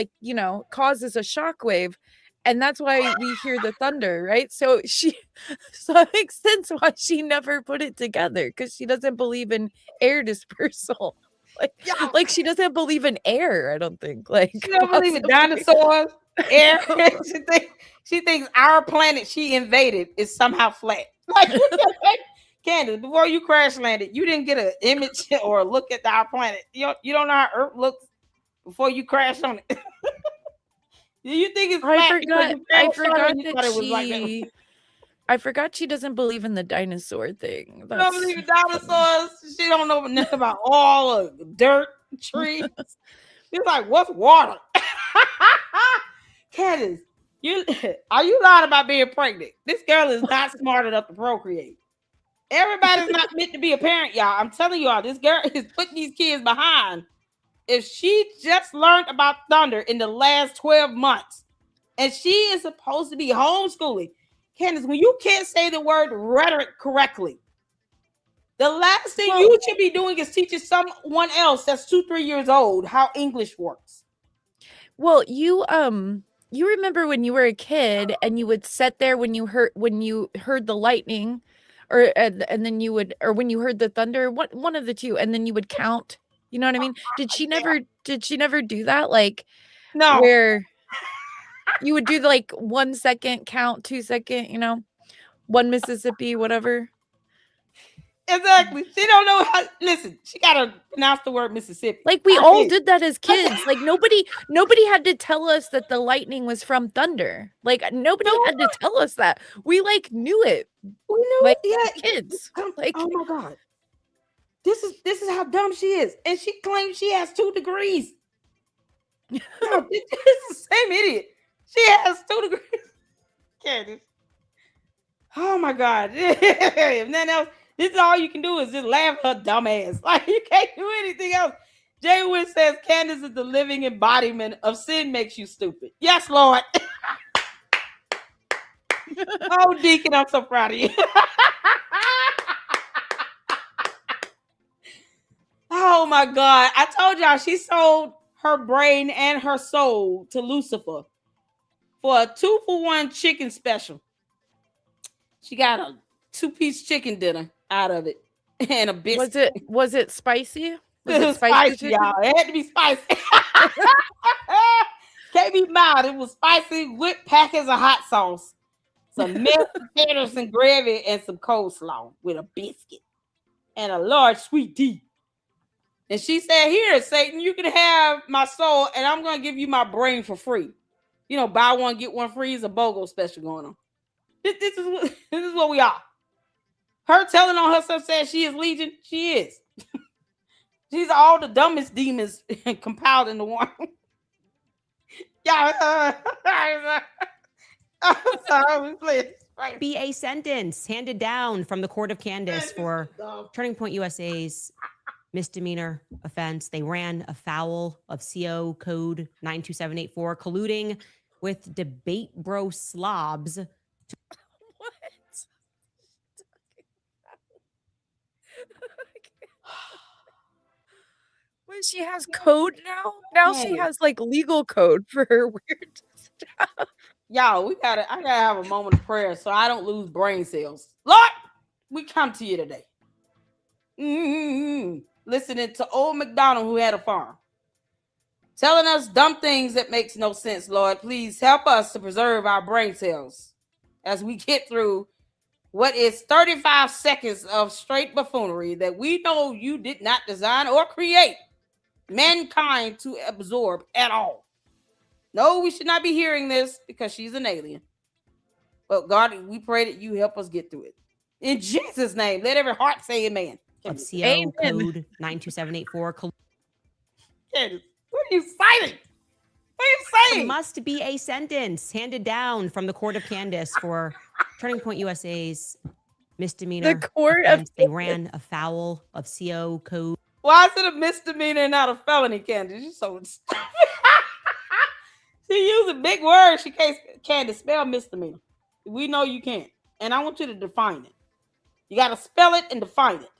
causes a shock wave, and that's why we hear the thunder, right? So it makes sense why she never put it together, because she doesn't believe in air dispersal. She doesn't believe in air, I don't think. She don't believe in dinosaurs, air. She thinks our planet she invaded is somehow flat. Candace, before you crash landed, you didn't get an image or a look at our planet. You don't know how Earth looks before you crashed on it. Do you think it's flat? I forgot she doesn't believe in the dinosaur thing. She don't believe in dinosaurs. She don't know nothing about all of dirt, trees. She's like, what's water? Candace, are you lying about being pregnant? This girl is not smart enough to procreate. Everybody's not meant to be a parent, y'all. I'm telling y'all, this girl is putting these kids behind. If she just learned about thunder in the last 12 months, and she is supposed to be homeschooling, Candace, when you can't say the word rhetoric correctly, The last thing you should be doing is teaching someone else that's 2-3 years old how English works. Well, you remember when you were a kid and you would sit there when you heard the lightning, or and then you would, or when you heard the thunder, one of the two, and then you would count. You know what I mean? Did she never do that? Like, No. where you would do the, like, 1 second count, 2 second, 1 Mississippi, whatever. Exactly. She don't know how. Listen, she gotta pronounce the word Mississippi. Like, we all did that as kids. Like, nobody had to tell us that the lightning was from thunder. Like, nobody had to tell us that. We, like, knew it. We knew like, it. Yeah. Kids. Like, oh my God. This is how dumb she is, and she claims she has 2 degrees. No, this is the same idiot. She has 2 degrees. Candace. Oh my God. If nothing else, this is all you can do is just laugh at her dumb ass. Like, you can't do anything else. Jay Wynn says Candace is the living embodiment of sin makes you stupid. Yes, Lord. Oh, Deacon, I'm so proud of you. Oh my God. I told y'all she sold her brain and her soul to Lucifer for a 2-for-1 chicken special. She got a 2-piece chicken dinner out of it and a biscuit. Was it spicy? Was it spicy, y'all? It had to be spicy. Can't be mild. It was spicy with packets of hot sauce, some mashed potatoes and gravy, and some coleslaw with a biscuit and a large sweet tea. And she said, "Here, Satan, you can have my soul, and I'm going to give you my brain for free. Buy one, get one free is a BOGO special going on." This is what we are. Her telling on herself saying she is Legion. She is. She's all the dumbest demons compiled into one. Yeah. I'm sorry. Please. Be a sentence handed down from the court of Candace for Turning Point USA's misdemeanor offense. They ran afoul of CO code 92784, colluding with debate bro slobs. What? When she has code now? Now she has, like, legal code for her weird stuff. Y'all, I gotta have a moment of prayer so I don't lose brain cells. Lord, we come to you today. Listening to old McDonald who had a farm. Telling us dumb things that makes no sense, Lord. Please help us to preserve our brain cells as we get through what is 35 seconds of straight buffoonery that we know you did not design or create mankind to absorb at all. No, we should not be hearing this because she's an alien. But God, we pray that you help us get through it. In Jesus' name, let every heart say amen. Of CO code 92784. Candace, what are you citing? What are you saying? There must be a sentence handed down from the court of Candace for Turning Point USA's misdemeanor. The court offense. They ran afoul of CO code. Why is it a misdemeanor and not a felony, Candace? You're so stupid. She using big words. She can't spell misdemeanor. We know you can't. And I want you to define it. You got to spell it and define it.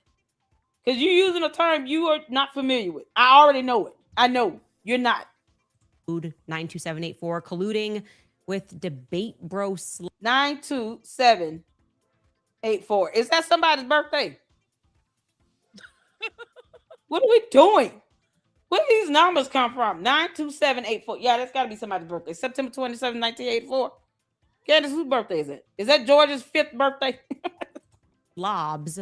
Because you're using a term you are not familiar with. I already know it. I know you're not. 92784, colluding with debate bro 92784. Is that somebody's birthday? What are we doing? Where do these numbers come from? 92784. Yeah, that's got to be somebody's birthday. September 27, 1984. Candace, whose birthday is it? Is that George's 5th birthday? Lobs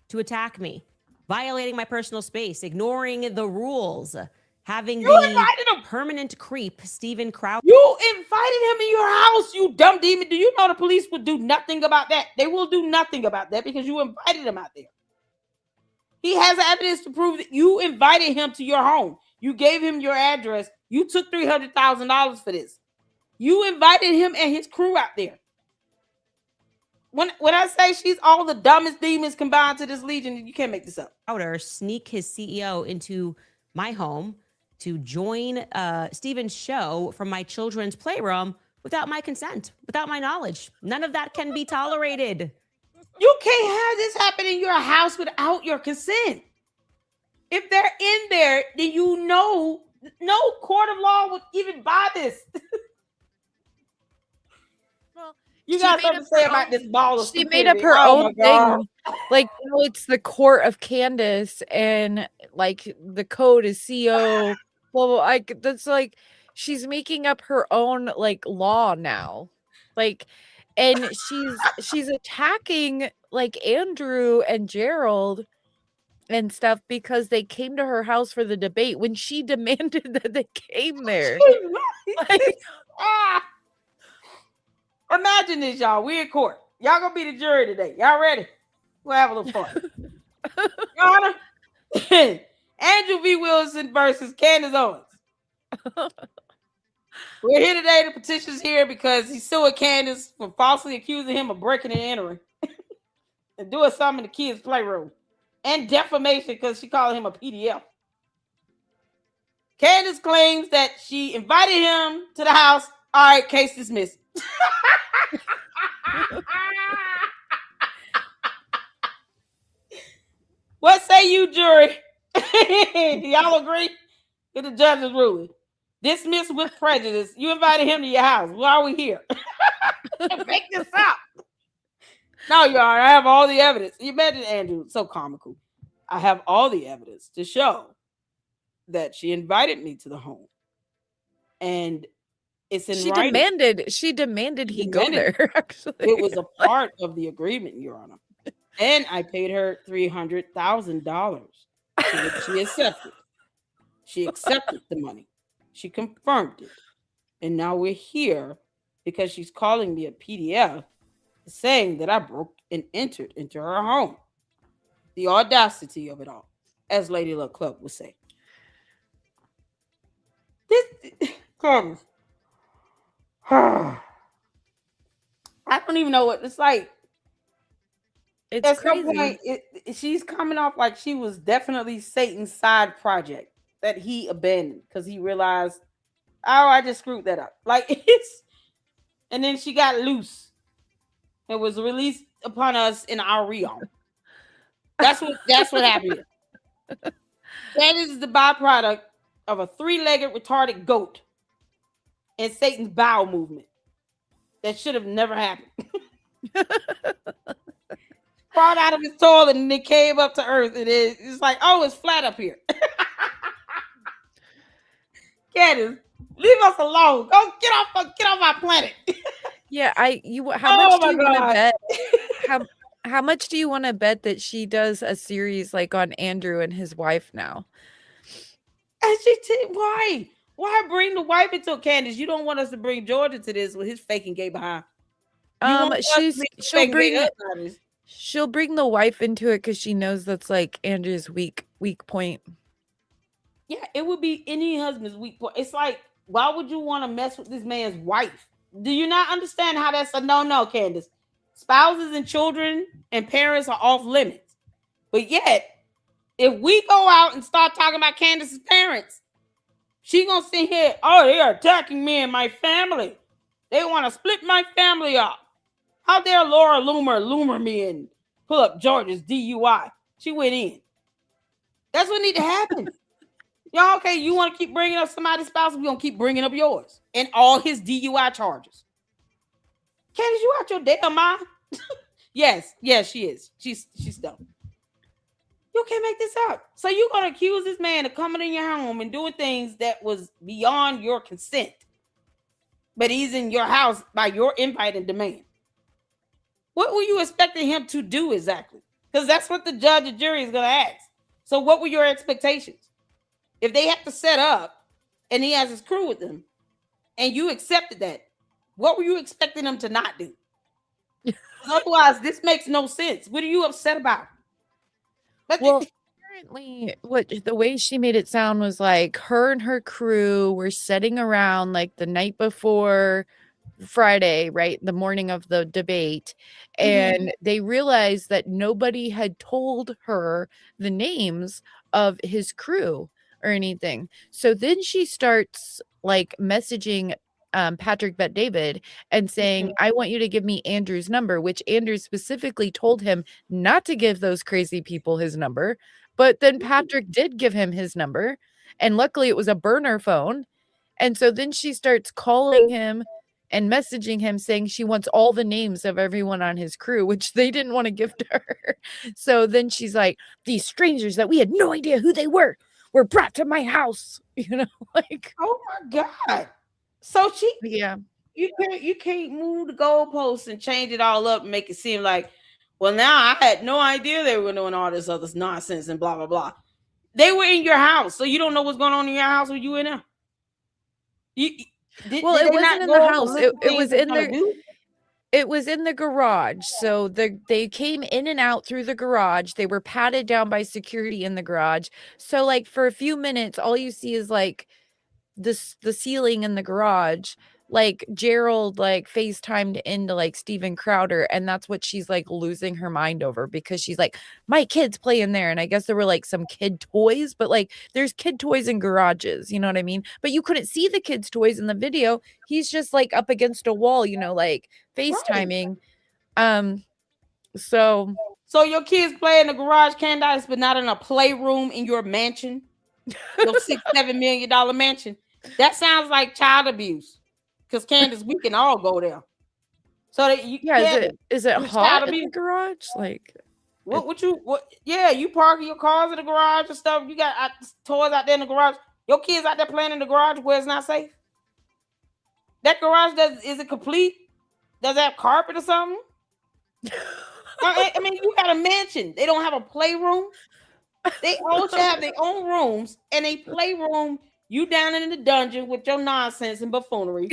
to attack me, violating my personal space, ignoring the rules, having the permanent creep, Stephen Crowder. You invited him in your house, you dumb demon. Do you know the police would do nothing about that? They will do nothing about that because you invited him out there. He has evidence to prove that you invited him to your home. You gave him your address. You took $300,000 for this. You invited him and his crew out there. When I say she's all the dumbest demons combined to this legion, you can't make this up. Crowder sneak his CEO into my home to join Stephen's show from my children's playroom without my consent, without my knowledge. None of that can be tolerated. You can't have this happen in your house without your consent. If they're in there, then no court of law would even buy this. Well, You got something to say about this ball of she stupidity. made up her own God. thing. Like, it's the court of Candace, and like the code is CO. Well, like that's like she's making up her own like law now. Like, and she's attacking like Andrew and Gerald and stuff because they came to her house for the debate when she demanded that they came there. Like, imagine this, y'all. We're in court. Y'all gonna be the jury today. Y'all ready? We'll have a little fun. Your Honor, Andrew V. Wilson versus Candace Owens. We're here today. The petition's here because he's suing Candace for falsely accusing him of breaking and entering and doing something in the kids' playroom, and defamation because she called him a PDF. Candace claims that she invited him to the house. All right, case dismissed. What say you, jury? Y'all agree with the judge's ruling? Dismissed with prejudice. You invited him to your house. Why are we here? Make this up. No, Your Honor, I have all the evidence. You imagine Andrew, so comical. I have all the evidence to show that she invited me to the home. And it's in writing. She demanded he go there, actually. It was a part of the agreement, Your Honor. And I paid her $300,000, which she accepted. She accepted the money. She confirmed it. And now we're here because she's calling me a PDF, saying that I broke and entered into her home. The audacity of it all, as Lady Luck Club would say. This comes. I don't even know what it's like. It's at crazy. some point, she's coming off like she was definitely Satan's side project that he abandoned because he realized, oh, I just screwed that up. Like it's, and then she got loose. It was released upon us in our realm. That's what happened. That is the byproduct of a 3-legged retarded goat and Satan's bowel movement that should have never happened. Crawled out of his toilet and it came up to earth, and it's like, oh, it's flat up here. Candace, leave us alone. Go get off our planet. Yeah, how much do you want to bet? How much do you want to bet that she does a series like on Andrew and his wife now? And why? Why bring the wife into Candace? You don't want us to bring George into this with his faking gay behind. She'll bring the wife into it because she knows that's like Andrew's weak point. Yeah, it would be any husband's weak point. It's like, why would you want to mess with this man's wife? Do you not understand how that's a no, Candace? Spouses and children and parents are off limits. But yet, if we go out and start talking about Candace's parents, she gonna sit here, oh, they are attacking me and my family. They want to split my family up. How dare Laura Loomer me and pull up George's DUI? She went in. That's what need to happen. Y'all, okay, you want to keep bringing up somebody's spouse? We're going to keep bringing up yours and all his DUI charges. Candace, you out your damn mind? Yes, she is. She's dumb. You can't make this up. So you're going to accuse this man of coming in your home and doing things that was beyond your consent. But he's in your house by your invite and demand. What were you expecting him to do exactly? Because that's what the judge and jury is going to ask. So what were your expectations? If they have to set up and he has his crew with them and you accepted that, what were you expecting them to not do? Otherwise, this makes no sense. What are you upset about? Well, apparently the way she made it sound was like her and her crew were sitting around like the night before Friday, right? The morning of the debate. And they realized that nobody had told her the names of his crew or anything. So then she starts like messaging Patrick Bet David and saying, I want you to give me Andrew's number, which Andrew specifically told him not to give those crazy people his number. But then Patrick did give him his number. And luckily it was a burner phone. And so then she starts calling him and messaging him saying she wants all the names of everyone on his crew, which they didn't want to give to her. So then she's like, these strangers that we had no idea who they were brought to my house, like, oh my God. So yeah. You can't move the goalposts and change it all up and make it seem like, well, now I had no idea they were doing all this other nonsense and blah, blah, blah. They were in your house, so you don't know what's going on in your house when you in there. Well, it wasn't in the house. It was in there. It was in the garage. So they came in and out through the garage. They were patted down by security in the garage. So like for a few minutes, all you see is like the ceiling in the garage. Like Gerald like FaceTimed into like Steven Crowder, and that's what she's like losing her mind over, because she's like, my kids play in there. And I guess there were like some kid toys, but like there's kid toys in garages, you know what I mean? But you couldn't see the kids' toys in the video. He's just like up against a wall, like FaceTiming. Right. So your kids play in the garage, Candace, but not in a playroom in your mansion, your $6-7 million mansion. That sounds like child abuse. Because Candace, we can all go there. So that you, is it hot in the garage? Like you park your cars in the garage and stuff. You got toys out there in the garage. Your kids out there playing in the garage where it's not safe. That garage is it complete? Does it have carpet or something? I mean, you got a mansion. They don't have a playroom. They also have their own rooms and a playroom. You down in the dungeon with your nonsense and buffoonery.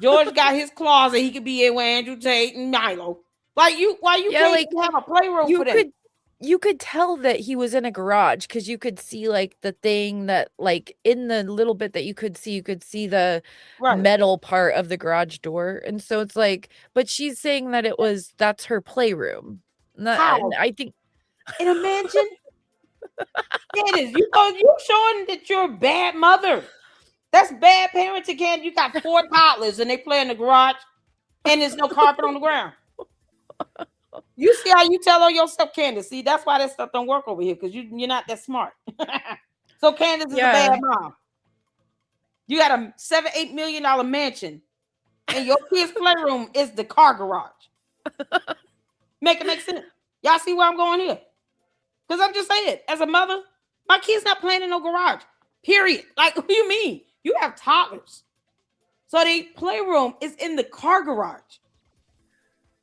George got his closet. He could be in with Andrew Tate and Milo. Why you can't like, have a playroom for that? You could tell that he was in a garage because you could see like the thing that like in the little bit that you could see the metal part of the garage door. And so it's like, but she's saying that that's her playroom. How? I think in a mansion. It is. You showing that you're a bad mother. That's bad parenting, Candace. You got 4 toddlers and they play in the garage and there's no carpet on the ground. You see how you tell on yourself, Candace. See, that's why that stuff don't work over here, because you're not that smart. So Candace is a bad mom. You got a $7-8 million mansion and your kid's playroom is the car garage. Make it make sense. Y'all see where I'm going here? Because I'm just saying, as a mother, my kid's not playing in no garage. Period. Like, what do you mean? You have toddlers. So the playroom is in the car garage.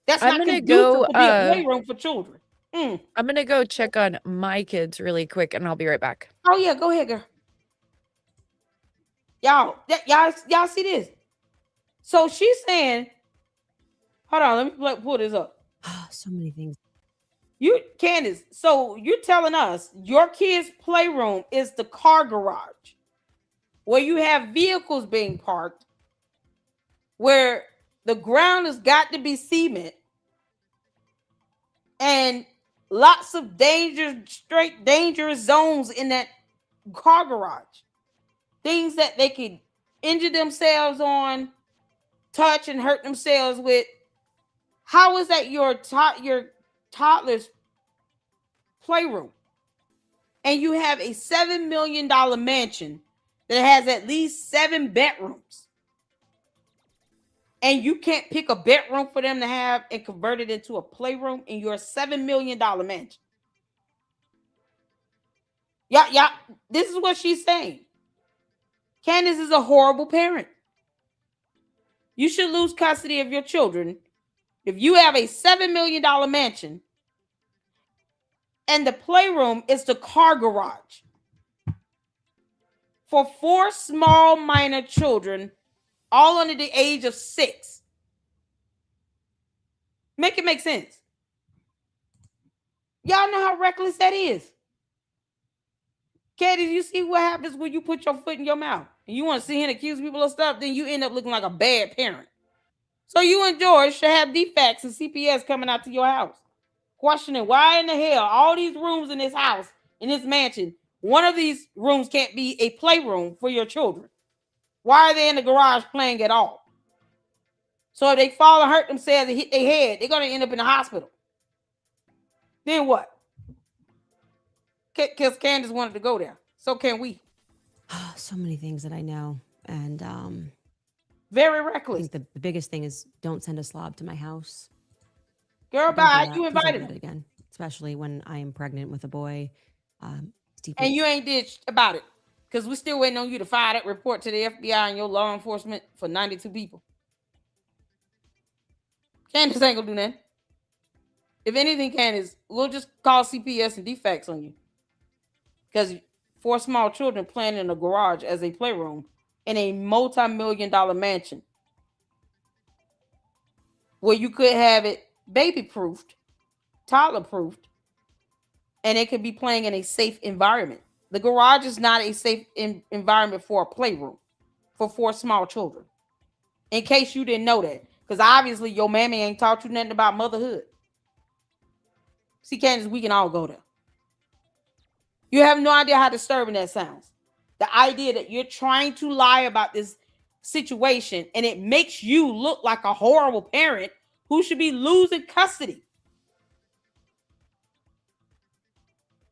That's not conducive to be a playroom for children. I'm going to go check on my kids really quick, and I'll be right back. Oh, yeah. Go ahead, girl. Y'all see this? So she's saying, hold on, let me pull this up. So many things. Candace, so you're telling us your kid's playroom is the car garage where you have vehicles being parked, where the ground has got to be cement and lots of dangerous zones in that car garage. Things that they could injure themselves on, touch and hurt themselves with. How is that your toddler's playroom? And you have a $7 million mansion that has at least 7 bedrooms. And you can't pick a bedroom for them to have and convert it into a playroom in your $7 million mansion. Yeah, this is what she's saying. Candace is a horrible parent. You should lose custody of your children if you have a $7 million mansion and the playroom is the car garage for 4 small minor children, all under the age of 6. Make it make sense. Y'all know how reckless that is. Katie, you see what happens when you put your foot in your mouth and you want to see him accuse people of stuff, then you end up looking like a bad parent. So you and George should have defects and CPS coming out to your house, questioning why in the hell all these rooms in this house, in this mansion, one of these rooms can't be a playroom for your children. Why are they in the garage playing at all? So if they fall and hurt themselves and hit their head, they're going to end up in the hospital. Then what? Because Candace wanted to go there. So can we. So many things that I know. And very I reckless. think the biggest thing is don't send a slob to my house. Girl, Don't do bye. that. You Please don't invited do him. that again, especially when I am pregnant with a boy. And you ain't did about it. Because we're still waiting on you to file that report to the FBI and your law enforcement for 92 people. Candace ain't gonna do nothing. If anything, Candace, we'll just call CPS and defects on you. Because 4 small children playing in a garage as a playroom in a multi-million-dollar mansion where you could have it baby-proofed, toddler-proofed, and it could be playing in a safe environment. The garage is not a safe environment for a playroom for 4 small children. In case you didn't know that. Because obviously your mammy ain't taught you nothing about motherhood. See, Candace, we can all go there. You have no idea how disturbing that sounds. The idea that you're trying to lie about this situation and it makes you look like a horrible parent who should be losing custody.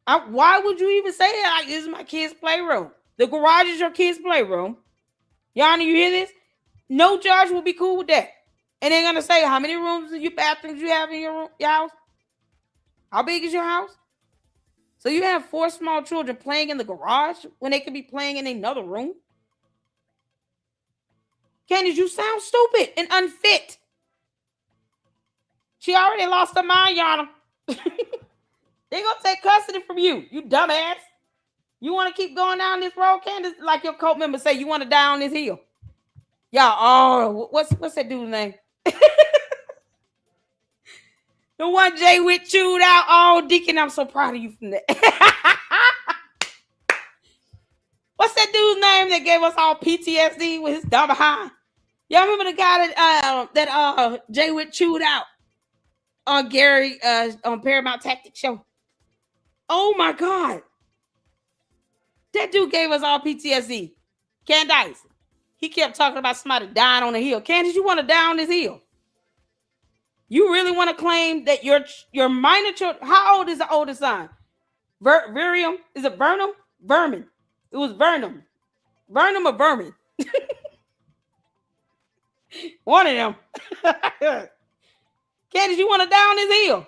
Why would you even say that? Like, this is my kid's playroom. The garage is your kid's playroom. Yana, you hear this? No judge will be cool with that. And they're going to say, how many rooms and bathrooms you have in your house? How big is your house? So you have 4 small children playing in the garage when they could be playing in another room? Candace, you sound stupid and unfit. She already lost her mind, Yana. They're going to take custody from you, you dumbass. You want to keep going down this road, Candace? Like your cult members say, you want to die on this hill. Y'all, what's that dude's name? The one Jay Witt chewed out. Oh, Deacon, I'm so proud of you from that. What's that dude's name that gave us all PTSD with his dumb behind? Y'all remember the guy that Jay Witt chewed out on Gary on Paramount Tactics show? Oh my God. That dude gave us all PTSD. Candace. He kept talking about somebody dying on the hill. Candace, you want to die on this hill? You really want to claim that your minor children? How old is the oldest son? Virium? Is it Vernum? Vermin. It was Vernum. Vernum or Vermin? One of them. Candace, you want to die on this hill?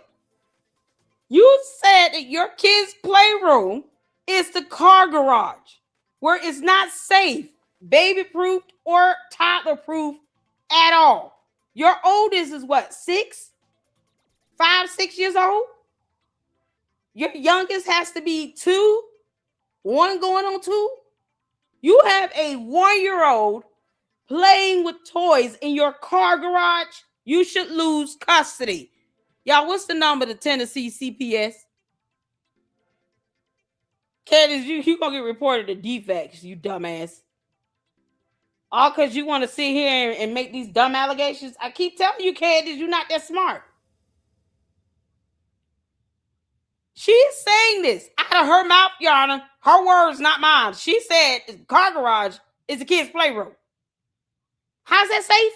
You said that your kid's playroom is the car garage where it's not safe, baby-proof or toddler-proof at all. Your oldest is what, 6? 5, 6 years old? Your youngest has to be 2, 1 going on 2. You have a 1-year-old playing with toys in your car garage. You should lose custody. Y'all, what's the number to Tennessee CPS? Candace, you gonna get reported to defects, you dumbass. All because you want to sit here and make these dumb allegations. I keep telling you, Candace, you're not that smart. She's saying this out of her mouth, Yana. Her words, not mine. She said the car garage is the kid's playroom. How's that safe?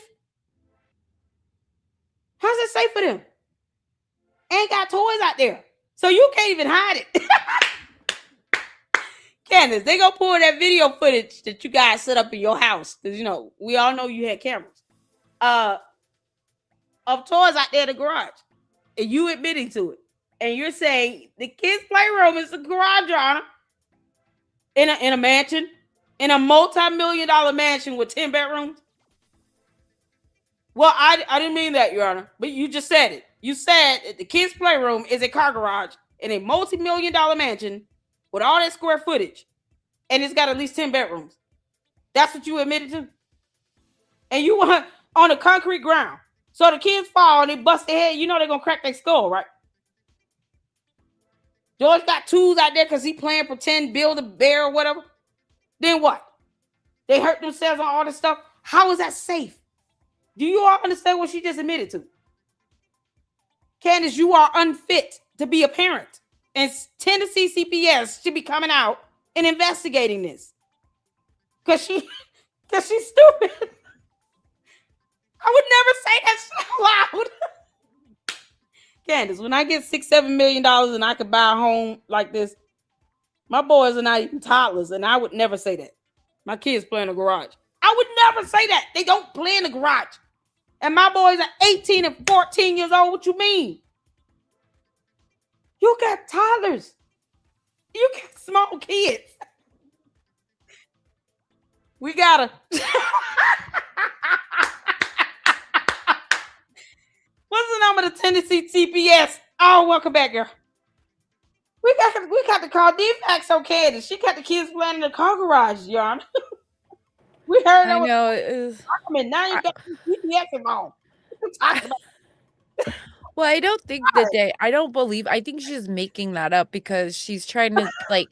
How's that safe for them? Ain't got toys out there. So you can't even hide it. Candace, they gonna pull that video footage that you guys set up in your house. Because, we all know you had cameras. Of toys out there in the garage. And you admitting to it. And you're saying the kids' playroom is the garage, Your Honor. In a mansion. In a multi-million-dollar mansion with 10 bedrooms. Well, I didn't mean that, Your Honor. But you just said it. You said that the kids' playroom is a car garage in a multi-million-dollar mansion with all that square footage. And it's got at least 10 bedrooms. That's what you admitted to? And you want on the concrete ground. So the kids fall and they bust their head. You know they're going to crack their skull, right? George got tools out there because he playing pretend build a bear or whatever. Then what? They hurt themselves on all this stuff. How is that safe? Do you all understand what she just admitted to? Candace, you are unfit to be a parent. And Tennessee CPS should be coming out and investigating this. Because she's stupid. I would never say that so loud. Candace, when I get $6-7 million and I could buy a home like this, my boys are not even toddlers, and I would never say that. My kids play in the garage. I would never say that. They don't play in the garage. And my boys are 18 and 14 years old. What you mean? You got toddlers. You got small kids. We gotta. What's the number of Tennessee TPS? Oh, welcome back, girl. We got to call defects on Candace. She got the kids playing in the car garage, Yarn. We heard I know it is. Now you got TPS involved. Well, I don't think I think she's making that up because she's trying to like,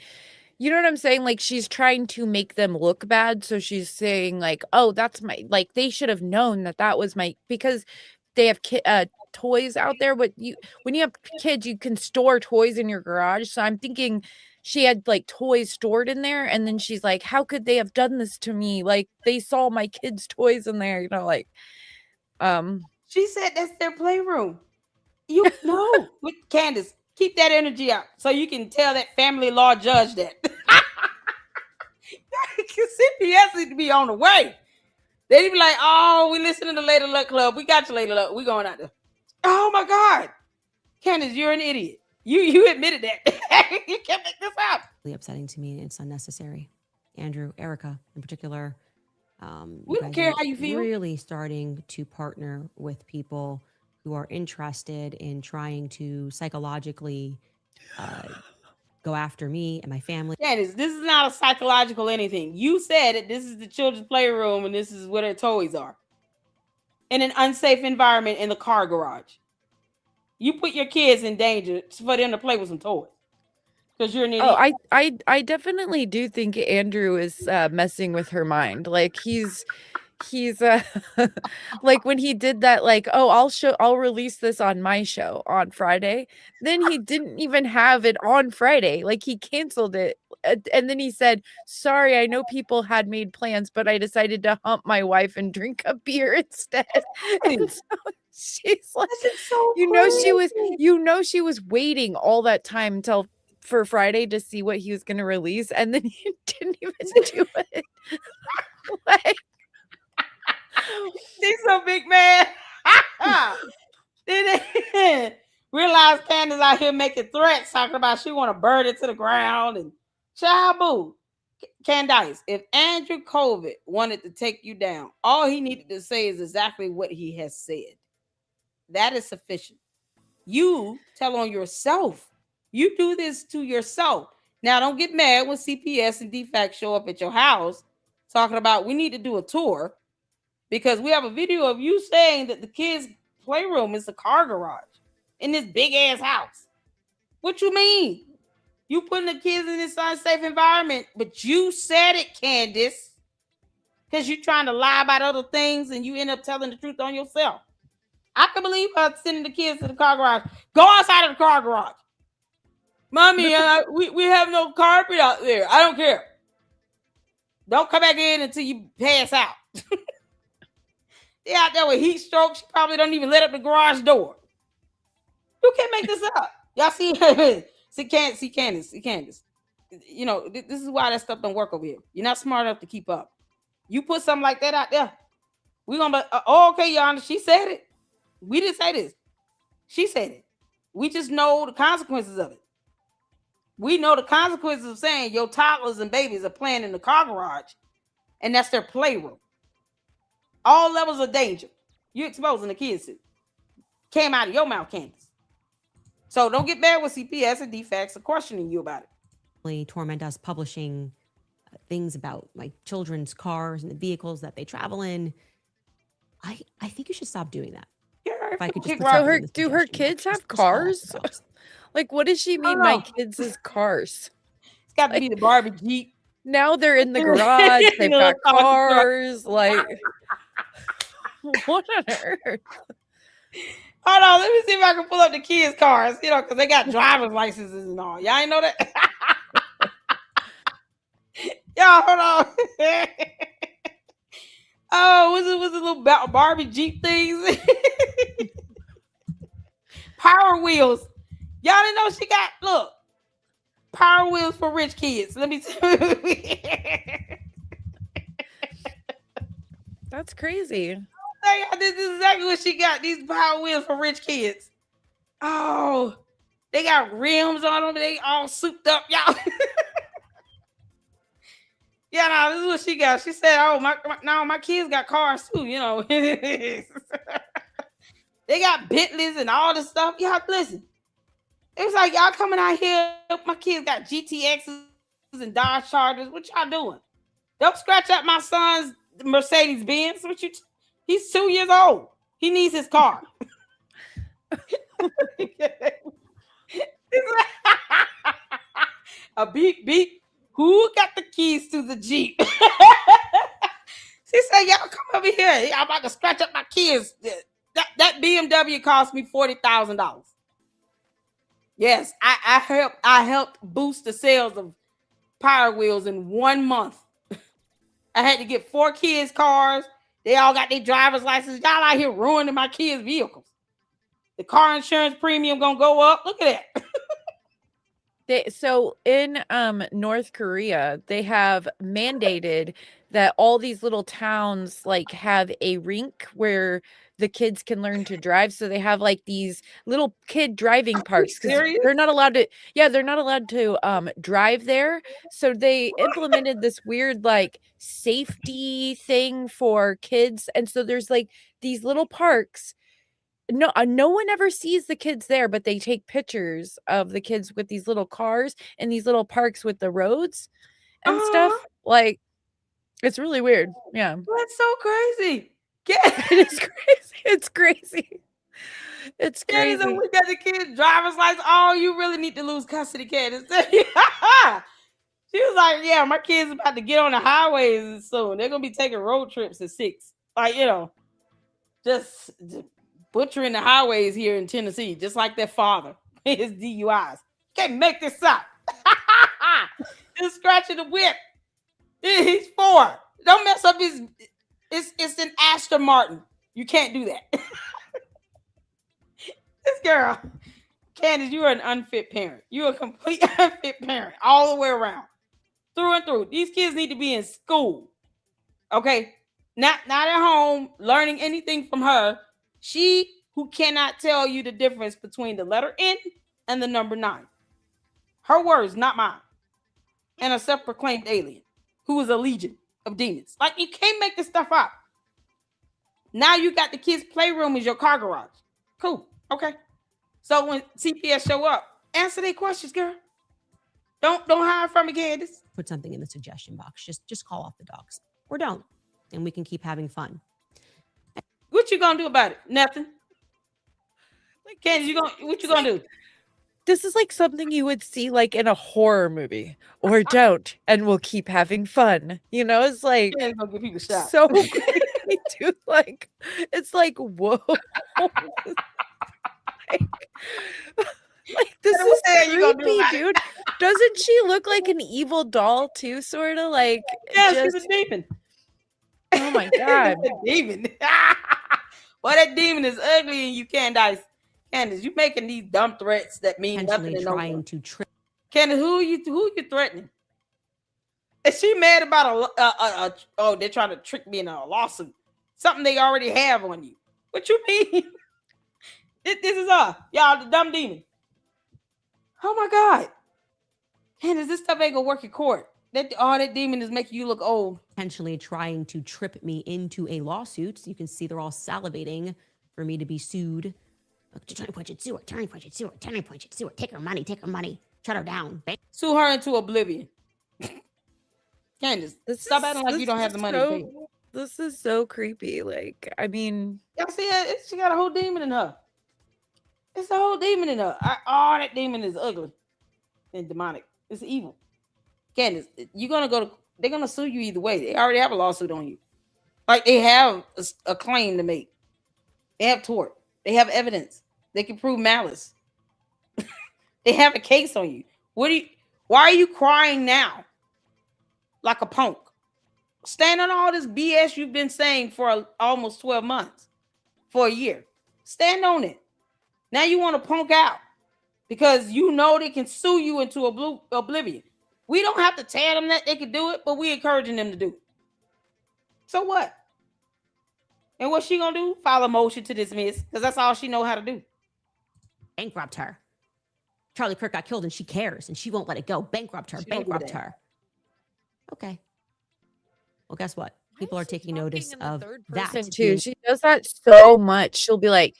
you know what I'm saying? Like she's trying to make them look bad. So she's saying like, oh, that's my, like they should have known that was my, because they have toys out there, but when you have kids, you can store toys in your garage. So I'm thinking she had like toys stored in there. And then she's like, how could they have done this to me? Like they saw my kids' toys in there, like, she said that's their playroom. You know, with Candace, keep that energy out so you can tell that family law judge that. CPS need to be on the way. They'd be like, oh, we listening to Lady Luck Club. We got you, Lady Luck. We going out there. Oh my God. Candace, you're an idiot. You admitted that. You can't make this up. Really upsetting to me. It's unnecessary. Andrew, Erica in particular. We don't care how you feel. Really starting to partner with people who are interested in trying to psychologically go after me and my family. Candace, this is not a psychological anything. You said it. This is the children's playroom and this is where their toys are. In an unsafe environment in the car garage. You put your kids in danger for them to play with some toys. Because you're an idiot. Oh, I definitely do think Andrew is messing with her mind. Like he's like when he did that, like, oh, I'll release this on my show on Friday. Then he didn't even have it on Friday. Like he canceled it. And then he said, sorry, I know people had made plans, but I decided to hump my wife and drink a beer instead. And so she's like, so she was waiting all that time until for Friday to see what he was going to release. And then he didn't even do it. Like, she's so big, man. Then they realize Candace out here making threats, talking about she want to burn it to the ground and child boo. Candace, if Andrew COVID wanted to take you down, all he needed to say is exactly what he has said. That is sufficient. You tell on yourself. You do this to yourself. Now, don't get mad when CPS and DFAC show up at your house talking about we need to do a tour because we have a video of you saying that the kids' playroom is the car garage in this big ass house. What you mean? You putting the kids in this unsafe environment, but you said it, Candace, because you're trying to lie about other things and you end up telling the truth on yourself. I can believe her sending the kids to the car garage. Go outside of the car garage. Mommy, we have no carpet out there. I don't care. Don't come back in until you pass out. They're out there with heat stroke. She probably don't even let up the garage door. You can't make this up. Y'all see? see Candace. You know, this is why that stuff don't work over here. You're not smart enough to keep up. You put something like that out there, we're going to be, okay, Your Honor, she said it. We didn't say this. She said it. We just know the consequences of it. We know the consequences of saying your toddlers and babies are playing in the car garage, and that's their playroom. All levels of danger. You're exposing the kids to. Came out of your mouth, Candace. So don't get mad with CPS and DFACs are questioning you about it. Torment us publishing things about my children's cars and the vehicles that they travel in. I think you should stop doing that. Yeah, if I could just do her kids have cars? Like, what does she mean? My kids is cars. It's got to be the Barbie Jeep. Now they're in the garage. They've got cars. Like, what on earth? Hold on, let me see if I can pull up the kids' cars. You know, because they got driver's licenses and all. Y'all ain't know that? Y'all, hold on. Oh, was it little Barbie Jeep things? Power wheels. Y'all didn't know she got power wheels for rich kids. Let me tell you. That's crazy. This is exactly what she got. These power wheels for rich kids. Oh, they got rims on them. They all souped up, y'all. Yeah, no, this is what she got. She said, "Oh, my kids got cars too. You know, they got Bentleys and all this stuff. Y'all listen. It was like y'all coming out here. My kids got GTXs and Dodge Chargers. What y'all doing? Don't scratch up my son's Mercedes Benz. He's 2 years old. He needs his car." A beep beep. Who got the keys to the Jeep? She said, "Y'all come over here. I'm about to scratch up my kids. That BMW cost me $40,000. Yes, I helped boost the sales of Power Wheels in 1 month. I had to get 4 kids' cars. They all got their driver's license. Y'all out here ruining my kids' vehicles. The car insurance premium gonna go up. Look at that." So in North Korea, they have mandated that all these little towns like have a rink where the kids can learn to drive. So they have like these little kid driving parks because they're not allowed to. Yeah, they're not allowed to drive there. So they implemented this weird like safety thing for kids, and so there's like these little parks. No one ever sees the kids there, but they take pictures of the kids with these little cars and these little parks with the roads and stuff. Like, it's really weird. Yeah. That's so crazy. It is crazy. It's crazy. It's crazy. Candace, we got the kids' driver's license. Oh, you really need to lose custody, Candace. She was like, "Yeah, my kids about to get on the highways soon. They're gonna be taking road trips at 6. Like, just butchering the highways here in Tennessee, just like their father. His DUIs. Can't make this up." Just scratching the whip. He's 4. Don't mess up his. It's an Aston Martin. You can't do that. This girl, Candace, you are an unfit parent. You are a complete unfit parent all the way around, through and through. These kids need to be in school, okay? Not at home learning anything from her. She who cannot tell you the difference between the letter N and the number 9. Her words, not mine. And a self-proclaimed alien who is a legion of demons. Like, you can't make this stuff up. Now you got the kids' playroom as your car garage. Cool. Okay. So when CPS show up, answer their questions, girl. Don't hide from me, Candace. Put something in the suggestion box. Just call off the dogs. Or don't. And we can keep having fun. What you gonna do about it? Nothing. Like, Candace, what you gonna do? This is like something you would see like in a horror movie, or don't, and we'll keep having fun. It's like Gonna give people shot. So crazy, dude. Like, it's like, whoa. Like this is creepy, dude. Doesn't she look like an evil doll too, sort of? Like, yeah, she's a demon. Oh my god, a demon. Well, that demon is ugly, and you can't dice. Candace, you making these dumb threats that mean nothing. Trying to trick. Candace, who you threatening? Is she mad about oh, they're trying to trick me in a lawsuit? Something they already have on you. What you mean? This is y'all the dumb demon. Oh my god. Candace, this stuff ain't gonna work in court. That demon is making you look old. Potentially trying to trip me into a lawsuit. So you can see they're all salivating for me to be sued. Attorney point it, sue her. Attorney point it, sue her. Attorney point it, sue her. Take her money. Take her money. Shut her down. Sue her into oblivion. Candace, stop acting like you don't have the money to pay. This is so creepy. Like, I mean, y'all see it? She got a whole demon in her. It's a whole demon in her. That demon is ugly and demonic. It's evil. Candace, they're gonna sue you either way. They already have a lawsuit on you. Like, they have a claim to make. They have tort. They have evidence. They can prove malice. They have a case on you. Why are you crying now? Like a punk. Stand on all this BS you've been saying for almost 12 months, for a year. Stand on it. Now you want to punk out because you know they can sue you into oblivion. We don't have to tell them that they can do it, but we encouraging them to do it. So what? And what's she gonna do? File a motion to dismiss because that's all she know how to do. Bankrupt her. Charlie Kirk got killed and she cares and she won't let it go. Bankrupt her. Bankrupt her. Okay. Well, guess what? People are taking notice of that too. She does that so much. She'll be like,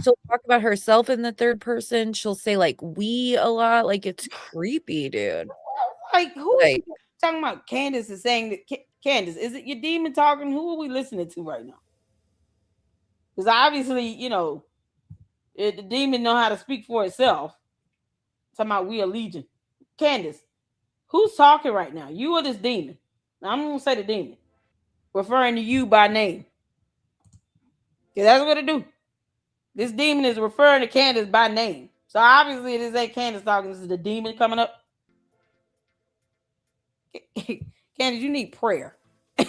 she'll talk about herself in the third person. She'll say like we a lot. Like it's creepy, dude. Like who is talking about? Candace is saying that. Candace, is it your demon talking? Who are we listening to right now? Because obviously, you know, the demon know how to speak for itself. Talking about we are legion. Candace, who's talking right now? You or this demon? Now, I'm gonna say the demon, referring to you by name. Because that's what it do. This demon is referring to Candace by name. So obviously this ain't Candace talking. This is the demon coming up. Candace, you need prayer.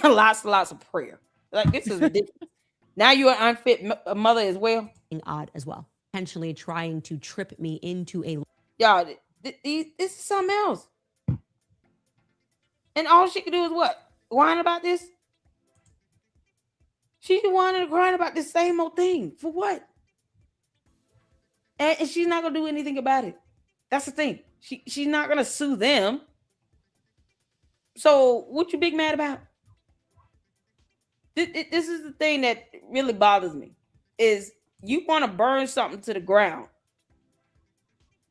lots of prayer. Like this is ridiculous. Now you're an unfit mother as well. Odd as well. Intentionally trying to trip me into a... Y'all, this is something else. And all she can do is what? Whine about this? She's whining and crying about this same old thing. For what? And she's not going to do anything about it. That's the thing. She's not going to sue them. So what you big mad about? This is the thing that really bothers me. Is you want to burn something to the ground.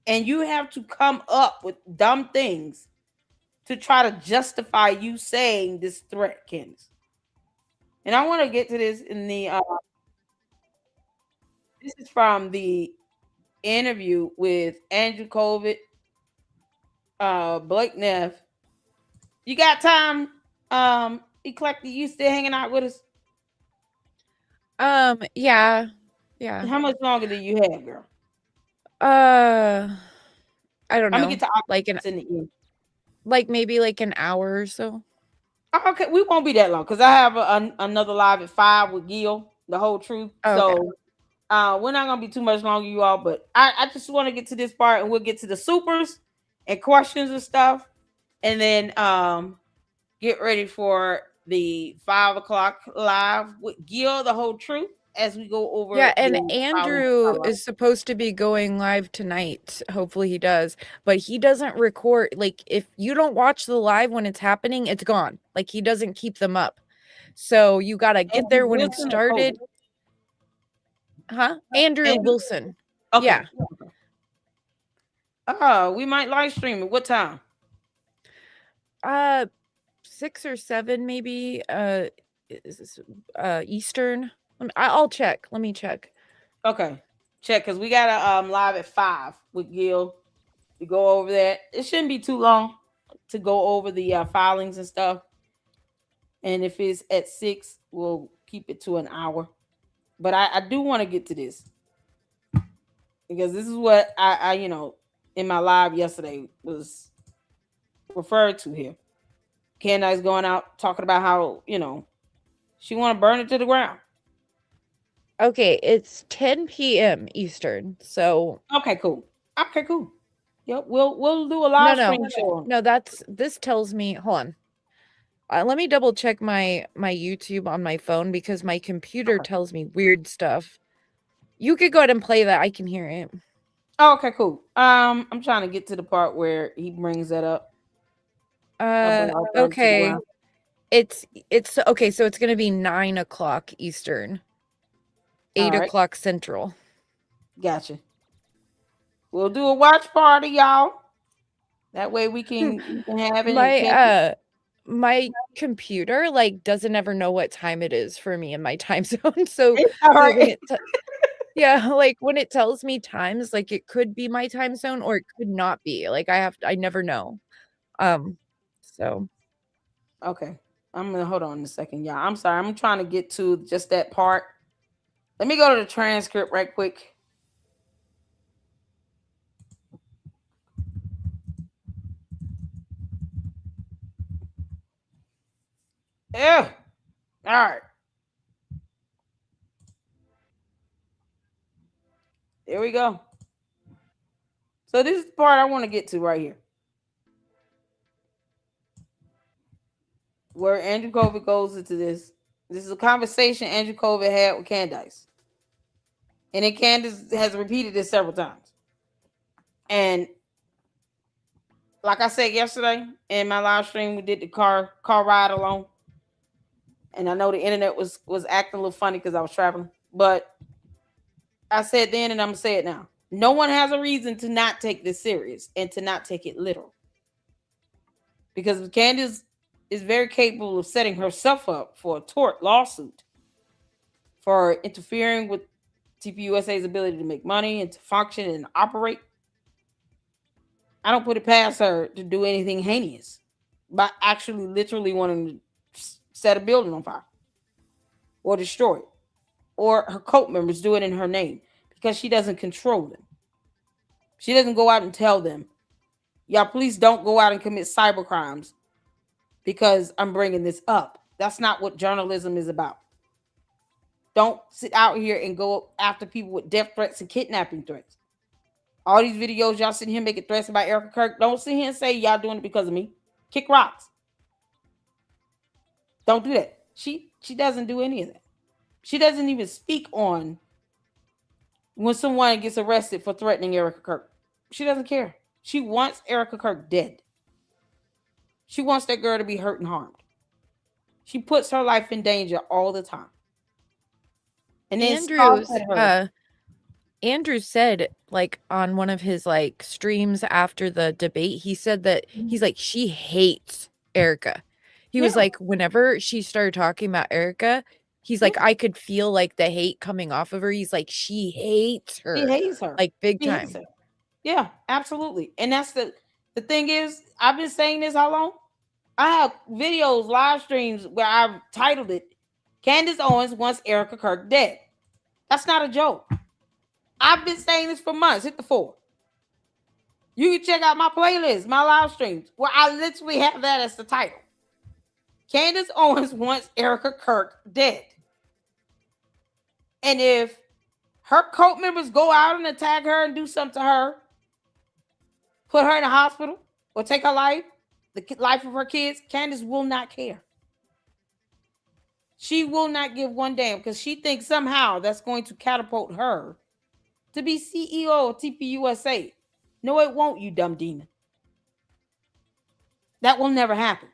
And you have to come up with dumb things to try to justify you saying this threat, Candace. And I want to get to this in the this is from the interview with Andrew Covid, Blake Neff. You got time, Eclectic? You still hanging out with us? Yeah. How much longer do you have, girl? I don't know. I'm gonna get to like in the end. Like maybe like an hour or so. Okay, we won't be that long because I have another live at 5 with Gil, the whole truth. Oh, okay. So we're not gonna be too much longer, you all. But I just want to get to this part, and we'll get to the supers and questions and stuff, and then get ready for the 5 o'clock live with Gil, the whole truth, as we go over. Yeah, and Andrew is supposed to be going live tonight. Hopefully he does, but he doesn't record. Like if you don't watch the live when it's happening, it's gone. Like he doesn't keep them up. So you got to get there when it started. Huh? Andrew Wilson. Okay. Yeah. We might live stream it. What time? 6 or 7 maybe. Eastern. I'll check. Let me check. Okay. Check, because we got a live at 5 with Gil. We go over that. It shouldn't be too long to go over the filings and stuff. And if it's at 6, we'll keep it to an hour. But I do want to get to this. Because this is what I in my live yesterday was referred to here. Candace going out talking about how, she want to burn it to the ground. Okay, it's 10 p.m. Eastern. So okay, cool. Yep, we'll do a live stream show. No, this tells me. Hold on. Let me double check my YouTube on my phone because my computer tells me weird stuff. You could go ahead and play that. I can hear it. Oh, okay, cool. I'm trying to get to the part where he brings that up. Okay. It's okay. So it's gonna be 9 o'clock Eastern. 8 o'clock Central. Gotcha. We'll do a watch party, y'all. That way we can have it. My computer doesn't ever know what time it is for me in my time zone. So yeah, when it tells me times, it could be my time zone or it could not be. I never know. So okay. I'm gonna hold on a second, y'all. I'm sorry. I'm trying to get to just that part. Let me go to the transcript right quick. Yeah. All right. There we go. So this is the part I want to get to right here, where Andrew Colvin goes into this. This is a conversation Andrew Colvin had with Candace, and then Candace has repeated this several times. And like I said yesterday in my live stream, we did the car ride along, and I know the internet was acting a little funny because I was traveling, but I said then, and I'm gonna say it now. No one has a reason to not take this serious and to not take it literal, because Candace is very capable of setting herself up for a tort lawsuit for interfering with TPUSA's ability to make money and to function and operate. I don't put it past her to do anything heinous by actually literally wanting to set a building on fire or destroy it, or her cult members do it in her name, because she doesn't control them. She doesn't go out and tell them, y'all, please don't go out and commit cyber crimes because I'm bringing this up. That's not what journalism is about. Don't sit out here and go after people with death threats and kidnapping threats. All these videos y'all sitting here making threats about Erica Kirk, don't sit here and say y'all doing it because of me. Kick rocks. Don't do that. She doesn't do any of that. She doesn't even speak on when someone gets arrested for threatening Erica Kirk. She doesn't care. She wants Erica Kirk dead. She wants that girl to be hurt and harmed. She puts her life in danger all the time. And then Andrew said, like, on one of his like streams after the debate, he said that he's like, she hates Erica. He was like, whenever she started talking about Erica, he's like, I could feel like the hate coming off of her. He's like, she hates her. He hates her. Like big time. Yeah, absolutely. And that's the thing is, I've been saying this how long? I have videos, live streams where I've titled it, Candace Owens wants Erica Kirk dead. That's not a joke. I've been saying this for months. Hit the 4. You can check out my playlist, my live streams, where I literally have that as the title. Candace Owens wants Erica Kirk dead. And if her cult members go out and attack her and do something to her, put her in a hospital or take her life, the life of her kids, Candace will not care. She will not give one damn, because she thinks somehow that's going to catapult her to be CEO of TPUSA. No, it won't, you dumb demon. That will never happen.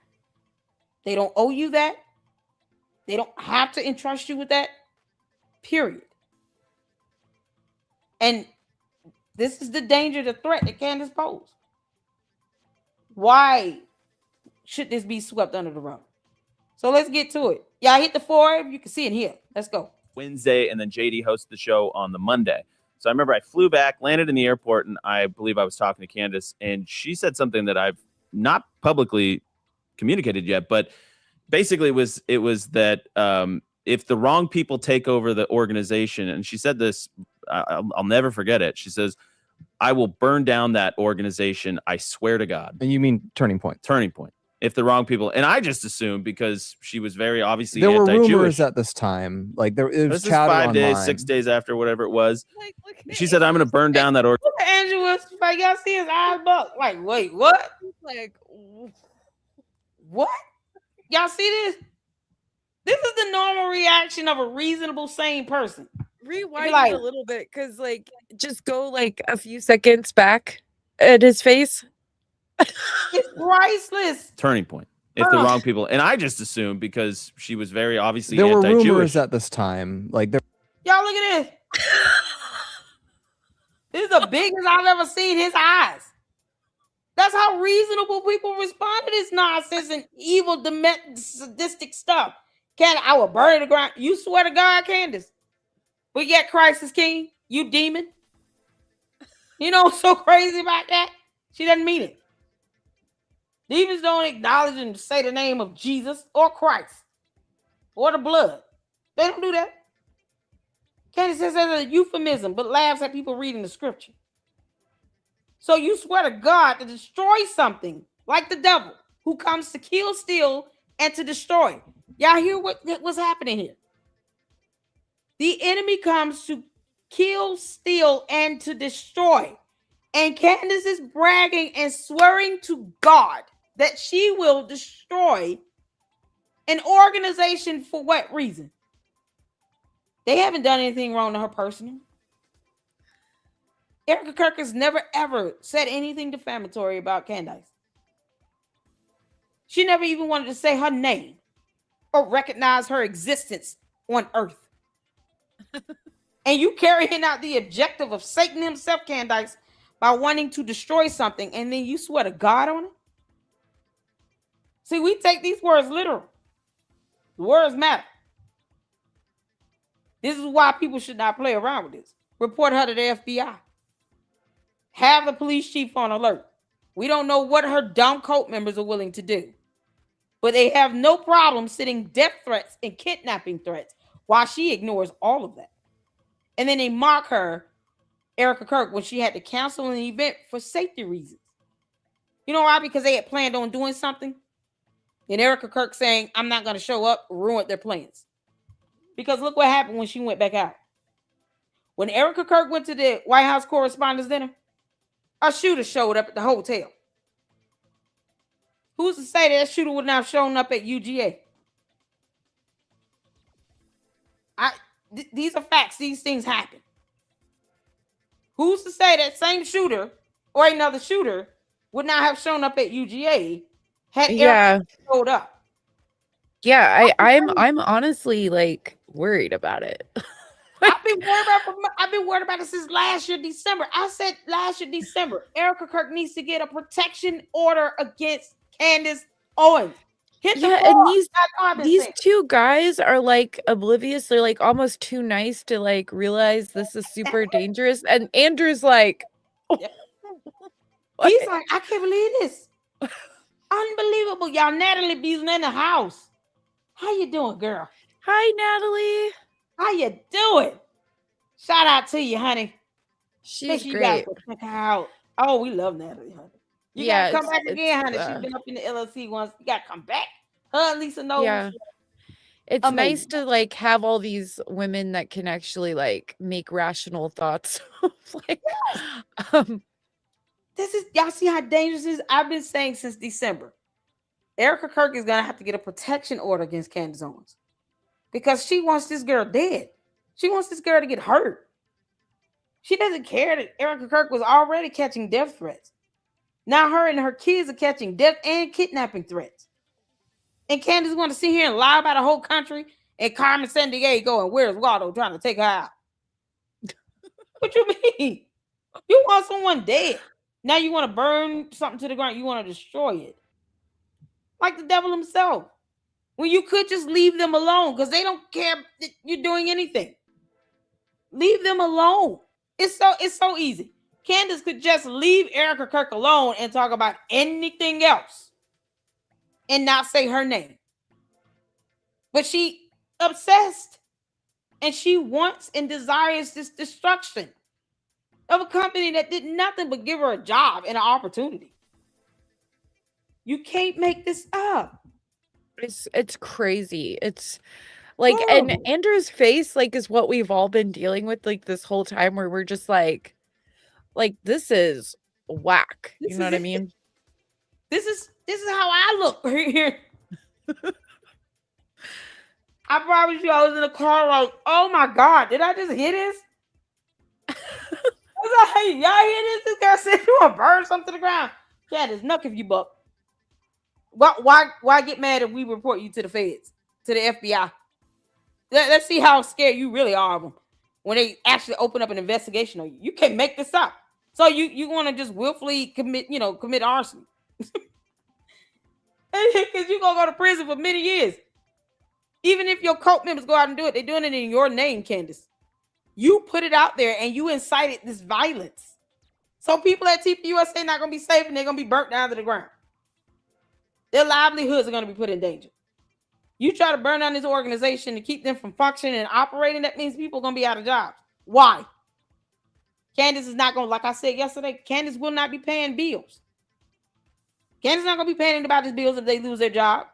They don't owe you that. They don't have to entrust you with that. Period. And this is the danger, the threat that Candace posed. Why should this be swept under the rug? So let's get to it. Y'all hit the 4. You can see it here. Let's go. Wednesday, and then JD hosted the show on the Monday. So I remember I flew back, landed in the airport, and I believe I was talking to Candace, and she said something that I've not publicly communicated yet, but basically it was that if the wrong people take over the organization, and she said this, I'll never forget it. She says, I will burn down that organization. I swear to God. And you mean Turning Point? Turning Point. If the wrong people, and I just assumed, because she was very obviously there were anti-Jewish. rumors at this time, like it was chatter 5 days, online. 6 days after, whatever it was. She said, I'm going to burn down that organization. Look at Andrew was like, y'all see his eyes buck. Like, wait, what? Like, what? Y'all see this? This is the normal reaction of a reasonable, sane person. Rewind it a little bit, because like, just go like a few seconds back at his face. It's priceless. Turning Point. If the wrong people, and I just assumed, because she was very obviously there were anti-Jewish. rumors at this time, like y'all look at this. This is the biggest I've ever seen his eyes. That's how reasonable people respond to this nonsense and evil, sadistic stuff. I will burn the ground. You swear to God, Candace. But yet Christ is king. You demon. You know what's so crazy about that? She doesn't mean it. Demons don't acknowledge and say the name of Jesus or Christ or the blood. They don't do that. Candace says that's a euphemism, but laughs at people reading the scripture. So you swear to God to destroy something like the devil, who comes to kill, steal, and to destroy. Y'all hear what's happening here? The enemy comes to kill, steal, and to destroy. And Candace is bragging and swearing to God that she will destroy an organization for what reason? They haven't done anything wrong to her personally. Erica Kirk has never ever said anything defamatory about Candace. She never even wanted to say her name or recognize her existence on earth. And you carrying out the objective of Satan himself, Candace, by wanting to destroy something, and then you swear to God on it? See, we take these words literal. The words matter. This is why people should not play around with this. Report her to the FBI. Have the police chief on alert. We don't know what her dumb cult members are willing to do, but they have no problem sending death threats and kidnapping threats while she ignores all of that. And then they mock her, Erica Kirk, when she had to cancel an event for safety reasons. You know why? Because they had planned on doing something. And Erica Kirk saying, I'm not going to show up, ruined their plans. Because look what happened when she went back out. When Erica Kirk went to the White House Correspondents' Dinner, a shooter showed up at the hotel. Who's to say that shooter would not have shown up at UGA? These are facts. These things happen. Who's to say that same shooter or another shooter would not have shown up at UGA had Erica showed up? Yeah, I'm honestly like worried about it. I've been worried about it since last year, December. I said last year, December, Erica Kirk needs to get a protection order against Candace Owens. And these two guys are like oblivious. They're like almost too nice to like realize this is super dangerous. And Andrew's like, he's like, I can't believe this. Unbelievable. Y'all, Natalie B's in the house. How you doing, girl? Hi, Natalie. How you doing? Shout out to you, honey. She's great. Check her out. Oh, we love Natalie, honey. You gotta come back again, honey. She's been up in the LLC once. You gotta come back. Her and Lisa knows. Yeah. It's nice to like have all these women that can actually like make rational thoughts. Like, this is, y'all see how dangerous this is? I've been saying since December. Erica Kirk is gonna have to get a protection order against Candace Owens because she wants this girl dead. She wants this girl to get hurt. She doesn't care that Erica Kirk was already catching death threats. Now her and her kids are catching death and kidnapping threats. And Candace is going to sit here and lie about the whole country and Carmen Sandiego and where's Waldo trying to take her out. What you mean? You want someone dead. Now you want to burn something to the ground. You want to destroy it. Like the devil himself. When you could just leave them alone because they don't care that you're doing anything. Leave them alone. It's so easy. Candace could just leave Erica Kirk alone and talk about anything else and not say her name. But she obsessed and she wants and desires this destruction of a company that did nothing but give her a job and an opportunity. You can't make this up. It's crazy. It's like, and Andrew's face like is what we've all been dealing with like this whole time where we're just like this is whack. You know what I mean? This is how I look right here. I promise you, I was in the car like, oh my God, did I just hear this? I was like, hey, y'all hear this? This guy said you want to burn something to the ground. Yeah, there's nothing if you buck. Why get mad if we report you to the feds, to the FBI? Let's see how scared you really are of them when they actually open up an investigation on you. You can't make this up. So you want to just willfully commit arson. Because you're going to go to prison for many years. Even if your cult members go out and do it, they're doing it in your name, Candace. You put it out there and you incited this violence. So people at TPUSA are not going to be safe and they're going to be burnt down to the ground. Their livelihoods are going to be put in danger. You try to burn down this organization to keep them from functioning and operating, that means people are going to be out of jobs. Why? Candace is not going to, like I said yesterday, Candace will not be paying bills. Candace is not going to be paying anybody's bills if they lose their job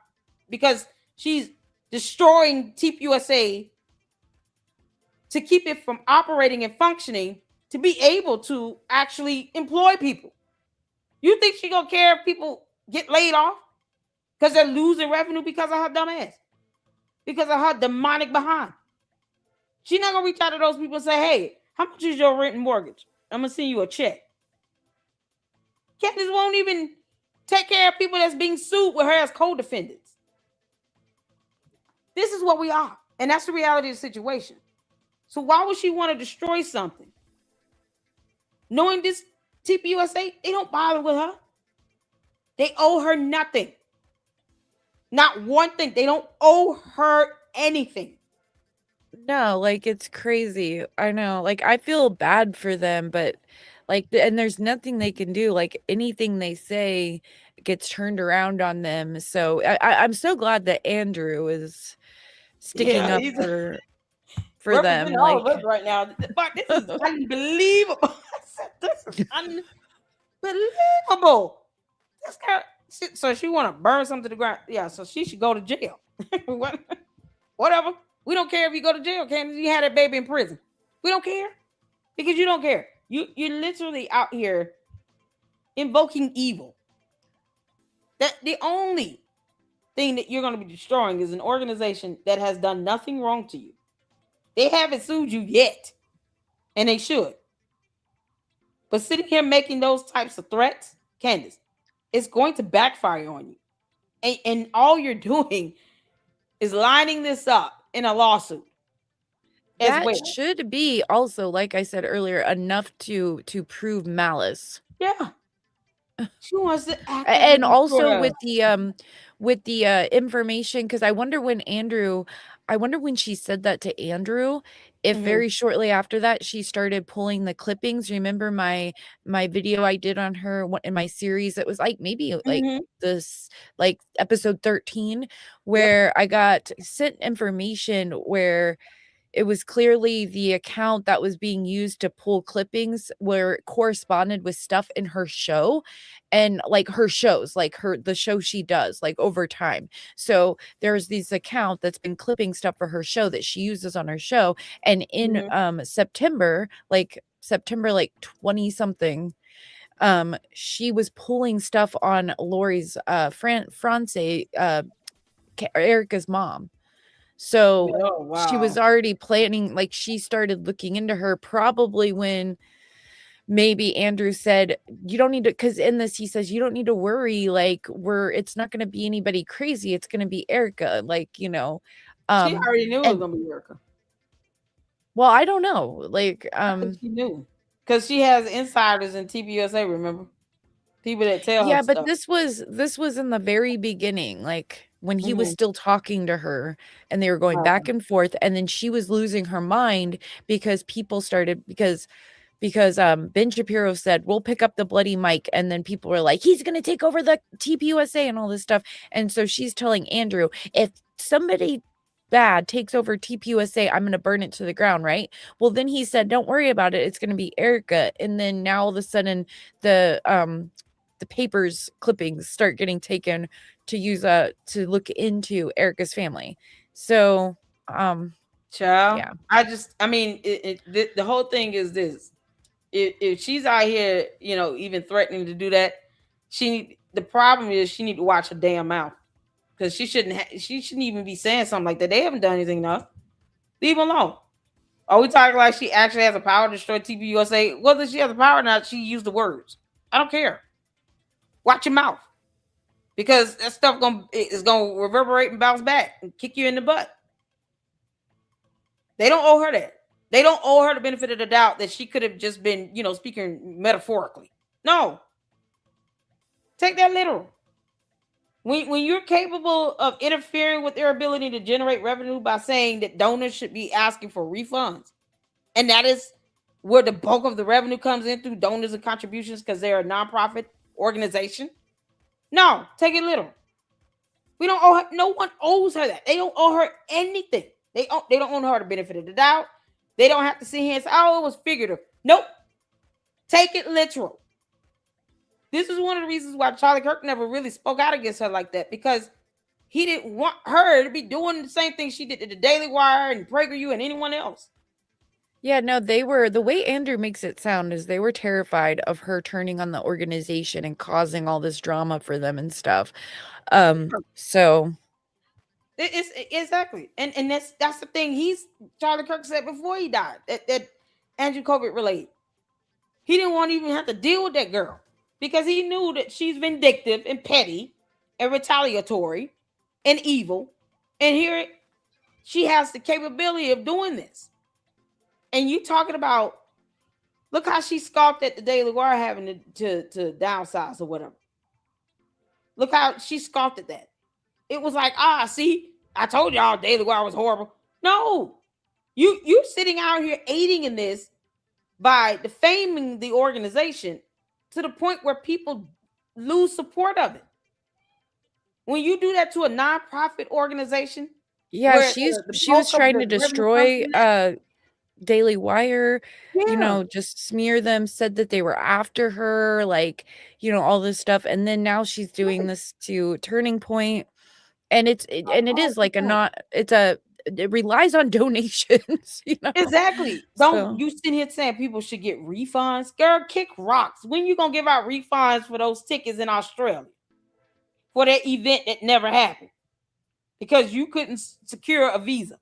because she's destroying TPUSA to keep it from operating and functioning to be able to actually employ people. You think she gonna care if people get laid off because they're losing revenue because of her dumb ass, because of her demonic behind? She's not gonna reach out to those people and say, "Hey, how much is your rent and mortgage? I'm gonna send you a check." Candace won't even take care of people that's being sued with her as co-defendants. This is what we are, and that's the reality of the situation. So why would she want to destroy something? Knowing this TPUSA, they don't bother with her. They owe her nothing. Not one thing. They don't owe her anything. No, like it's crazy. I know. Like I feel bad for them, but like and there's nothing they can do. Like anything they say gets turned around on them. So I'm so glad that Andrew is sticking up for them. Representing all of us right now. But this is unbelievable. This is unbelievable. This girl, so she want to burn something to the ground. Yeah, so she should go to jail. Whatever. We don't care if you go to jail, Candace. You had that baby in prison. We don't care because you don't care. You're literally out here invoking evil. That the only thing that you're going to be destroying is an organization that has done nothing wrong to you. They haven't sued you yet, and they should. But sitting here making those types of threats, Candace, it's going to backfire on you. And all you're doing is lining this up in a lawsuit. That should be also, like I said earlier, enough to prove malice. Yeah. She wants to act and also with the information, because I wonder when she said that to Andrew, if very shortly after that she started pulling the clippings. Remember my video I did on her in my series? It was like maybe like this, like episode 13, where I got sent information where it was clearly the account that was being used to pull clippings where it corresponded with stuff in her show and like her shows, like the show she does like over time. So there's this account that's been clipping stuff for her show that she uses on her show. And in September like 20 something, she was pulling stuff on Lori's France, Erica's mom. So she was already planning, like she started looking into her probably when maybe Andrew said, you don't need to, because in this he says, you don't need to worry, like it's not going to be anybody crazy, it's going to be Erica, like, she already knew it was going to be Erica. Well, I don't know, like I think she knew because she has insiders in TPUSA, remember? People that tell her but stuff. this was in the very beginning, like when he was still talking to her and they were going back and forth, and then she was losing her mind because people started because Ben Shapiro said, we'll pick up the bloody mic, and then people were like, he's going to take over the TPUSA and all this stuff. And so she's telling Andrew, if somebody bad takes over TPUSA, I'm going to burn it to the ground, right? Well, then he said, don't worry about it, it's going to be Erica. And then now all of a sudden the papers clippings start getting taken to use to look into Erica's family. So child, yeah. I mean the whole thing is this: if she's out here, even threatening to do that, the problem is she need to watch her damn mouth, because she shouldn't even be saying something like that. They haven't done anything enough. Leave them alone. Are we talking like she actually has the power to destroy TPUSA? Whether she has the power or not, she used the words. I don't care. Watch your mouth, because that stuff is gonna reverberate and bounce back and kick you in the butt. They don't owe her that. They don't owe her the benefit of the doubt that she could have just been, speaking metaphorically. No. Take that literal. When you're capable of interfering with their ability to generate revenue by saying that donors should be asking for refunds, and that is where the bulk of the revenue comes in, through donors and contributions, because they're a nonprofit organization. No, take it literal. We don't owe her. No one owes her that. They don't owe her anything. They don't owe her the benefit of the doubt. They don't have to sit here and say, oh, it was figurative. Nope. Take it literal. This is one of the reasons why Charlie Kirk never really spoke out against her like that, because he didn't want her to be doing the same thing she did to the Daily Wire and PragerU and anyone else. Yeah, no, they were, the way Andrew makes it sound is they were terrified of her turning on the organization and causing all this drama for them and stuff. So it's exactly, and that's the thing. Charlie Kirk said before he died that Andrew COVID related. He didn't want to even have to deal with that girl because he knew that she's vindictive and petty and retaliatory and evil, and here she has the capability of doing this. And you talking about, look how she scoffed at the Daily Wire having to downsize or whatever. Look how she scoffed at that. It was like, see, I told y'all Daily Wire was horrible. No, you sitting out here aiding in this by defaming the organization to the point where people lose support of it. When you do that to a nonprofit organization, yeah, she was trying to destroy Daily Wire, just smear them, said that they were after her, like, all this stuff. And then now she's doing this to Turning Point. And it is like it relies on donations, Exactly. Don't you sit here saying people should get refunds? Girl, kick rocks. When you gonna give out refunds for those tickets in Australia for that event that never happened because you couldn't secure a visa?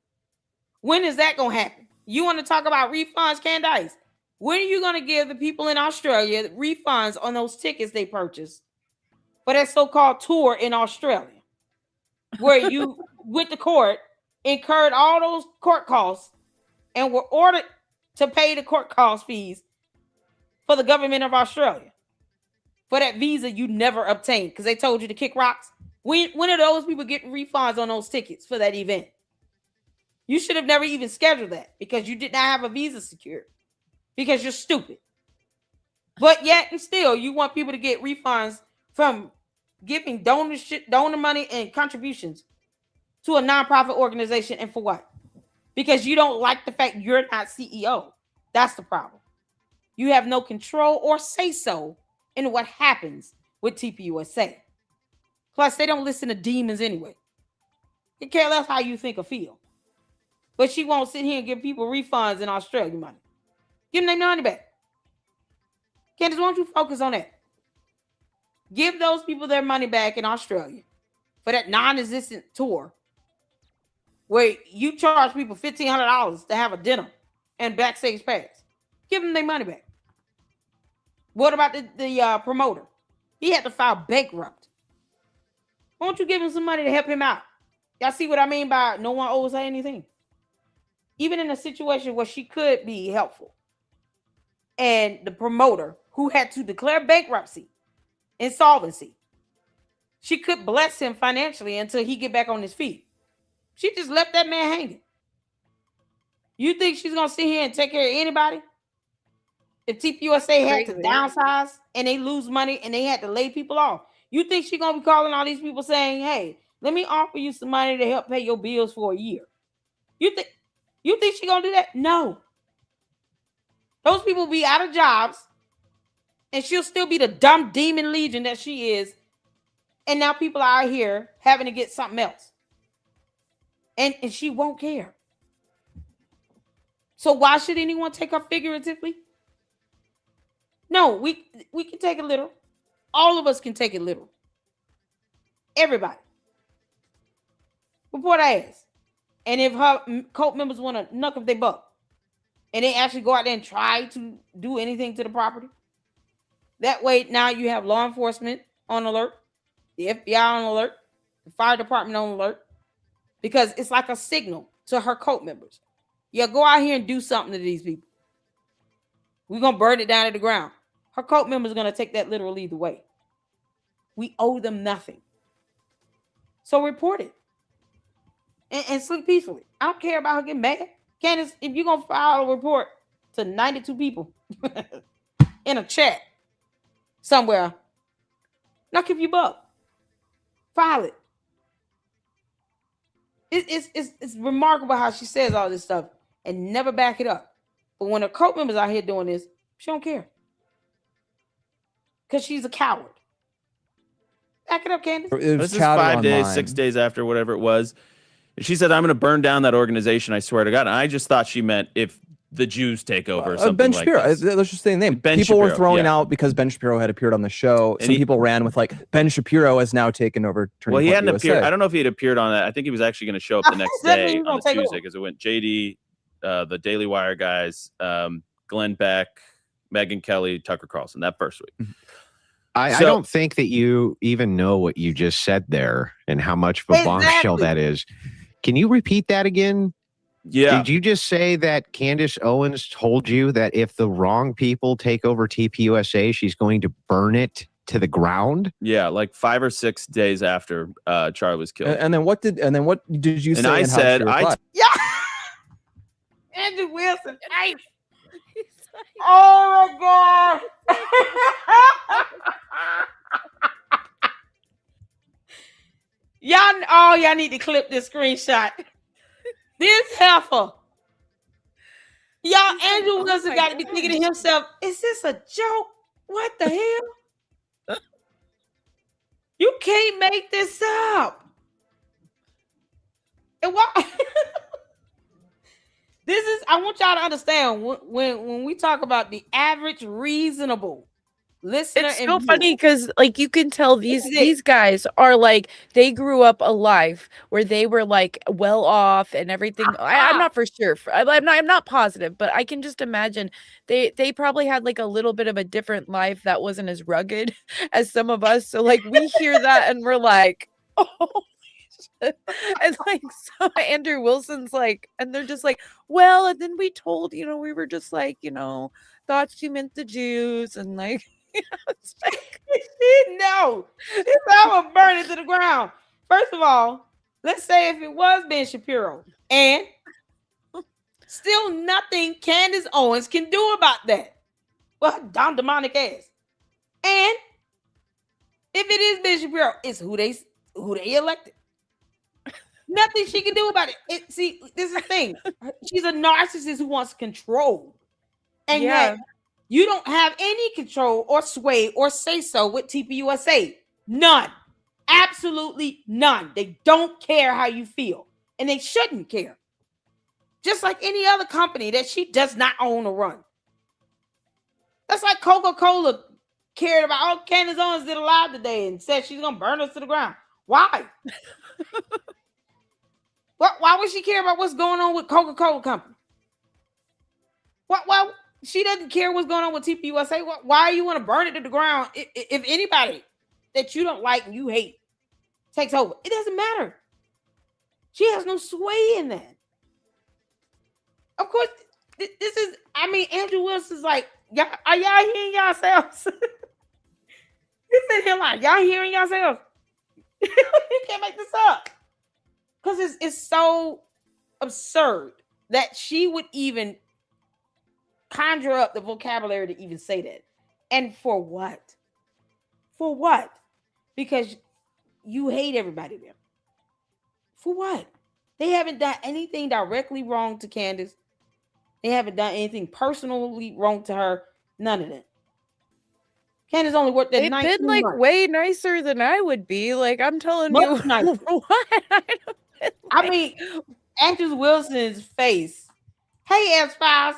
When is that gonna happen? You want to talk about refunds, Candace? When are you gonna give the people in Australia refunds on those tickets they purchased for that so-called tour in Australia, where you with the court incurred all those court costs and were ordered to pay the court cost fees for the government of Australia for that visa you never obtained because they told you to kick rocks? When are those people getting refunds on those tickets for that event? You should have never even scheduled that because you did not have a visa secured because you're stupid. But yet and still, you want people to get refunds from giving donor money and contributions to a nonprofit organization. And for what? Because you don't like the fact you're not CEO. That's the problem. You have no control or say so in what happens with TPUSA. Plus, they don't listen to demons anyway. They care less how you think or feel. But she won't sit here and give people refunds in Australia money. Give them their money back. Candace, why don't you focus on that? Give those people their money back in Australia for that non-existent tour where you charge people $1,500 to have a dinner and backstage pass. Give them their money back. What about the promoter? He had to file bankrupt. Why don't you give him some money to help him out? Y'all see what I mean by no one owes her anything? Even in a situation where she could be helpful. And the promoter who had to declare bankruptcy, insolvency, she could bless him financially until he get back on his feet. She just left that man hanging. You think she's going to sit here and take care of anybody? If TPUSA had to downsize and they lose money and they had to lay people off, you think she's going to be calling all these people saying, hey, let me offer you some money to help pay your bills for a year? You think she's going to do that? No. Those people will be out of jobs and she'll still be the dumb demon legion that she is. And now people are out here having to get something else. And she won't care. So why should anyone take her figuratively? No, we can take it literal. All of us can take it literal. Everybody. Report our ass. And if her cult members want to knuck up their buck and they actually go out there and try to do anything to the property, that way now you have law enforcement on alert, the FBI on alert, the fire department on alert, because it's like a signal to her cult members. Yeah, go out here and do something to these people. We're going to burn it down to the ground. Her cult members are going to take that literally either way. We owe them nothing. So report it. And sleep peacefully. I don't care about her getting mad. Candace, if you're going to file a report to 92 people in a chat somewhere, knock if you buck. File it. It's remarkable how she says all this stuff and never back it up. But when her cult members out here doing this, she don't care. Because she's a coward. Back it up, Candace. It was This is chatter 5 days, online. 6 days after, whatever it was. And she said, I'm going to burn down that organization, I swear to God. And I just thought she meant if the Jews take over or something Ben like Shapiro. this. Let's just say the name. Ben People were Shapiro, throwing yeah. out because Ben Shapiro had appeared on the show. And Some people ran with like Ben Shapiro has now taken over. Well, he Point hadn't USA. appeared. I don't know if he had appeared on that. I think he was actually going to show up the next That means day he's on gonna the take Tuesday over. because it went JD, the Daily Wire guys, Glenn Beck, Megyn Kelly, Tucker Carlson that first week. I don't think that you even know what you just said there and how much of a bombshell that is. Can you repeat that again? Yeah. Did you just say that Candace Owens told you that if the wrong people take over TPUSA, she's going to burn it to the ground? Yeah, like 5 or 6 days after Charlie was killed. And then what did you say? And I and how said, she replied? Yeah. Andrew Wilson. Hey. Oh my God. y'all need to clip this screenshot. This heifer. Y'all, Andrew Wilson got to be thinking to himself, is this a joke? What the hell? You can't make this up. And why? This is, I want y'all to understand when we talk about the average reasonable listener. It's so funny because like you can tell these guys are like they grew up a life where they were like well off and everything. I'm not for sure. I'm not positive, but I can just imagine they probably had like a little bit of a different life that wasn't as rugged as some of us. So like we hear that and we're like, oh. And like so Andrew Wilson's like, and they're just like, well, and then we told, we were just like, thought she meant the Jews and like, it's like no, I would burn it to the ground. First of all, let's say if it was Ben Shapiro, and still nothing Candace Owens can do about that. Well, dumb demonic ass. And if it is Ben Shapiro, it's who they elected. Nothing she can do about it. See, this is the thing. She's a narcissist who wants control. And yet you don't have any control or sway or say so with TPUSA. None. Absolutely none. They don't care how you feel. And they shouldn't care. Just like any other company that she does not own or run. That's like Coca-Cola cared about, oh, Candace Owens did a live today and said she's going to burn us to the ground. Why? Why would she care about what's going on with Coca-Cola Company? Why she doesn't care what's going on with TPUSA? Why you want to burn it to the ground if anybody that you don't like and you hate takes over? It doesn't matter. She has no sway in that. Of course, this is, Andrew Wilson's like, are y'all hearing yourselves? He's sitting here like, y'all hearing yourselves? You can't make this up. Because it's so absurd that she would even conjure up the vocabulary to even say that. And for what? For what? Because you hate everybody there. For what? They haven't done anything directly wrong to Candace. They haven't done anything personally wrong to her. None of that. Candace only worked that 19 They've been like months. way nicer than I would be. Like I'm telling you, what? Andrew Wilson's face. Hey, X-Files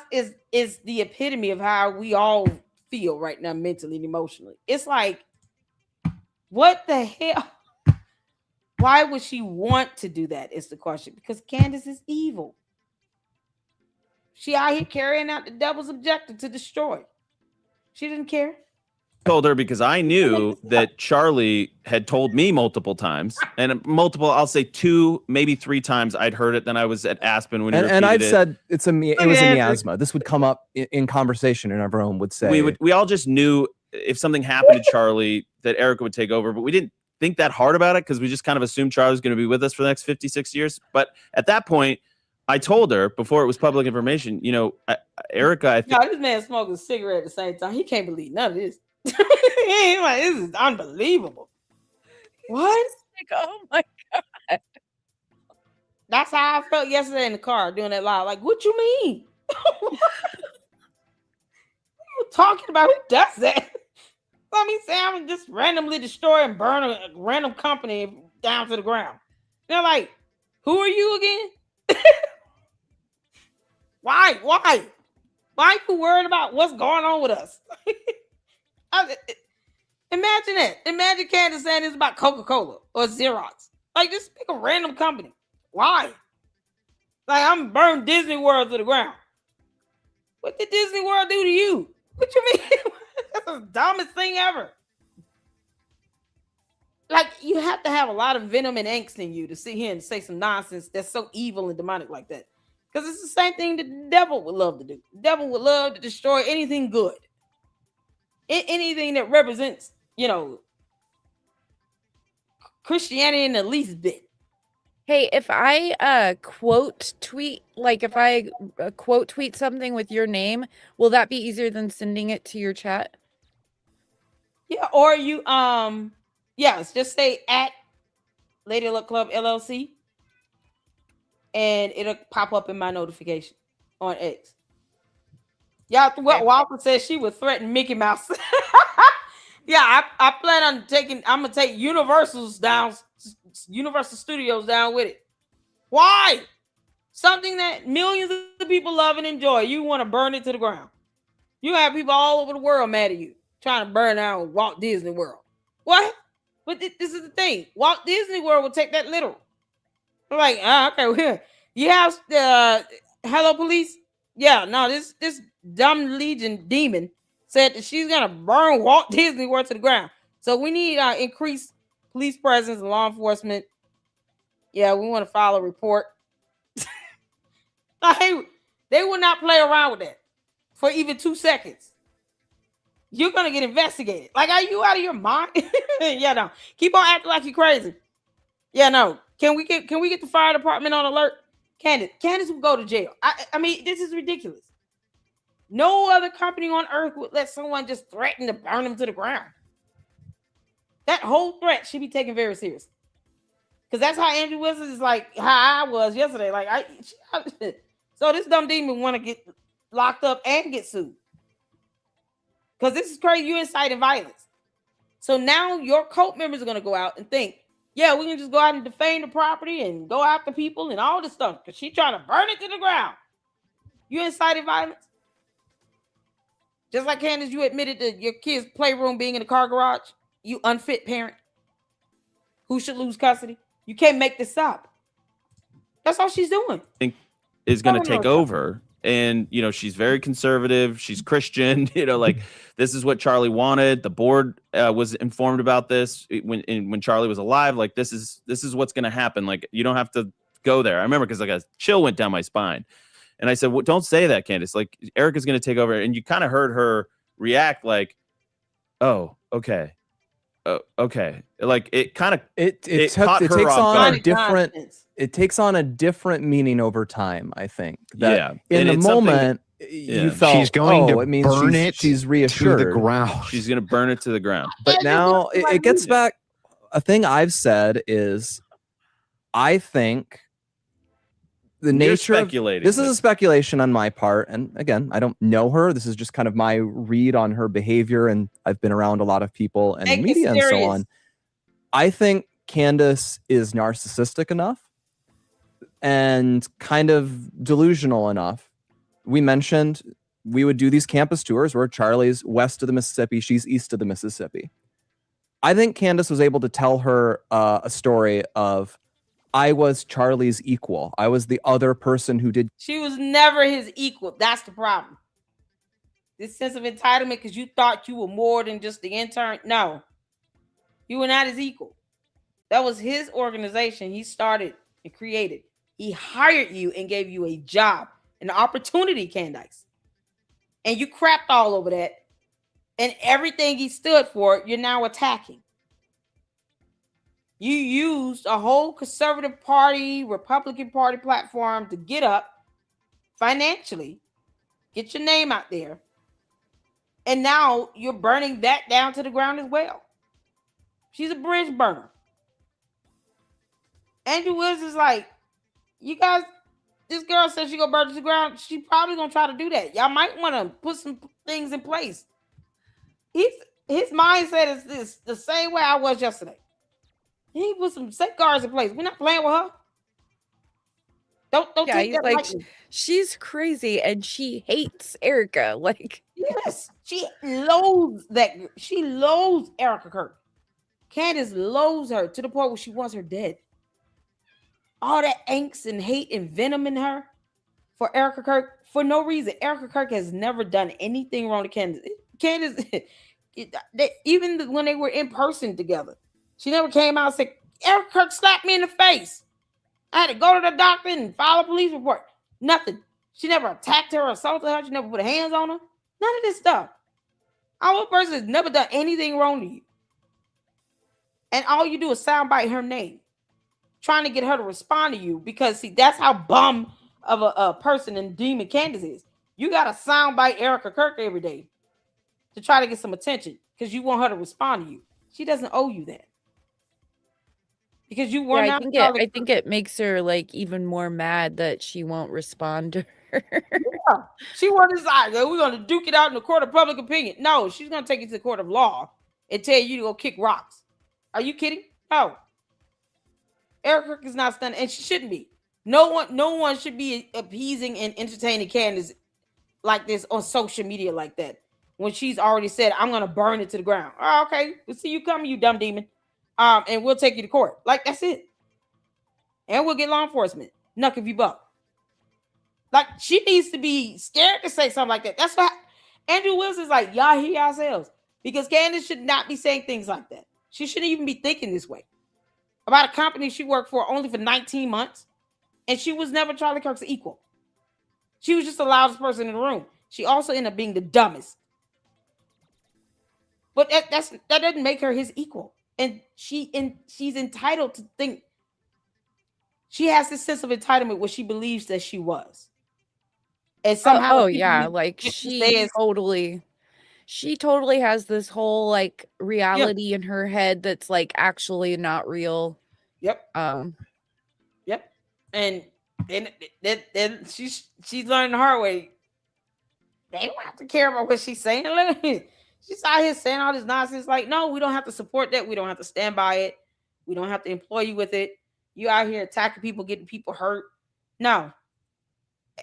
is the epitome of how we all feel right now, mentally and emotionally. It's like, what the hell? Why would she want to do that? Is the question. Because Candace is evil. She out here carrying out the devil's objective to destroy. She didn't care. Told her because I knew that Charlie had told me multiple times, and I'll say 2, maybe 3 times I'd heard it. Then I was at Aspen when and I'd said it was a miasma. This would come up in conversation, and everyone would say we all just knew if something happened to Charlie that Erica would take over, but we didn't think that hard about it because we just kind of assumed Charlie was going to be with us for the next 56 years. But at that point, I told her before it was public information, Erica, I think this man smoking a cigarette at the same time. He can't believe none of this. He's like, this is unbelievable. What? Like, oh my God. That's how I felt yesterday in the car doing that live. Like, what you mean? What are you talking about? Who does that? Let me say I'm just randomly destroy and burn a random company down to the ground. They're like, who are you again? Why? Why are you worried about what's going on with us? Imagine that. Imagine Candace saying it's about Coca-Cola or Xerox. Like, just pick a random company. Why? Like, I'm burning Disney World to the ground. What did Disney World do to you? What you mean? That's the dumbest thing ever. Like, you have to have a lot of venom and angst in you to sit here and say some nonsense that's so evil and demonic like that. Because it's the same thing that the devil would love to do. The devil would love to destroy anything good. Anything that represents, Christianity in the least bit. Hey, if I quote tweet, like if I quote tweet something with your name, will that be easier than sending it to your chat? Yeah, or you yes, just say at Lady Luck Club LLC and it'll pop up in my notification on X. Y'all, what Walker says she would threaten Mickey Mouse. Yeah, I plan on I'm gonna take Universal Studios down with it. Why? Something that millions of people love and enjoy. You want to burn it to the ground. You have people all over the world mad at you, trying to burn down Walt Disney World. What? But this is the thing. Walt Disney World will take that literal. I'm like, okay, you have Hello Police. Yeah, no, this dumb Legion demon said that she's gonna burn Walt Disney World to the ground. So we need increased police presence and law enforcement. Yeah, we want to file a report. They will not play around with that for even 2 seconds. You're gonna get investigated. Like, are you out of your mind? Yeah, no. Keep on acting like you're crazy. Yeah, no. Can we get the fire department on alert? Candace will go to jail. I mean, this is ridiculous. No other company on earth would let someone just threaten to burn them to the ground. That whole threat should be taken very seriously. Because that's how Andrew Wilson is, like how I was yesterday. Like, so this dumb demon want to get locked up and get sued. Because this is crazy. You inciting violence. So now your cult members are going to go out and think, yeah, we can just go out and defame the property and go after people and all this stuff. Because she's trying to burn it to the ground. You incited violence. Just like Candace, you admitted to your kid's playroom being in the car garage. You unfit parent who should lose custody. You can't make this up. That's all she's doing. I think is going to take over. And, she's very conservative. She's Christian. Like, this is what Charlie wanted. The board was informed about this when Charlie was alive. Like, this is what's going to happen. Like, you don't have to go there. I remember because like a chill went down my spine. And I said, well, don't say that, Candace. Like, Erica's going to take over. And you kind of heard her react like, oh, okay. Okay. Like, it kind of it takes on a different meaning over time, I think. That in the moment you felt she's going to it means burn it she's reassured to the ground. She's going to burn it to the ground. But now it gets back. A thing I've said is I think the nature of this is a speculation on my part, and again, I don't know her. This is just kind of my read on her behavior, and I've been around a lot of people and media and so on. I think Candace is narcissistic enough and kind of delusional enough. We mentioned we would do these campus tours where Charlie's west of the Mississippi, she's east of the Mississippi. I think Candace was able to tell her a story of, I was Charlie's equal. I was the other person who did. She was never his equal. That's the problem. This sense of entitlement because you thought you were more than just the intern. No, you were not his equal. That was his organization. He started and created. He hired you and gave you a job, an opportunity, Candace. And you crapped all over that. And everything he stood for, you're now attacking. You used a whole conservative party, Republican Party platform to get up financially, get your name out there. And now you're burning that down to the ground as well. She's a bridge burner. Andrew Wills is like, you guys, this girl says she gonna burn it to the ground. She probably gonna try to do that. Y'all might want to put some things in place. He's his mindset is this the same way I was yesterday. He put some safeguards in place. We're not playing with her. Don't take that like lightly. she's crazy and she hates Erica. Like, yes, she loathes Erica Kirk. Candace loathes her to the point where she wants her dead. All that angst and hate and venom in her for Erica Kirk for no reason. Erica Kirk has never done anything wrong to Candace. Candace, even when they were in person together, she never came out and said, Erica Kirk slapped me in the face. I had to go to the doctor and file a police report. Nothing. She never attacked her or assaulted her. She never put hands on her. None of this stuff. Our person has never done anything wrong to you. And all you do is soundbite her name, trying to get her to respond to you because, see, that's how bum of a person and demon Candace is. You got to soundbite Erica Kirk every day to try to get some attention because you want her to respond to you. She doesn't owe you that. Because you were not. I think it makes her like even more mad that she won't respond to her. Yeah. She won't decide. We're going to duke it out in the court of public opinion. No, she's going to take it to the court of law and tell you to go kick rocks. Are you kidding? No. Erica Kirk is not stunned, and she shouldn't be. No one should be appeasing and entertaining Candace like this on social media like that. When she's already said, I'm going to burn it to the ground. Oh, okay. We'll see you coming, you dumb demon. And we'll take you to court. Like, that's it. And we'll get law enforcement. Knuck if you buck. Like, she needs to be scared to say something like that. That's why Andrew Wilson's like, y'all hear yourselves. Because Candace should not be saying things like that. She shouldn't even be thinking this way. About a company she worked for only for 19 months. And she was never Charlie Kirk's equal. She was just the loudest person in the room. She also ended up being the dumbest. But that doesn't make her his equal. And she's entitled to think. She has this sense of entitlement where she believes that she was. And somehow, like she totally has this whole like reality in her head that's like actually not real. Yep. Yep. And then she's learning the hard way. They don't have to care about what she's saying. She's out here saying all this nonsense. Like, no, we don't have to support that. We don't have to stand by it. We don't have to employ you with it. You out here attacking people, getting people hurt. No.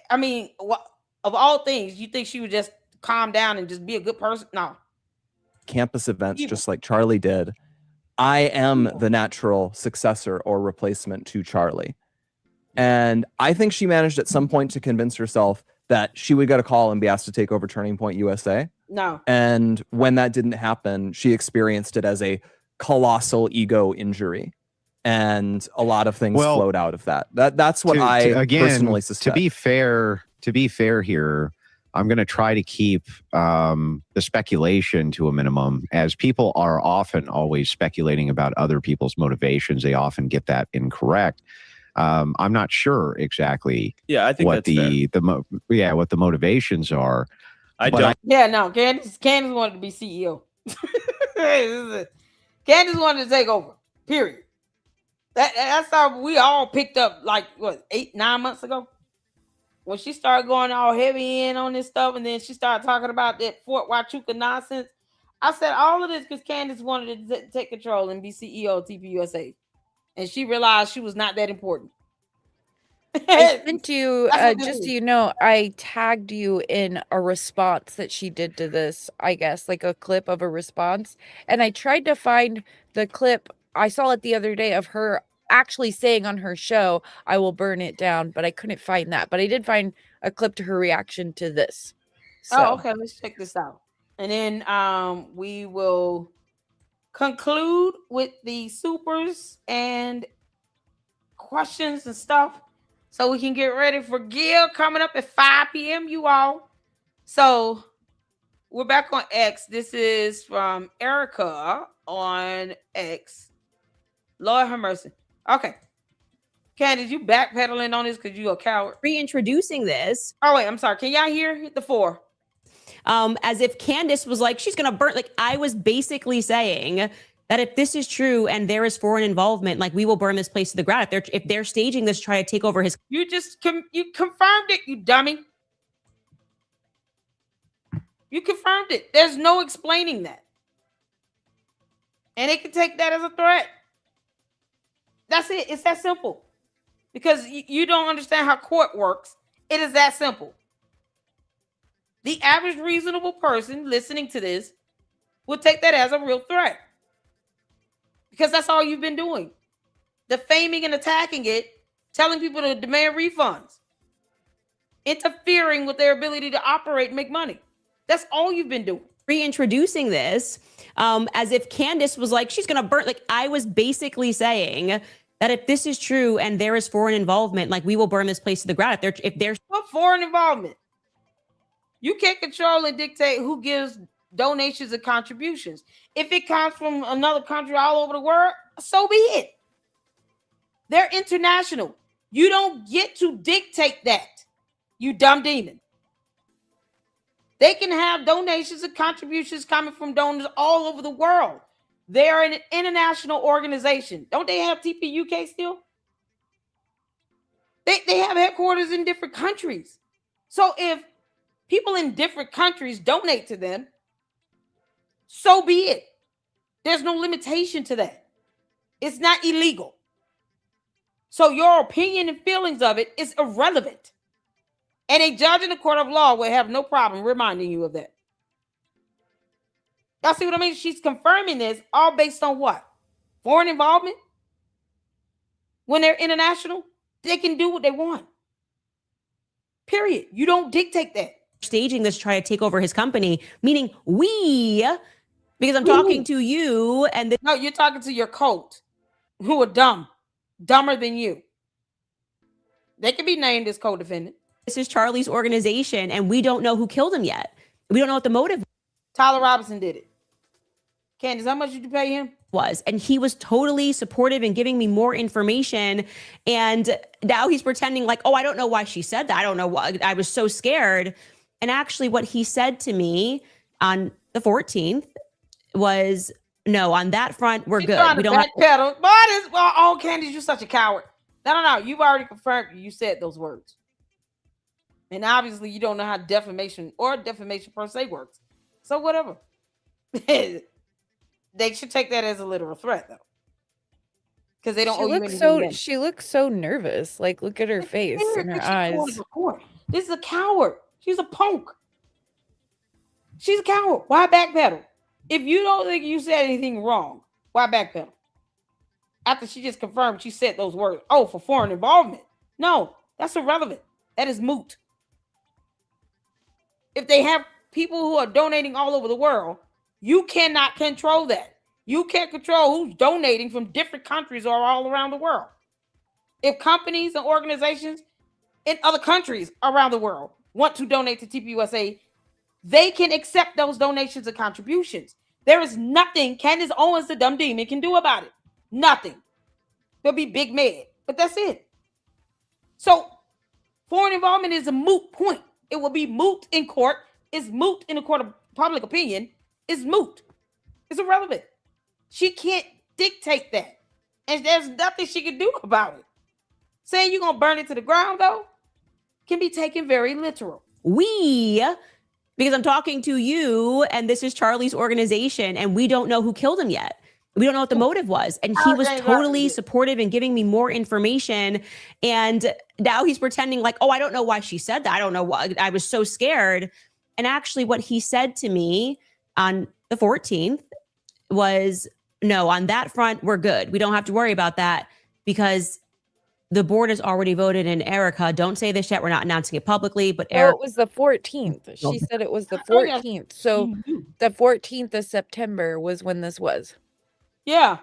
I mean, of all things, you think she would just calm down and just be a good person? No. Campus events, just like Charlie did. I am the natural successor or replacement to Charlie. And I think she managed at some point to convince herself that she would get a call and be asked to take over Turning Point USA. No. And when that didn't happen, she experienced it as a colossal ego injury. And a lot of things flowed out of that. That's what I personally suspect. To be fair here, I'm going to try to keep the speculation to a minimum, as people are often always speculating about other people's motivations. They often get that incorrect. I'm not sure exactly. Yeah, I think what what the motivations are. Candace wanted to be CEO. Candace wanted to take over. Period. That's how we all picked up, like, 8-9 months ago, when she started going all heavy in on this stuff, and then she started talking about that Fort Huachuca nonsense. I said all of this because Candace wanted to take control and be CEO of TPUSA, and she realized she was not that important. I sent you, just so you know, I tagged you in a response that she did to this, I guess, like a clip of a response. And I tried to find the clip. I saw it the other day of her actually saying on her show, I will burn it down, but I couldn't find that. But I did find a clip to her reaction to this. So. Oh, okay. Let's check this out. And then we will conclude with the supers and questions and stuff, so we can get ready for Gil coming up at 5 p.m. you all. So we're back on X. This is from Erica on X. Lord have mercy. Okay. Candace, you backpedaling on this because you a coward. Reintroducing this. Oh, wait, I'm sorry. Can y'all hear? Hit the 4. As if Candace was like, she's going to burn. Like, I was basically saying that if this is true and there is foreign involvement, like, we will burn this place to the ground. If they're staging this, try to take over his. You just you confirmed it, you dummy. You confirmed it. There's no explaining that. And they can take that as a threat. That's it. It's that simple. Because you don't understand how court works. It is that simple. The average reasonable person listening to this would take that as a real threat. Because that's all you've been doing. Defaming and attacking it, telling people to demand refunds, interfering with their ability to operate and make money. That's all you've been doing. Reintroducing this as if Candace was like, she's going to burn. Like, I was basically saying that if this is true and there is foreign involvement, like, we will burn this place to the ground. If there's what foreign involvement? You can't control and dictate who gives donations and contributions. If it comes from another country all over the world, so be it. They're international. You don't get to dictate that, you dumb demon. They can have donations and contributions coming from donors all over the world. They're an international organization. Don't they have TPUK still? They have headquarters in different countries. So if people in different countries donate to them, so be it. There's no limitation to that. It's not illegal. So your opinion and feelings of it is irrelevant. And a judge in the court of law will have no problem reminding you of that. Y'all see what I mean? She's confirming this all based on what? Foreign involvement? When they're international, they can do what they want. Period. You don't dictate that. Staging this to try to take over his company, meaning we, because I'm talking to you and no, you're talking to your cult who are dumb, dumber than you. They can be named as co-defendant. This is Charlie's organization, and we don't know who killed him yet. We don't know what the motive. Tyler Robinson did it. Candace, how much did you pay him? Was, and he was totally supportive and giving me more information. And now he's pretending like, oh, I don't know why she said that. I don't know why. I was so scared. And actually, what he said to me on the 14th was, no, on that front, we're good. We don't backpedal. Oh, Candace, you're such a coward. No. You've already confirmed you said those words. And obviously, you don't know how defamation or defamation per se works. So whatever. They should take that as a literal threat, though. Because they don't owe you anything. She looks so nervous. Like, look at her face and her eyes. This is a coward. She's a punk. She's a coward. Why backpedal? If you don't think you said anything wrong, why backpedal? After she just confirmed she said those words. Oh, for foreign involvement. No, that's irrelevant. That is moot. If they have people who are donating all over the world, you cannot control that. You can't control who's donating from different countries or all around the world. If companies and organizations in other countries around the world want to donate to TPUSA, they can accept those donations and contributions. There is nothing Candace Owens, the dumb demon, can do about it. Nothing. They'll be big mad, but that's it. So foreign involvement is a moot point. It will be moot in court. It's moot in the court of public opinion. It's moot. It's irrelevant. She can't dictate that. And there's nothing she can do about it. Saying you're going to burn it to the ground, though, can be taken very literal. We, because I'm talking to you, and this is Charlie's organization, and we don't know who killed him yet. We don't know what the motive was. And he was totally supportive and giving me more information. And now he's pretending like, oh, I don't know why she said that. I don't know why. I was so scared. And actually what he said to me on the 14th was, no, on that front, we're good. We don't have to worry about that because the board has already voted in Erica. Don't say this yet. We're not announcing it publicly, but Erica. It was the 14th. She said it was the 14th. So the 14th of September was when this was. Yeah.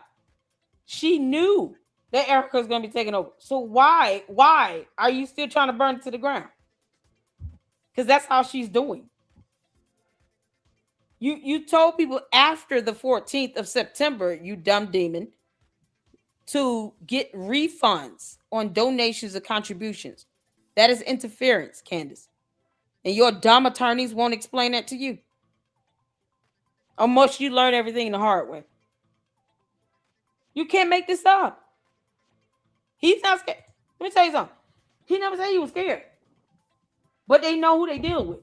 She knew that Erica was going to be taken over. So why are you still trying to burn it to the ground? Because that's how she's doing. You told people after the 14th of September, you dumb demon, to get refunds on donations or contributions. That is interference, Candace. And your dumb attorneys won't explain that to you. Or must you learn everything the hard way? You can't make this up. He's not scared. Let me tell you something. He never said he was scared. But they know who they deal with.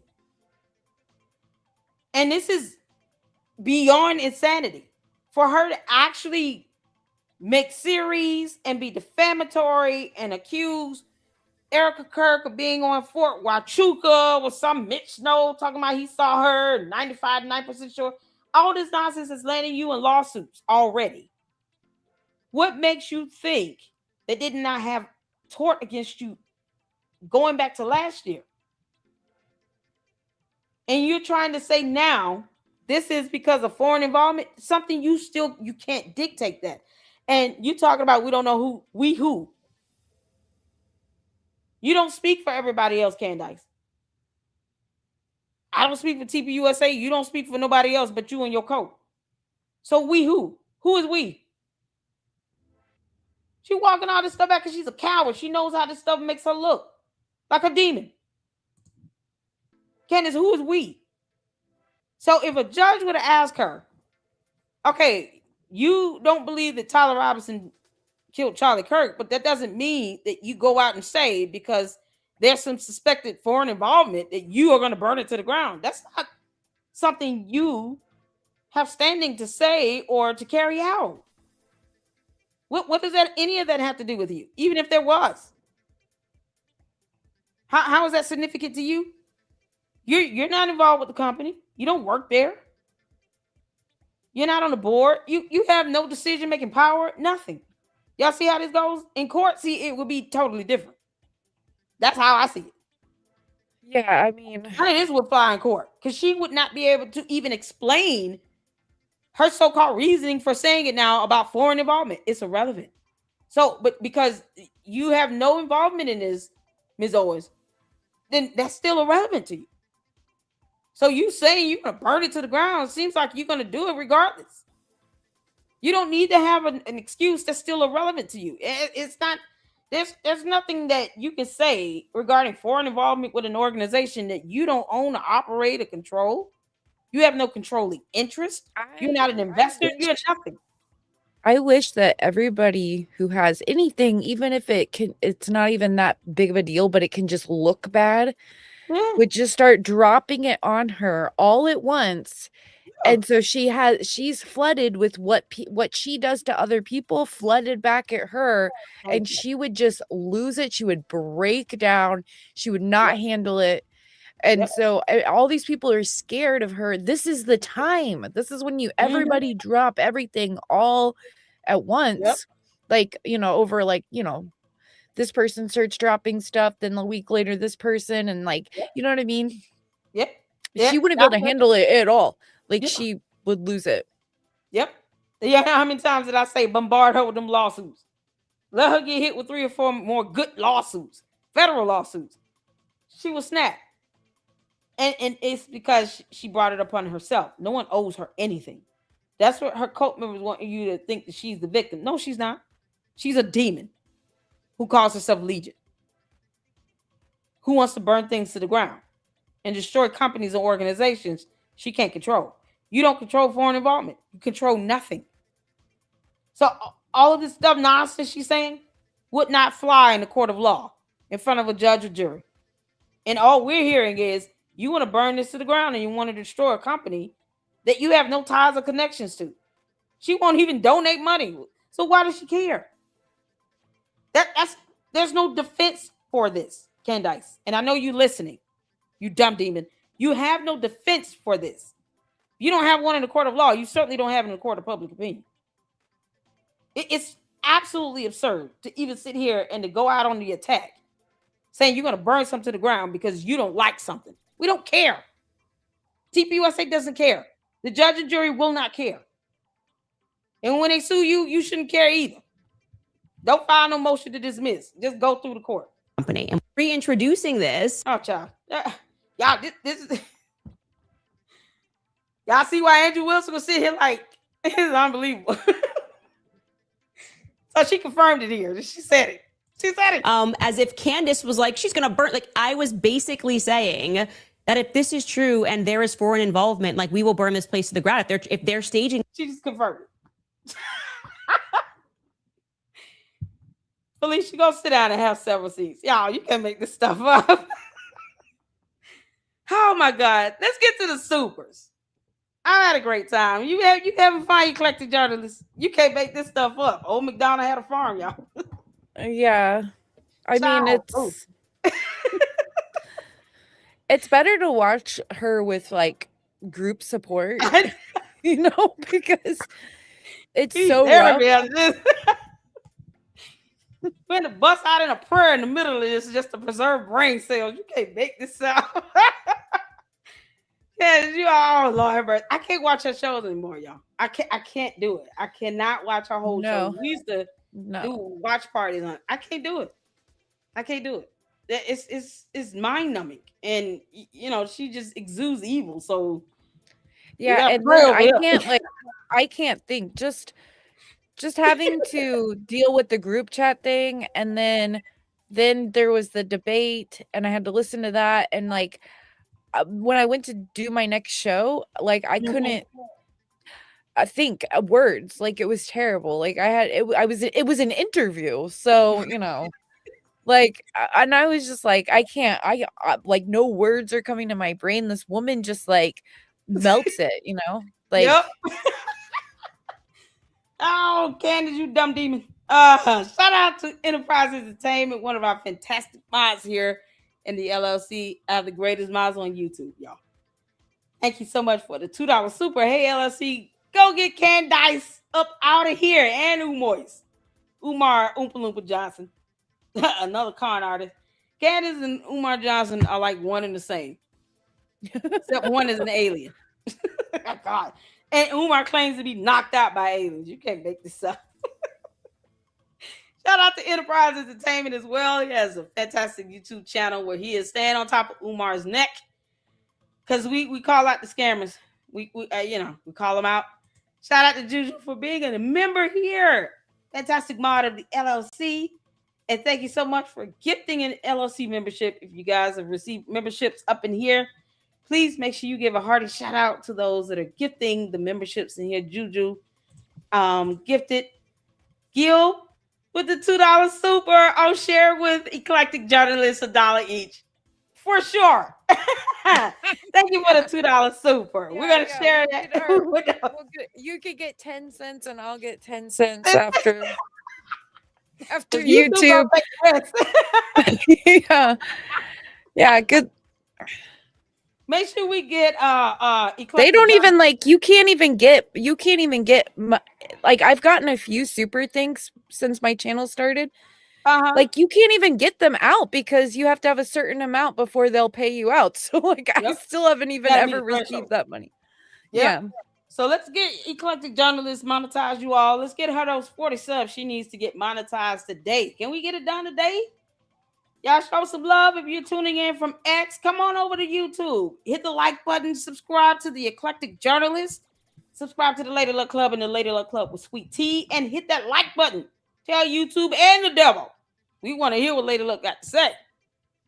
And this is beyond insanity. for her to actually make series and be defamatory and accuse Erica Kirk of being on Fort Huachuca with some Mitch Snow talking about he saw her 95.9% sure. All this nonsense is landing you in lawsuits already. What makes you think they did not have tort against you going back to last year? And you're trying to say now this is because of foreign involvement, something you can't dictate that. And you talking about we don't know who. You don't speak for everybody else, Candace. I don't speak for TPUSA. You don't speak for nobody else but you and your coach. So we who? Who is we? She walking all this stuff back because she's a coward. She knows how this stuff makes her look like a demon. Candace, who is we? So if a judge would have asked her, okay, you don't believe that Tyler Robinson killed Charlie Kirk, but that doesn't mean that you go out and say because there's some suspected foreign involvement that you are going to burn it to the ground. That's not something you have standing to say or to carry out. What does any of that have to do with you? Even if there was, how is that significant to you? You're not involved with the company. You don't work there. You're not on the board. You have no decision-making power, nothing. Y'all see how this goes? In court, see, it would be totally different. That's how I see it. Yeah, I mean, this would fly in court because she would not be able to even explain her so-called reasoning for saying it now about foreign involvement. It's irrelevant. So, but because you have no involvement in this, Ms. Owens, then that's still irrelevant to you. So you saying you're going to burn it to the ground seems like you're going to do it regardless. You don't need to have an excuse that's still irrelevant to you. It's not, there's nothing that you can say regarding foreign involvement with an organization that you don't own or operate or control. You have no controlling interest. You're not an investor. You're nothing. I wish that everybody who has anything, even if it's not even that big of a deal, but it can just look bad, would just start dropping it on her all at once. And so she's flooded with what she does to other people, flooded back at her, and she would just lose it. She would break down. She would not handle it. And so all these people are scared of her. This is the time. This is when everybody drop everything all at once. Like, over this person starts dropping stuff, then a week later, this person, and you know what I mean? She wouldn't be able to handle it at all. She would lose it. Yeah, how many times did I say bombard her with them lawsuits? Let her get hit with 3 or 4 more good lawsuits, federal lawsuits. She will snap. And it's because she brought it upon herself. No one owes her anything. That's what her cult members want you to think, that she's the victim. No, she's not. She's a demon who calls herself Legion, who wants to burn things to the ground and destroy companies and organizations she can't control. You don't control foreign involvement. You control nothing. So all of this stuff, nonsense she's saying, would not fly in the court of law in front of a judge or jury. And all we're hearing is, you want to burn this to the ground and you want to destroy a company that you have no ties or connections to. She won't even donate money. So why does she care? There's no defense for this, Candace. And I know you listening, you dumb demon. You have no defense for this. You don't have one in the court of law. You certainly don't have it in the court of public opinion. It's absolutely absurd to even sit here and to go out on the attack saying you're going to burn something to the ground because you don't like something. We don't care. TPUSA doesn't care. The judge and jury will not care. And when they sue you, you shouldn't care either. Don't file no motion to dismiss. Just go through the court. Company. And reintroducing this. Oh, child. Y'all, this is... Y'all see why Andrew Wilson will sit here like, it's unbelievable. So she confirmed it here. She said it. As if Candace was like, she's going to burn. Like, I was basically saying that if this is true and there is foreign involvement, we will burn this place to the ground. If they're staging. She just confirmed it. Felicia, go sit down and have several seats. Y'all, you can't make this stuff up. Oh my God. Let's get to the supers. I had a great time. You having fun, Eclectic Journalists. You can't make this stuff up. Old McDonald had a farm, y'all. Yeah. I mean, it's better to watch her with like group support, because it's so rough. When to bust out in a prayer in the middle of this just to preserve brain cells. You can't make this out. Yeah, you all Lord, I can't watch her shows anymore, y'all. I can't do it. I cannot watch her whole show. We used to do watch parties on. I can't do it. I can't do it. It's mind numbing, and she just exudes evil. So yeah, and then I can't think. Just having to deal with the group chat thing, and then there was the debate, and I had to listen to that, and like when I went to do my next show, like I couldn't think words. Like it was terrible. Like it was an interview, so like, and I was just like, I can't, like no words are coming to my brain. This woman just like melts it, like. Yep. Oh, Candace, you dumb demon. Shout out to Enterprise Entertainment, one of our fantastic mods here in the LLC. I have the greatest mods on YouTube, y'all. Thank you so much for the $2 super. Hey, LLC, go get Candace up out of here. And Umar Oompa Loompa Johnson, another con artist. Candace and Umar Johnson are like one and the same, except one is an alien. Oh, God. And Umar claims to be knocked out by aliens. You can't make this up. Shout out to Enterprise Entertainment as well. He has a fantastic YouTube channel where he is staying on top of Umar's neck. Because we call out the scammers. We call them out. Shout out to Juju for being a member here. Fantastic mod of the LLC. And thank you so much for gifting an LLC membership. If you guys have received memberships up in here, please make sure you give a hearty shout out to those that are gifting the memberships in here. Juju gifted Gil with the $2 super. I'll share with Eclectic Journalists $1 each. For sure. Thank you for the $2 super. We're going to share that. You could get 10 cents and I'll get 10 cents after YouTube. Yeah, good. Make sure we get Eclectic. They don't even you can't even get like I've gotten a few super things since my channel started. Like you can't even get them out because you have to have a certain amount before they'll pay you out. So like I still haven't even ever received that money. Yeah. So let's get Eclectic Journalists monetized, you all. Let's get her those 40 subs she needs to get monetized today. Can we get it done today? Y'all show some love if you're tuning in from X. Come on over to YouTube. Hit the like button. Subscribe to the Eclectic Journalist. Subscribe to the Lady Luck Club and the Lady Luck Club with Sweet Tea. And hit that like button. Tell YouTube and the devil. We want to hear what Lady Luck got to say.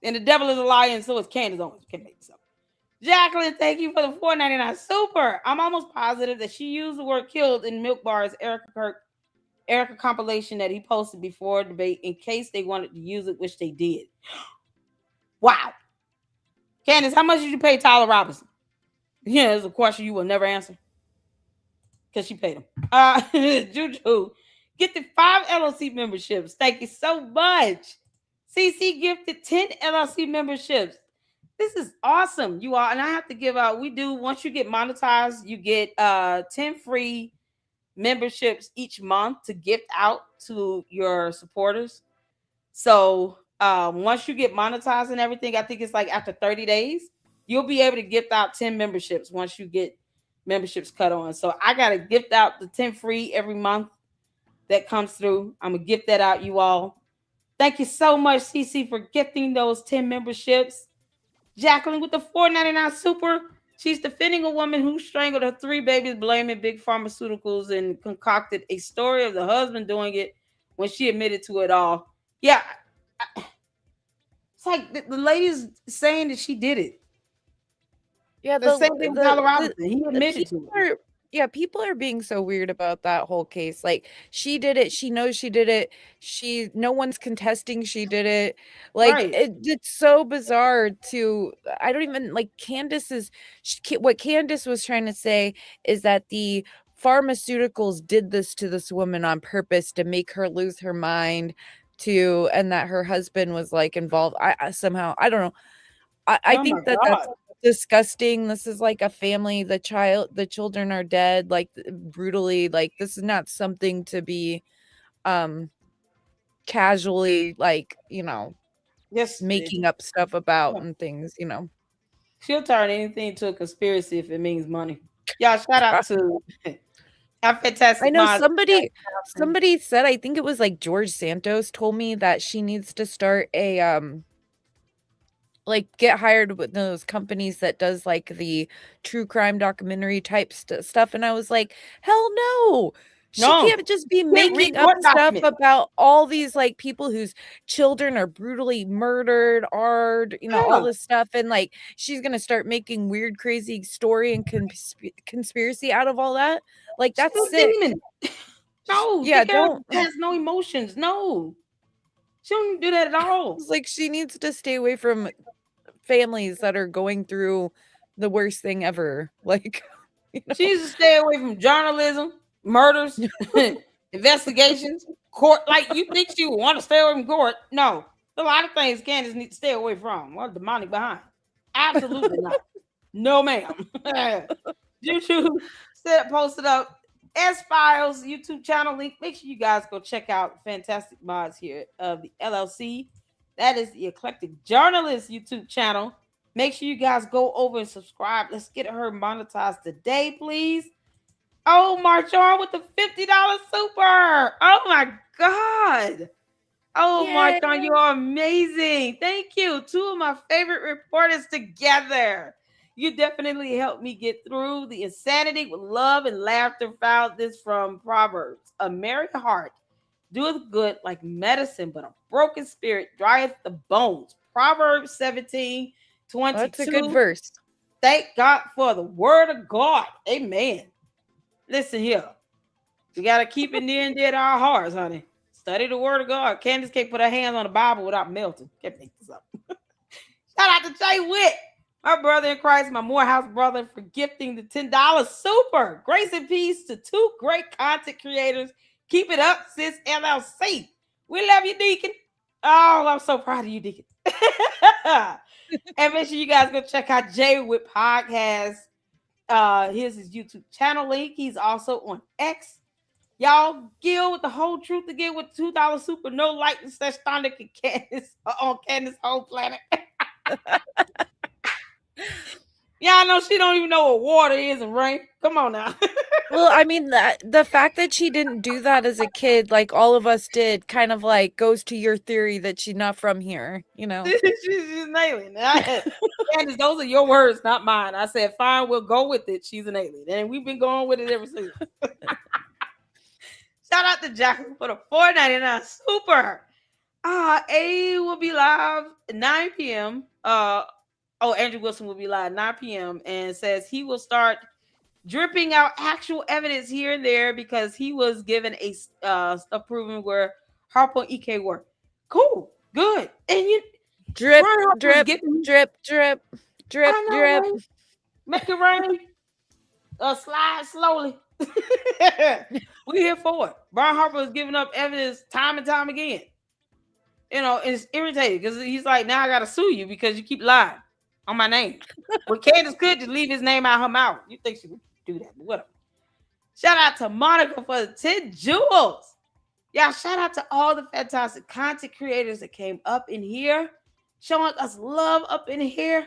And the devil is a liar, and so is Candace Owens. Can't make this up. Jacqueline, thank you for the $4.99 super. I'm almost positive that she used the word killed in Milk Bar's Erica compilation that he posted before debate in case they wanted to use it, which they did. Wow. Candace, how much did you pay Tyler Robinson? Yeah, it's a question you will never answer. Because she paid him. Juju, get the 5 LLC memberships. Thank you so much. CC gifted 10 LLC memberships. This is awesome, you all. And I have to give out, once you get monetized, you get 10 free memberships each month to gift out to your supporters. So once you get monetized and everything, I think it's like after 30 days, you'll be able to gift out 10 memberships once you get memberships cut on. So I got to gift out the 10 free every month that comes through. I'm going to gift that out, you all. Thank you so much, CC, for gifting those 10 memberships. Jacqueline with the $4.99 super. She's defending a woman who strangled her 3 babies, blaming big pharmaceuticals, and concocted a story of the husband doing it when she admitted to it all. Yeah. It's like the lady's saying that she did it. Yeah, the same thing with Tyler Robinson. He admitted to it. Yeah, people are being so weird about that whole case. Like, she did it. She knows she did it. No one's contesting she did it. Like, Right. it's so bizarre to, I don't even, like, what Candace was trying to say is that the pharmaceuticals did this to this woman on purpose to make her lose her mind and that her husband was like involved. I somehow, I don't know. I Oh my think that God. that's disgusting. This is like a family. The children are dead, like brutally. Like, this is not something to be casually, like, Yes. making up stuff about Yeah. and things. She'll turn anything to a conspiracy if it means money. Y'all, shout out to our I fantastic know mods. somebody said, I think it was like George Santos told me that she needs to start a like get hired with those companies that does like the true crime documentary type stuff, and I was like, hell no. She No. can't just be Can't read making up court stuff documents. about all these like people whose children are brutally murdered, all Yeah. this stuff, and like she's gonna start making weird crazy story and conspiracy out of all that. Like, She's that's a sick. demon. No, Yeah, the girl don't. has no emotions. No. She don't do that at all. It's like she needs to stay away from families that are going through the worst thing ever. Like, She needs to stay away from journalism, murders, investigations, court. Like, you think she would want to stay away from court? No. A lot of things Candace needs to stay away from. What demonic behind? Absolutely not. No, ma'am. YouTube posted up S Files YouTube channel link. Make sure you guys go check out fantastic mods here of the LLC. That is the Eclectic Journalist YouTube channel. Make sure you guys go over and subscribe. Let's get her monetized today, please. Oh, Marchon with the $50 super. Oh my God. Oh, Marchon, you are amazing. Thank you. Two of my favorite reporters together. You definitely helped me get through the insanity with love and laughter. Found this from Proverbs. A merry heart doeth good like medicine, but a broken spirit drieth the bones. Proverbs 17:22. That's a good verse. Thank God for the word of God. Amen. Listen here. We got to keep it near and dear to our hearts, honey. Study the word of God. Candace can't put her hands on the Bible without melting. Can't make this up. Shout out to Jay Witt, my brother in Christ, my Morehouse brother, for gifting the $10 super. Grace and peace to two great content creators. Keep it up, sis LLC. We love you, Deacon. Oh, I'm so proud of you, Deacon. And make sure you guys go check out Jay Witt Podcast. Here's his YouTube channel link. He's also on X. Y'all, Gil with the whole truth again with $2 super, no lightning such thunder can Candace on Candace's whole planet. Yeah, I know she don't even know what water is and rain. Come on now. Well, I mean, the fact that she didn't do that as a kid, like all of us did, kind of like goes to your theory that she's not from here, She's an alien. Candace, those are your words, not mine. I said, fine, we'll go with it. She's an alien. And we've been going with it ever since. Shout out to Jackson for the $4.99 super. A will be live at 9 p.m. Andrew Wilson will be live 9 p.m. and says he will start dripping out actual evidence here and there because he was given a stuff proven where Harpo and EK were. Cool, good. And you drip, drip, drip, drip, drip, drip. Make it rain. Slide slowly. We're here for it. Brian Harper is giving up evidence time and time again. It's irritating because he's like, now I gotta sue you because you keep lying on my name. But Candace could just leave his name out her mouth. You think she would do that? But whatever. Shout out to Monica for the 10 jewels. Yeah, shout out to all the fantastic content creators that came up in here, showing us love up in here.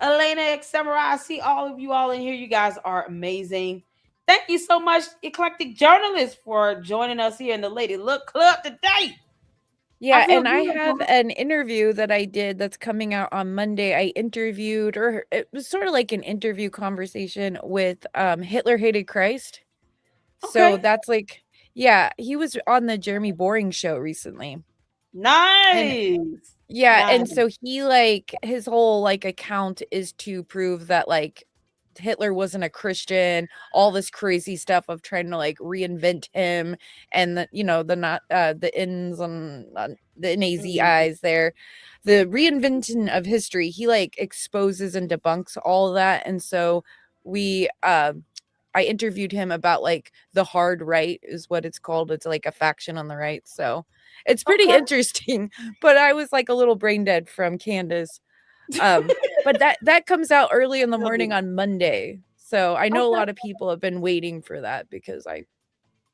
Elena X Samurai, I see all of you all in here. You guys are amazing. Thank you so much, Eclectic Journalist, for joining us here in the Lady Look Club today. Yeah, and I have an interview that I did that's coming out on Monday. I interviewed, or it was sort of like an interview conversation with Hitler Hated Christ. Okay. So that's like, yeah, he was on the Jeremy Boring show recently. Nice. And so he like his whole like account is to prove that like Hitler wasn't a Christian, all this crazy stuff of trying to like reinvent him, and the the N's on the NAZIs there, the reinvention of history. He like exposes and debunks all of that, and so we I interviewed him about like the hard right is what it's called. It's like a faction on the right, so it's pretty interesting. But I was like a little brain dead from Candace. But that comes out early in the morning on Monday. So I know a lot of people have been waiting for that because I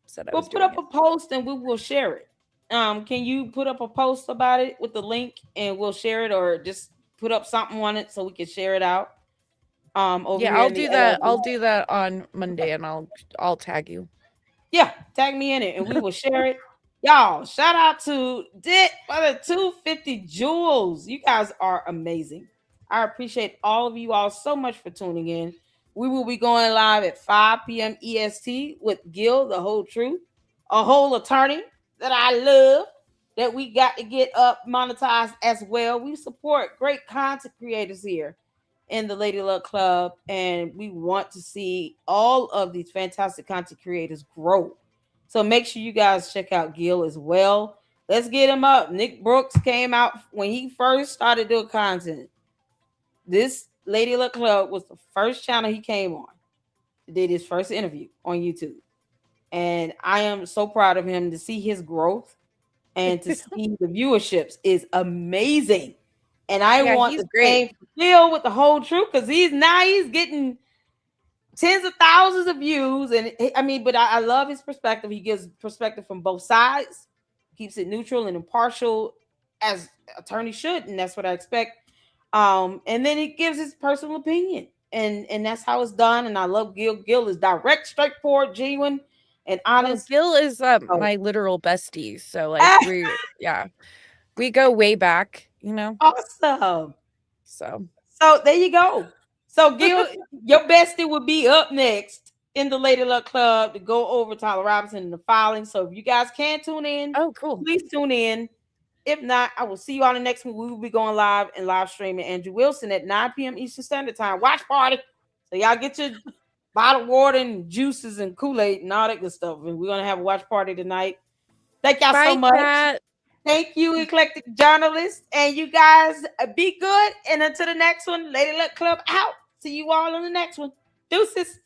said I was put up a post and we will share it. Can you put up a post about it with the link and we'll share it, or just put up something on it so we can share it out? Yeah, I'll do that. I'll do that on Monday, and I'll tag you. Yeah, tag me in it and we will share it. Y'all, shout out to Dick for the 250 jewels. You guys are amazing. I appreciate all of you all so much for tuning in. We will be going live at 5 p.m. EST with Gil, the whole truth, a whole attorney that I love, that we got to get up monetized as well. We support great content creators here in the Lady Luck Club, and we want to see all of these fantastic content creators grow. So make sure you guys check out Gil as well. Let's get him up. Nick Brooks came out when he first started doing content. This Lady Luck Club was the first channel he came on. He did his first interview on YouTube. And I am so proud of him. To see his growth and to see the viewerships is amazing. And I want the same deal with the whole truth, because he's getting tens of thousands of views. And I mean, but I love his perspective. He gives perspective from both sides, keeps it neutral and impartial as attorneys should, and that's what I expect. And then he gives his personal opinion, and that's how it's done. And I love Gil. Gil is direct, straightforward, genuine, and honest. Gil is my literal bestie. So like we go way back, Awesome. So there you go. So Gil, your bestie will be up next in the Lady Luck Club to go over Tyler Robinson and the filing. So if you guys can tune in, please tune in. If not, I will see you on the next one. We will be going live and live streaming Andrew Wilson at 9 p.m. Eastern Standard Time. Watch party. So y'all get your bottled water and juices and Kool-Aid and all that good stuff. And we're gonna have a watch party tonight. Thank y'all so much. Kat. Thank you, Eclectic Journalists. And you guys be good. And until the next one, Lady Luck Club out. See you all on the next one. Deuces.